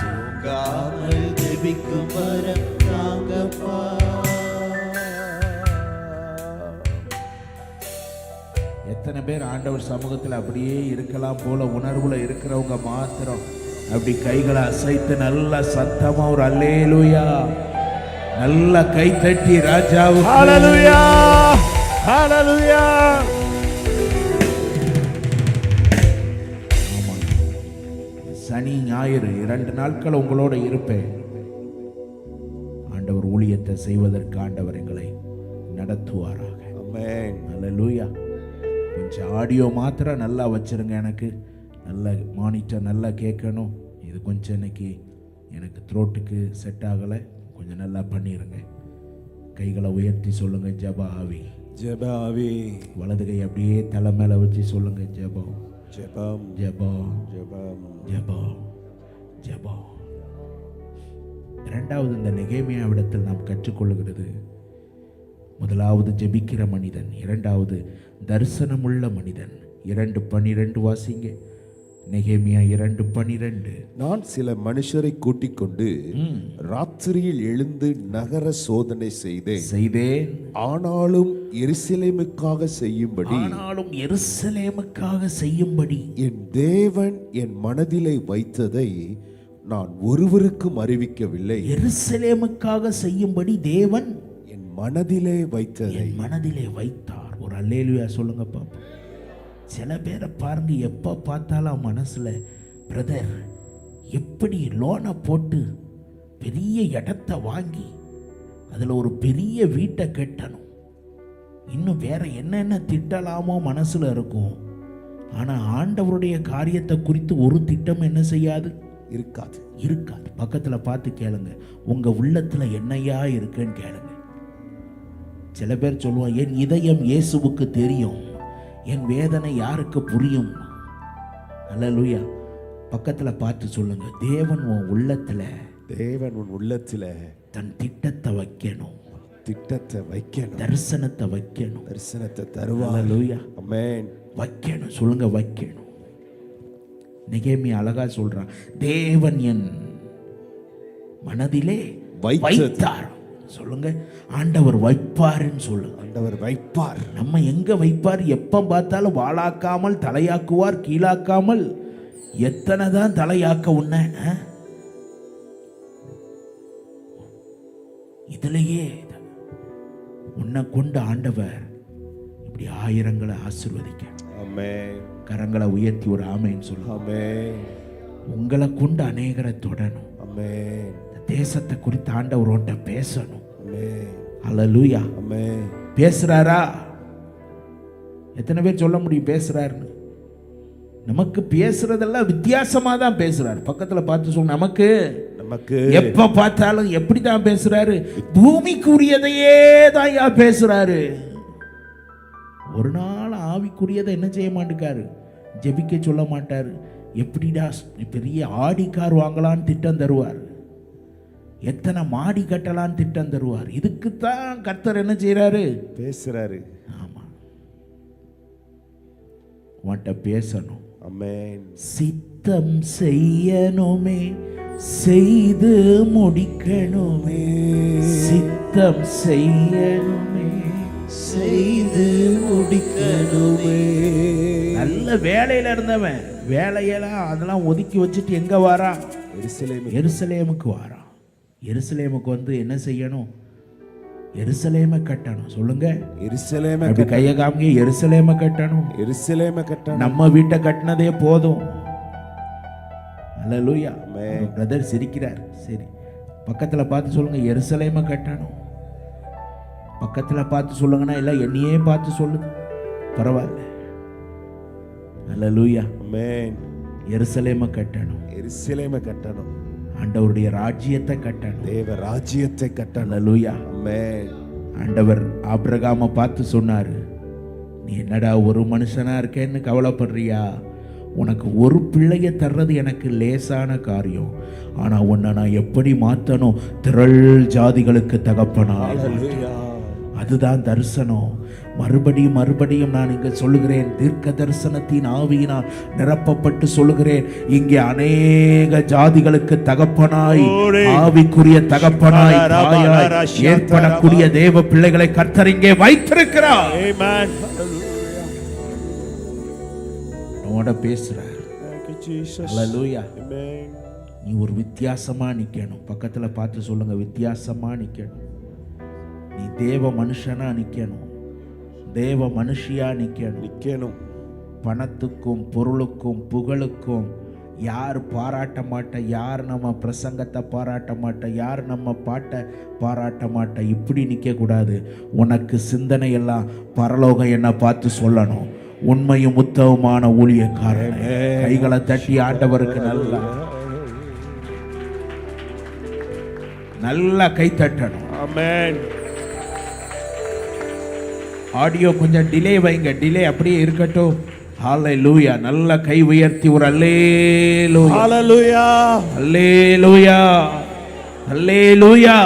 S2: தூங்காமல் ஜெபிக்கும் வரம் தாங்கப்பா.
S1: எத்தனை பேர் ஆண்டவர் சமூகத்தில் அப்படியே இருக்கலாம் போல உணர்வுல இருக்கிறவங்க மாத்திரம் அப்படி கைகளை அசைத்து நல்ல சத்தமா ஒரு அல்லேலூயா, நல்ல கை தட்டி ராஜாவுக்கு
S3: ஹalleluya, ஹalleluya.
S1: சனி ஞாயிறு 2 நாட்கள் உங்களோட இருப்பேன். ஆண்டவர் ஊழியத்தை செய்வதற்கு ஆண்டவர் எங்களை நடத்துவாராக.
S3: ஆமென்.
S1: அல்லேலூயா. கொஞ்சம் ஆடியோ மாத்திரம் நல்லா வச்சிருங்க. எனக்கு நல்ல மானிட்டர் நல்லா கேட்கணும். இது கொஞ்சம் இன்னைக்கு எனக்கு த்ரோட்டுக்கு செட் ஆகலை. கொஞ்சம் நல்லா பண்ணிடுங்க. கைகளை உயர்த்தி சொல்லுங்க, ஜெப ஆவி.
S3: ஜெபாவி,
S1: வலது கை அப்படியே தலை மேலே வச்சு சொல்லுங்க, ஜெபம்
S3: ஜெபம்,
S1: ஜெபம்
S3: ஜெபம்.
S1: ஜெபம் ஜெபம். இரண்டாவது, இந்த நெகேமியாவிடத்தில் நாம் கற்றுக்கொள்கிறது, முதலாவது ஜெபிக்கிற மனிதன், இரண்டாவது தரிசனமுள்ள மனிதன். 2:12 வாசிங்க. நெகேமியா 2:12.
S4: நான் சில மனுஷரை கூட்டிக் கொண்டு ராத்திரியில் எழுந்து நகர சோதனை செய்தேன். ஆனாலும் எருசலேமுக்காக செய்யும்படி என் தேவன் என் மனதிலே வைத்ததை நான் ஒருவருக்கும் அறிவிக்கவில்லை.
S1: எருசலேமுக்காக செய்யும்படி தேவன்
S4: என் மனதிலே வைத்ததை
S1: மனதிலே வைத்தார். ஒரு அல்லேலூயா சொல்லுங்க பாப்போம். சில பேரை பாருங்க, எப்போ பார்த்தாலும் மனசுல, பிரதர் எப்படி லோனை போட்டு பெரிய இடத்த வாங்கி அதில் ஒரு பெரிய வீட்டை கட்டணும், இன்னும் வேற என்னென்ன திட்டலாமோ மனசுல இருக்கும். ஆனால் ஆண்டவருடைய காரியத்தை குறித்து ஒரு திட்டம் என்ன செய்யாது? இருக்காது. பக்கத்தில் பார்த்து கேளுங்க, உங்க உள்ளத்துல என்னையா இருக்குன்னு கேளுங்க. சில பேர் சொல்லுவான், என் இதயம் இயேசுவுக்கு தெரியும், என் வேதனை யாருக்கு புரியும். அல்லேலூயா. பக்கத்துல பார்த்து சொல்லுங்க, தேவன் உன் உள்ளத்துல தன் திட்டத்தை வைக்கணும், தரிசனத்தை வைக்கணும்,
S4: தரிசனத்தை தருவார்.
S1: அல்லேலூயா.
S4: ஆமென்.
S1: வைக்கணும் சொல்லுங்க, வைக்கணும். நெகேமியா அழகா சொல்றான், தேவன் என் மனதிலே வைத்தார். சொல்லுங்க, ஆண்டவர் வைப்பாருன்னு சொல்லுங்க.
S4: ஆண்டவர் வைப்பார்.
S1: நம்ம எங்க வைப்பார்? எப்ப பார்த்தாலும் வாளாக்காமல் தலையாக்குவார், கீழாக்காமல். எத்தனை தான் தலையாக்க உன்ன இதுலயே உன்னை கொண்டு ஆண்டவர் இப்படி ஆயிரங்களை ஆசீர்வதிக்க.
S3: ஆமென்.
S1: கரங்களை உயர்த்தி ஒரு ஆமென் சொல்லுங்க.
S3: ஆமென்.
S1: உங்களை கொண்டு அநேகரை தொடணும்.
S3: ஆமென்.
S1: தேசத்தை குறித்து ஆண்டவரோட பேசணும்.
S3: ஆமென்.
S1: அல்லேலூயா.
S3: ஆமென்.
S1: பேசுறாரா? எத்தனை பேர் சொல்ல முடியும் பேசுறாருன்னு? நமக்கு பேசுறதெல்லாம் வித்தியாசமா தான் பேசுறாரு. பக்கத்துல பார்த்து சொல்ல, நமக்கு எப்ப பார்த்தாலும் எப்படி தான் பேசுறாரு? பூமிக்குரியதையே தான் பேசுறாரு. ஒரு நாள் ஆவிக்குரியதை என்ன செய்ய மாட்டேக்காரு, ஜெபிக்க சொல்ல மாட்டாரு. எப்படிடா பெரிய ஆடி கார் வாங்கலான்னு திட்டம் தருவார், எத்தனை மாடி கட்டலான்னு திட்டம் தருவார். இதுக்குத்தான் கர்த்தர் என்ன செய்யறாரு?
S3: பேசுறாரு.
S1: ஆமா, உன்கிட்ட பேசணும்.
S3: ஆமென்.
S1: சித்தம் செய்யணுமே செய்து முடிக்கணுமே, சித்தம் செய்யணுமே,
S2: செய்து முடிக்கணுமே.
S1: நல்ல வேலையில இருந்தவன் வேலையெல்லாம் அதெல்லாம் ஒதுக்கி வச்சுட்டு எங்க வாரான்? எருசலேமுக்கு வாரான். எருசலேமுக்கு வந்து என்ன செய்யணும்? எருசலேமை கட்டணும். சொல்லுங்க,
S3: எருசலேமை
S1: அப்படி கையை காமிங்க. எருசலேமை கட்டணும்.
S3: எருசலேமை கட்டணும்.
S1: நம்ம வீட்டை கட்டினதே போதும். அல்லேலூயா. பிரதர் சிரிக்கிறார். சரி, பக்கத்துல பார்த்து சொல்லுங்க, எருசலேமை கட்டணும். பக்கத்துல பார்த்து சொல்லுங்கன்னா இல்ல என்னையே பார்த்து சொல்லுங்க, பரவாயில்ல. அல்லேலூயா.
S3: ஆமென்.
S1: எருசலேமை கட்டணும்.
S3: எருசலேமை கட்டணும்.
S1: ஆண்டவருடைய ராஜ்யத்தை கட்டணும்.
S3: தேவ ராஜ்யத்தை கட்டணும்.
S1: அல்லேலூயா.
S3: ஆமென்.
S1: ஆண்டவர் ஆபிரகாமை பார்த்து சொன்னாரு, நீ என்னடா ஒரு மனுஷனா இருக்கேன்னு கவலைப்படுறியா? உனக்கு ஒரு பிள்ளைய தர்றது எனக்கு லேசான காரியம். ஆனா உன்னை நான் எப்படி மாத்தணும்? திரள் ஜாதிகளுக்கு தகப்பனாய். அதுதான் தரிசனம். மறுபடியும் மறுபடியும் நான் இங்க சொல்லுகிறேன், தீர்க்க தரிசனத்தின் ஆவியினால் நிரப்பப்பட்டு சொல்லுகிறேன், இங்கே அநேக ஜாதிகளுக்கு தகப்பனாய், ஆவிக்குரிய தகப்பனாய், தாயாய் ஏற்படக்கூடிய தேவ பிள்ளைகளை கர்த்தர் இங்கே வைத்திருக்கிறார்.
S3: ஆமென்.
S1: உன்னோட பேசுறார்.
S3: Thank you, Jesus.
S1: Hallelujah.
S3: Amen.
S1: நீ ஒரு வித்தியாசமா நிக்கணும். பக்கத்துல பார்த்து சொல்லுங்க, வித்தியாசமா நிக்கணும். நீ தேவ மனுஷனா நிக்கணும். தேவ மனுஷியா நிக்கணும்.
S3: நிக்கணும்.
S1: பணத்துக்கும் பொருளுக்கும் புகழுக்கும் யார் பாராட்ட மாட்ட, யார் நம்ம பிரசங்கத்தை பாராட்ட மாட்ட, யார் நம்ம பாட்டை பாராட்ட மாட்ட, இப்படி நிக்க கூடாது. உனக்கு சிந்தனை எல்லாம் பரலோகம் என்ன பார்த்து சொல்லணும். உண்மையும் உத்தமமான ஊழியக்காரன். கைகளை தட்டி ஆண்டவருக்கு நல்லா கை தட்டணும்.
S3: ஆமென்.
S1: ஆடியோ கொஞ்சம் டிலே வைங்க, டிலே அப்படியே இருக்கட்டும். ஹல்லேலூயா. நல்ல கை உயர்த்தி ஒரு அல்லேலூயா,
S3: ஹல்லேலூயா,
S1: அல்லேலூயா, அல்லேலூயா.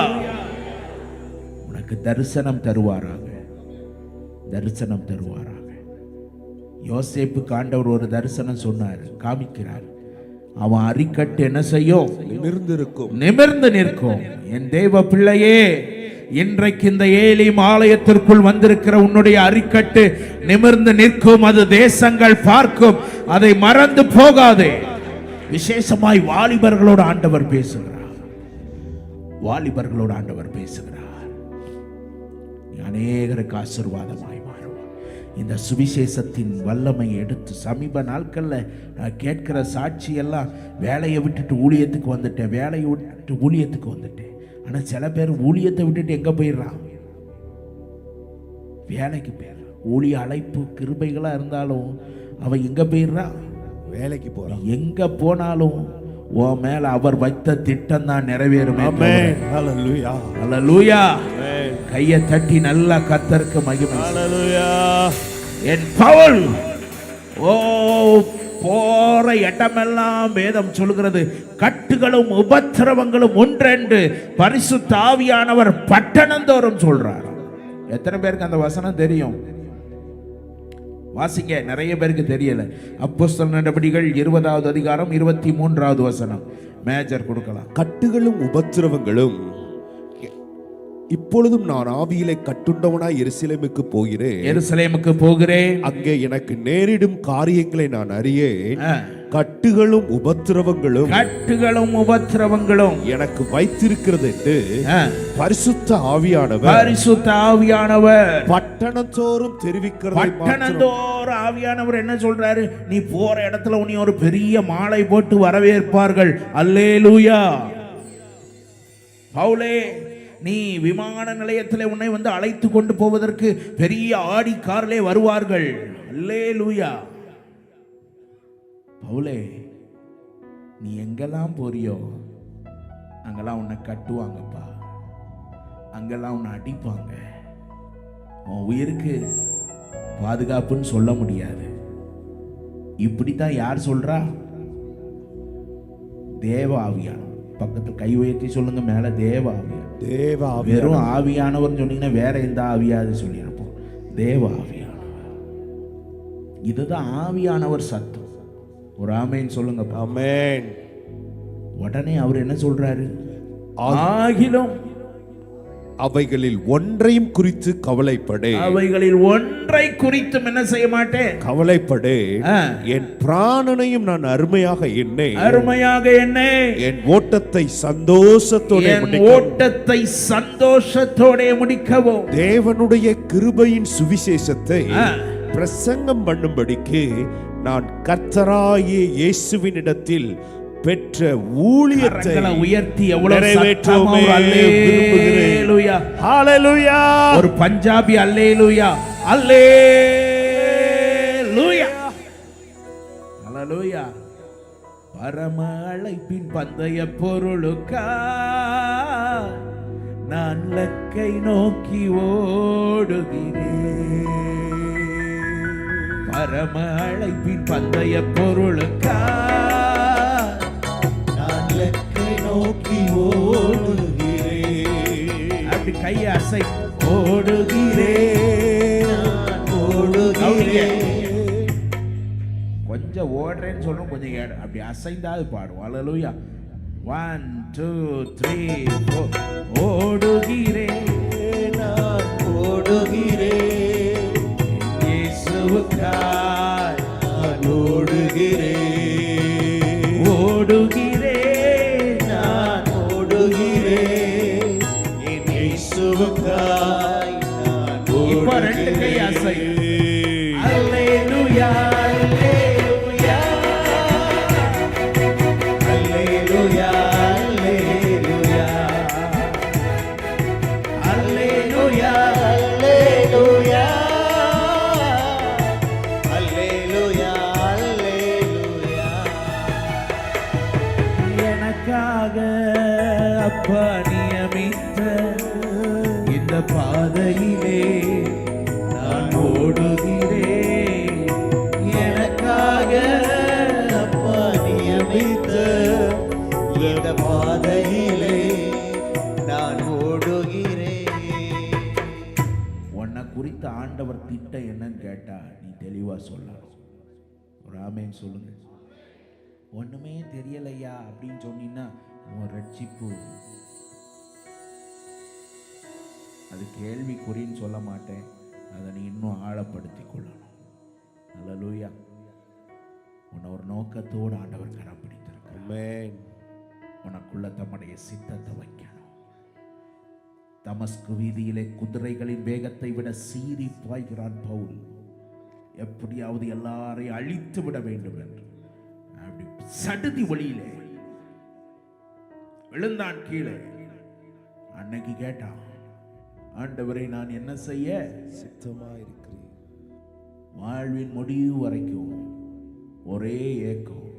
S1: உனக்கு தரிசனம் தருவாராக, தரிசனம் தருவாராக. யோசேப்புக்கு ஆண்டவர் ஒரு தரிசனம் சொன்னார், காமிக்கிறார். அவன் அரிக்கட்டு என்ன செய்யும்?
S3: நிமிர்ந்திருக்கும்.
S1: நிமிர்ந்து நிற்கும். என் தேவ பிள்ளையே, இன்றைக்கு இந்த ஏலிம் ஆலயத்திற்குள் வந்திருக்கிற உன்னுடைய அரிக்கட்டு நிமிர்ந்து நிற்கும். அது தேசங்கள் பார்க்கும். அதை மறந்து போகாதே. விசேஷமாய் வாலிபர்களோடு ஆண்டவர் பேசுகிறார். வாலிபர்களோடு ஆண்டவர் பேசுகிறார். நீ அநேகருக்கு ஆசீர்வாதமாய் மாறும். இந்த சுவிசேஷத்தின் வல்லமை எடுத்து சமீப நாட்கள்ல நான் கேட்கிற சாட்சி எல்லாம், வேலையை விட்டுட்டு ஊழியத்துக்கு வந்துட்டேன், வேலையை விட்டுட்டு ஊழியத்துக்கு வந்துட்டேன். ஆனா சில பேர் ஊழியத்தை விட்டுட்டு எங்க போயிடுறான்? வேலைக்கு போயிடுறான். ஊழிய அழைப்பு கிருபைகளா இருந்தாலும் அவன் எங்க போயிடுறான்?
S3: வேலைக்கு போறான்.
S1: எங்க போனாலும் உன் மேல அவர் வைத்த திட்டம் தான் நிறைவேறுமே.
S3: ஆமென். ஹல்லேலூயா,
S1: அல்லேலூயா.
S3: ஆமென்.
S1: கையை தட்டி நல்லா கர்த்தருக்கு மகிமை.
S3: ஹல்லேலூயா.
S1: என் பவுல் ஓ போற இடமெல்லாம் வேதம் சொல்கிறது, கட்டுகளும் உபத்திரவங்களும் ஒன்றென்று பரிசுத்த ஆவியானவர் பட்டணந்தோறும் சொல்றார். எத்தனை பேருக்கு அந்த வசனம் தெரியும்? வாசிங்க, நிறைய பேருக்கு தெரியல. அப்போஸ்தலர் நடபடிகள் 20வது அதிகாரம் 23வது வசனம். மேஜர் கொடுக்கலாம்.
S4: கட்டுகளும் உபத்திரவங்களும், இப்பொழுதும் நான் ஆவியிலே கட்டுண்டவனாய் எருசலேமுக்கு போகிறேன்.
S1: எருசலேமுக்கு போகிறேன்.
S4: அங்கே எனக்கு நேரிடும் காரியங்களை நான் அறியேன். கட்டுகளும் உபத்திரவங்களும்,
S1: கட்டுகளும் உபத்திரவங்களும்
S4: எனக்கு வைத்திருக்கிறது என்று பரிசுத்த ஆவியானவர்,
S1: பரிசுத்த ஆவியானவர்
S4: பட்டணத்தோறும் தெரிவிக்கிறது.
S1: பட்டணத்தோறும் ஆவியானவர் என்ன சொல்றாரு? நீ போற இடத்துல உன்னை ஒரு பெரிய மாலை போட்டு வரவேற்பார்கள். அல்லேலூயா. பவுலே, நீ விமான நிலையத்தில் உன்னை வந்து அழைத்து கொண்டு போவதற்கு பெரிய ஆடி காரிலே வருவார்கள். அல்லேலூயா. பவுலே, நீ எங்கெல்லாம் போறியோ அங்கெல்லாம் உன்னை கட்டுவாங்கப்பா, அங்கெல்லாம் உன்னை அடிப்பாங்க. உன் உயிருக்கு பாதுகாப்புன்னு சொல்ல முடியாது. இப்படித்தான் யார் சொல்றா? தேவ ஆவியானவர். பக்கத்தில் கை உயர்த்தி சொல்லுங்க, மேல தேவ ஆவியானவர்.
S3: தேவ ஆவியானவர்.
S1: வெறும் ஆவியானவர் சொன்னீங்கன்னா வேற எந்த ஆவியாவது சொல்லியிருப்போம். தேவ ஆவியானவர். இதுதான் ஆவியானவர் சத்தம். ஒரு ஆமேன் சொல்லுங்க.
S3: ஆமென்.
S1: உடனே அவர் என்ன சொல்றாரு? ஆகிலும்
S4: அவைகளில் ஒன்றையும் குறித்து கவலைப்படே.
S1: அவைகளில் ஒன்றை குறித்தும் என்ன செய்ய மாட்டேன்?
S4: கவலைப்படே. என் பிராணனையும் நான் அருமையாக எண்ணேன்.
S1: அருமையாக எண்ணேன்.
S4: என் ஓட்டத்தை சந்தோஷத்தோட
S1: ஓட்டத்தை சந்தோஷத்தோட முடிக்கவும்
S4: தேவனுடைய கிருபையின் சுவிசேஷத்தை பிரசங்கம் பண்ணும்படிக்கு நான் கர்த்தராகிய இயேசுவினிடத்தில் பெற்ற ஊழியத்தை
S1: உயர்த்தி எவ்வளவு
S4: நிறைவேற்றவும்
S1: விரும்புகிறேன்.
S4: ஹalleluya.
S1: ஒரு பஞ்சாபி அல்லேலூயா, அல்லேலூயா, ஹalleluya. பரம அழைப்பின் பந்தய பொருளுக்கா நான் லக்கை நோக்கி ஓடுகிறேன். பரம அழைப்பின் பந்தய பொருளுக்கா
S2: நோக்கி ஓடுகிறேன்.
S1: அப்படி கையை அசை. ஓடுகிறேன்,
S2: ஓடுகிறேன்.
S1: கொஞ்சம் ஓடுறேன்னு சொல்றோம், கொஞ்சம் அப்படி அசைந்தாவது பாடுவோம். அல்லேலூயா. 1 2 3 4. ஓடுகிறேன்,
S2: நான் ஓடுகிறேன்.
S1: இயேசுவுக்காய்
S2: நான் ஓடுகிறேன்.
S1: ஓடுகிறேன்,
S2: இயேசுவுக்காய் நான்
S1: இப்ப ரெண்டு கை அசை.
S2: ஓடுகிறேன்.
S1: அல்லேலூயா, அல்லேலூயா,
S2: அல்லேலூயா, அல்லேலூயா,
S1: அல்லேலூயா,
S2: அல்லேலூயா, அல்லேலூயா.
S1: எனக்காக அப்பா நியமித்த இந்த பாதையிலே நான் ஓடுகிறேன். எனக்காக
S2: அப்பா நியமித்த இந்த பாதையிலே நான் ஓடுகிறேன்.
S1: உன்னை குறித்த ஆண்டவர் திட்டம் என்னன்னு கேட்டா நீ தெளிவா சொல்லணும். ஒரு ஆமேன் சொல்லுங்க. ஒண்ணுமே தெரியலையா அப்படின்னு சொன்னீங்கன்னா உன் ரட்சிப்பு அது கேள்விக்குறின்னு சொல்ல மாட்டேன். அதை நீ இன்னும் ஆழப்படுத்திக் கொள்ளணும். அல்லேலூயா. உன்னை ஒரு நோக்கத்தோடு ஆண்டவர் கரம் பிடித்திருக்கிறார்.
S4: ஆமென்.
S1: உனக்குள்ள தம்முடைய சித்தத்தை வைக்கணும். தமஸ்கு வீதியிலே குதிரைகளின் வேகத்தை விட சீறி பாய்கிறான் பவுல். எப்படியாவது எல்லாரையும் அழித்து விட வேண்டும் என்று அப்படி சடுதி வழியிலே விழுந்தான் கீழே. அன்னைக்கு கேட்டான், ஆண்டவரை நான் என்ன செய்ய
S4: சித்தமாயிருக்கிறேன்.
S1: வாழ்வின் முடிவு வரைக்கும் ஒரே ஏக்கம்,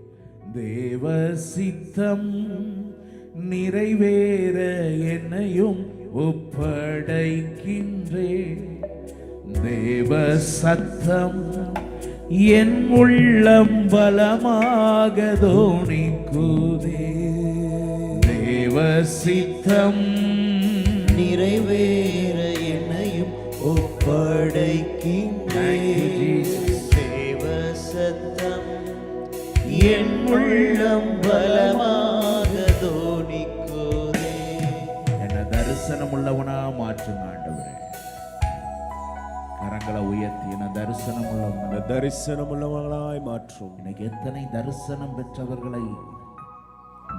S1: தேவ சித்தம் நிறைவேற என்னையும் ஒப்படைக்கின்றேன். தேவ சத்தம் என் உள்ளம் பலமாக தோணிக்குதே. தேவ சித்தம்
S2: நிறைவேற என்னையும் ஒப்படைக்கின்றேன். தேவ சத்தம் என் உள்ளம் பலமாக தோணிக்குதே.
S1: என்ன தரிசனம் உள்ளவனா மாற்றுங்க ஆண்டவரே. கரங்களை உயர்த்தி என்ன தரிசனம் உள்ளவனா,
S4: தரிசனம் உள்ளவர்களாய் மாற்றும்.
S1: இன்னைக்கு எத்தனை தரிசனம் பெற்றவர்களை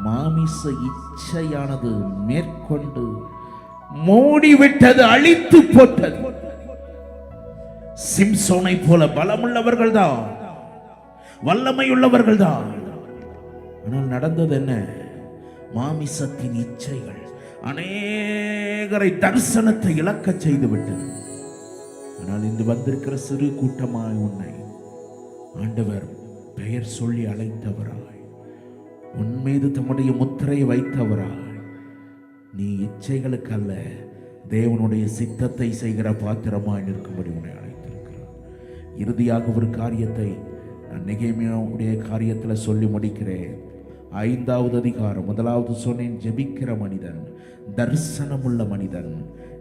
S1: மாமிச இச்சையானது மேற்கொண்டு மூடிவிட்டது, அழித்து போட்டது. சிம்சோனை போல பலமுள்ளவர்கள் தான், வல்லமையுள்ளவர்கள் தான். ஆனால் நடந்தது என்ன? மாமிசத்தின் இச்சைகள் அநேகரை தரிசனத்தை இழக்க செய்து விட்டது. ஆனால் இன்று வந்திருக்கிற சிறு கூட்டமாய் உன்னை ஆண்டவர் பெயர் சொல்லி அழைத்தவராய், உன் மீது தம்முடைய முத்திரையை வைத்தவராய், நீ இச்சைகளுக்கு அல்ல தேவனுடைய சித்தத்தை செய்கிற பாத்திரமாய் நிற்கும்படி உன்னை அழைத்திருக்கிறார். இறுதியாக ஒரு காரியத்தை நான் நெகேமியாவுடைய காரியத்தில் சொல்லி முடிக்கிறேன். 5வது அதிகாரம் 1வது சொன்னேன், ஜெபிக்கிற மனிதன், தரிசனமுள்ள மனிதன்.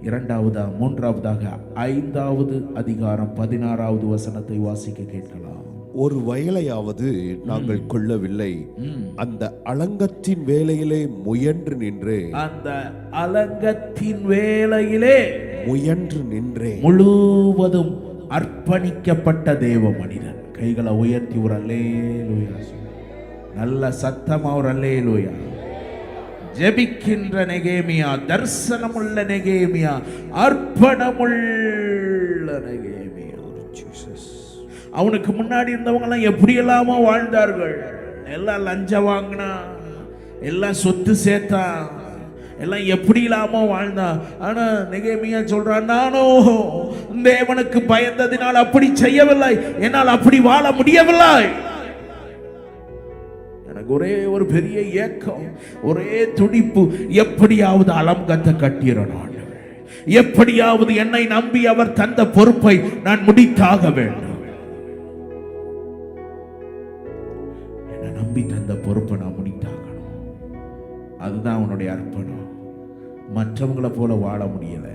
S1: 2வது 3வதாக 5வது அதிகாரம் 16வது வசனத்தை வாசிக்க கேட்கலாம்.
S4: ஒரு வயலையாவது நாங்கள் கொள்ளவில்லை, அந்த அலங்கத்தின் வேலையிலே முயன்று நின்றேன்.
S1: அந்த அலங்கத்தின் வேலையிலே
S4: முயன்று நின்றேன்.
S1: முழுவதும் அர்ப்பணிக்கப்பட்ட தேவ மனிதன். கைகளை உயர்த்தி ஒரு அல்லேலூயா, நல்ல சத்தமா ஒரு அல்லேலூயா. ஜெபிக்கின்ற நெகேமியா, தரிசனமுள்ள நெகேமியா, அர்ப்பணமுள்ள நெகேமியா. அவனுக்கு முன்னாடி இருந்தவங்க எல்லாம் எப்படி எல்லாமோ வாழ்ந்தார்கள். எல்லாம் லஞ்சம் வாங்கினா, எல்லாம் சொத்து சேர்த்தா, எல்லாம் எப்படி இல்லாம வாழ்ந்தா. ஆனா நெகேமியா சொல்றான், நானும் தேவனுக்கு பயந்ததினால் அப்படி செய்யவில்லை, என்னால் அப்படி வாழ முடியவில்லை. எனக்கு ஒரே ஒரு பெரிய ஏக்கம், ஒரே துடிப்பு, எப்படியாவது அலங்கத்தை கட்டிடணும், எப்படியாவது என்னை நம்பி அவர் தந்த பொறுப்பை நான் முடித்தாக வேண்டும். என்னை நம்பி தந்த பொறுப்பை நான் முடித்தாகணும். அதுதான் அவனுடைய அர்ப்பணம். மற்றவங்களை போல வாழ முடியல.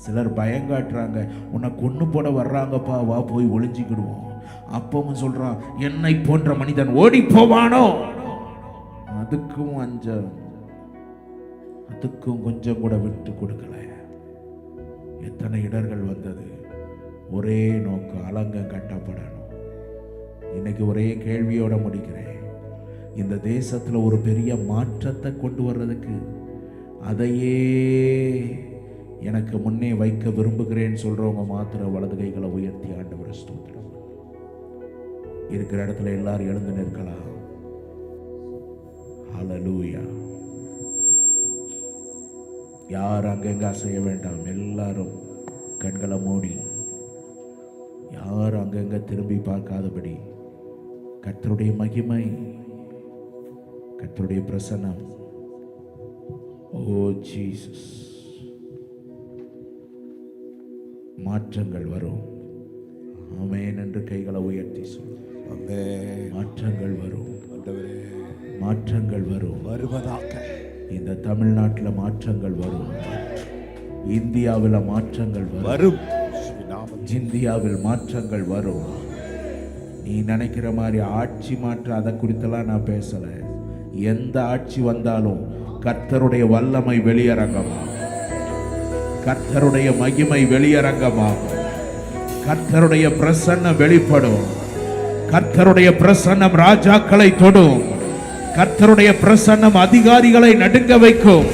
S1: சிலர் பயங்காட்டுறாங்க, உன்னை கொன்னு போட வர்றாங்கப்பா, வா போய் ஒளிஞ்சிக்கிடுவோம். அப்பவும் சொல்றான், என்னை போன்ற மனிதன் ஓடி போவானோ? அதுக்கும் அதுக்கும் கொஞ்சம் கூட விட்டு கொடுக்கல. எத்தனை இடர்கள் வந்தது. ஒரே நோக்கம், அலங்கம் கட்டப்படணும். இன்னைக்கு ஒரே கேள்வியோட முடிக்கிறேன். இந்த தேசத்துல ஒரு பெரிய மாற்றத்தை கொண்டு வர்றதுக்கு அதையே எனக்கு முன்னே வைக்க விரும்புகிறேன்னு சொல்றவங்க மாத்திரம் வலது கைகளை உயர்த்தி ஆண்டவரை ஸ்தோத்திரம். இருக்கிற இடத்துல எல்லாரும் எழுந்து நிற்கலாம். ஹல்லேலூயா. யார் அங்கங்க செய்ய வேண்டாம். எல்லாரும் கண்களை மூடி, யாரும் அங்கங்க திரும்பி பார்க்காதபடி, கர்த்தருடைய மகிமை, கர்த்தருடைய பிரசன்னம். ஓ ஜீசஸ். மாற்றங்கள் வரும். ஆமென் என்று கைகளை உயர்த்தி சொல்லும். மாற்றங்கள் வரும். மாற்றங்கள் வரும்.
S3: வருவதாக.
S1: இந்த தமிழ்நாட்டில் மாற்றங்கள் வரும். இந்தியாவில் மாற்றங்கள் வரும். இந்தியாவில் மாற்றங்கள் வரும். நீ நினைக்கிற மாதிரி ஆட்சி மாற்றம் அதை குறித்தெல்லாம் நான் பேசல. எந்த ஆட்சி வந்தாலும் கர்த்தருடைய வல்லமை வெளியரங்கமாகும். கர்த்தருடைய மகிமை வெளியரங்கமாகும். கர்த்தருடைய பிரசன்னம் வெளிப்படும். கர்த்தருடைய பிரசன்னம் ராஜாக்களை தொடும். கர்த்தருடைய பிரசன்னம் அதிகாரிகளை நடுங்க வைக்கும்.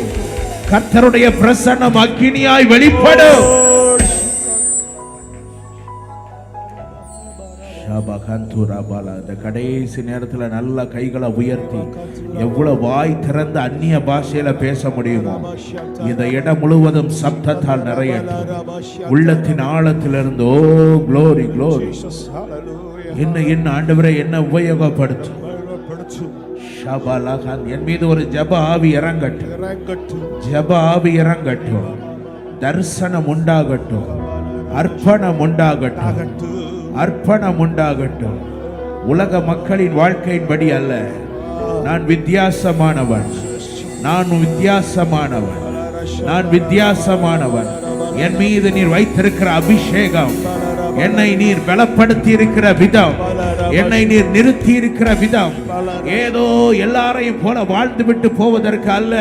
S1: கர்த்தருடைய பிரசன்னம் அக்கினியாய் வெளிப்படும். இந்த கடைசி நேரத்துல நல்ல கைகளை உயர்த்தி எவ்வளவு வாய் திறந்து அந்நிய பாஷையில பேச முடியுமோ இந்த இடம் முழுவதும் சப்தத்தால் நிறையட்டும். உள்ளத்தின் ஆழத்திலிருந்து ஓ க்ளோரி க்ளோரி. என்ன ஆண்டவரே, என்ன உபயோகப்படுத்தும். என் மீது ஒரு ஜப ஆவி இறங்கட்டும். ஜப ஆவி இறங்கட்டும். தரிசனம் உண்டாகட்டும். அர்ப்பணம் உண்டாகட்டும். அர்ப்பணம் உண்டாகட்டும். உலக மக்களின் வாழ்க்கையின்படி அல்ல. நான் வித்தியாசமானவன். நான் வித்தியாசமானவன். நான் வித்தியாசமானவன். என் மீது நீர் வைத்திருக்கிற அபிஷேகம், என்னை நீர் பலப்படுத்தி இருக்கிற விதம், என்னை நீர் நிறுத்தி இருக்கிற விதம் ஏதோ எல்லாரையும் போல வாழ்ந்து விட்டு போவதற்கு அல்ல.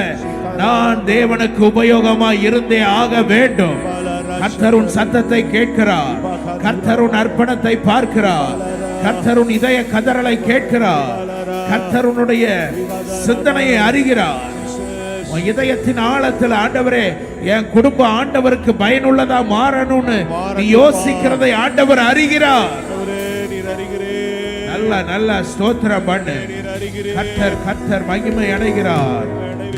S1: நான் தேவனுக்கு உபயோகமாய் இருந்தே ஆக வேண்டும். கர்த்தருன் சத்தத்தை கேட்கிறார். கர்த்தருன் அர்ப்பணத்தை பார்க்கிறார். கர்த்தருன் இதய கதறலை கேட்கிறார். கர்த்தருனுடைய சிந்தனையை அறிகிறார். இதயத்தின் ஆழத்தில் ஆண்டவரே, என் குடும்பம் ஆண்டவருக்கு பயனுள்ளதா மாறணும்னு நீ யோசிக்கிறதை ஆண்டவர் அறிகிறார். நல்ல நல்ல ஸ்தோத்திரம் பண்ணு. கர்த்தர் மகிமை அடைகிறார்.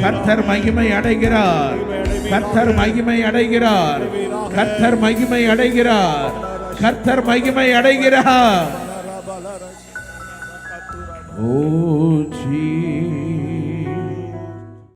S1: கர்த்தர் மகிமை அடைகிறார். கர்த்தர் மகிமை அடைகிறார். கர்த்தர் மகிமை அடைகிறார். கர்த்தர் மகிமை அடைகிறார். ஓ ஜீ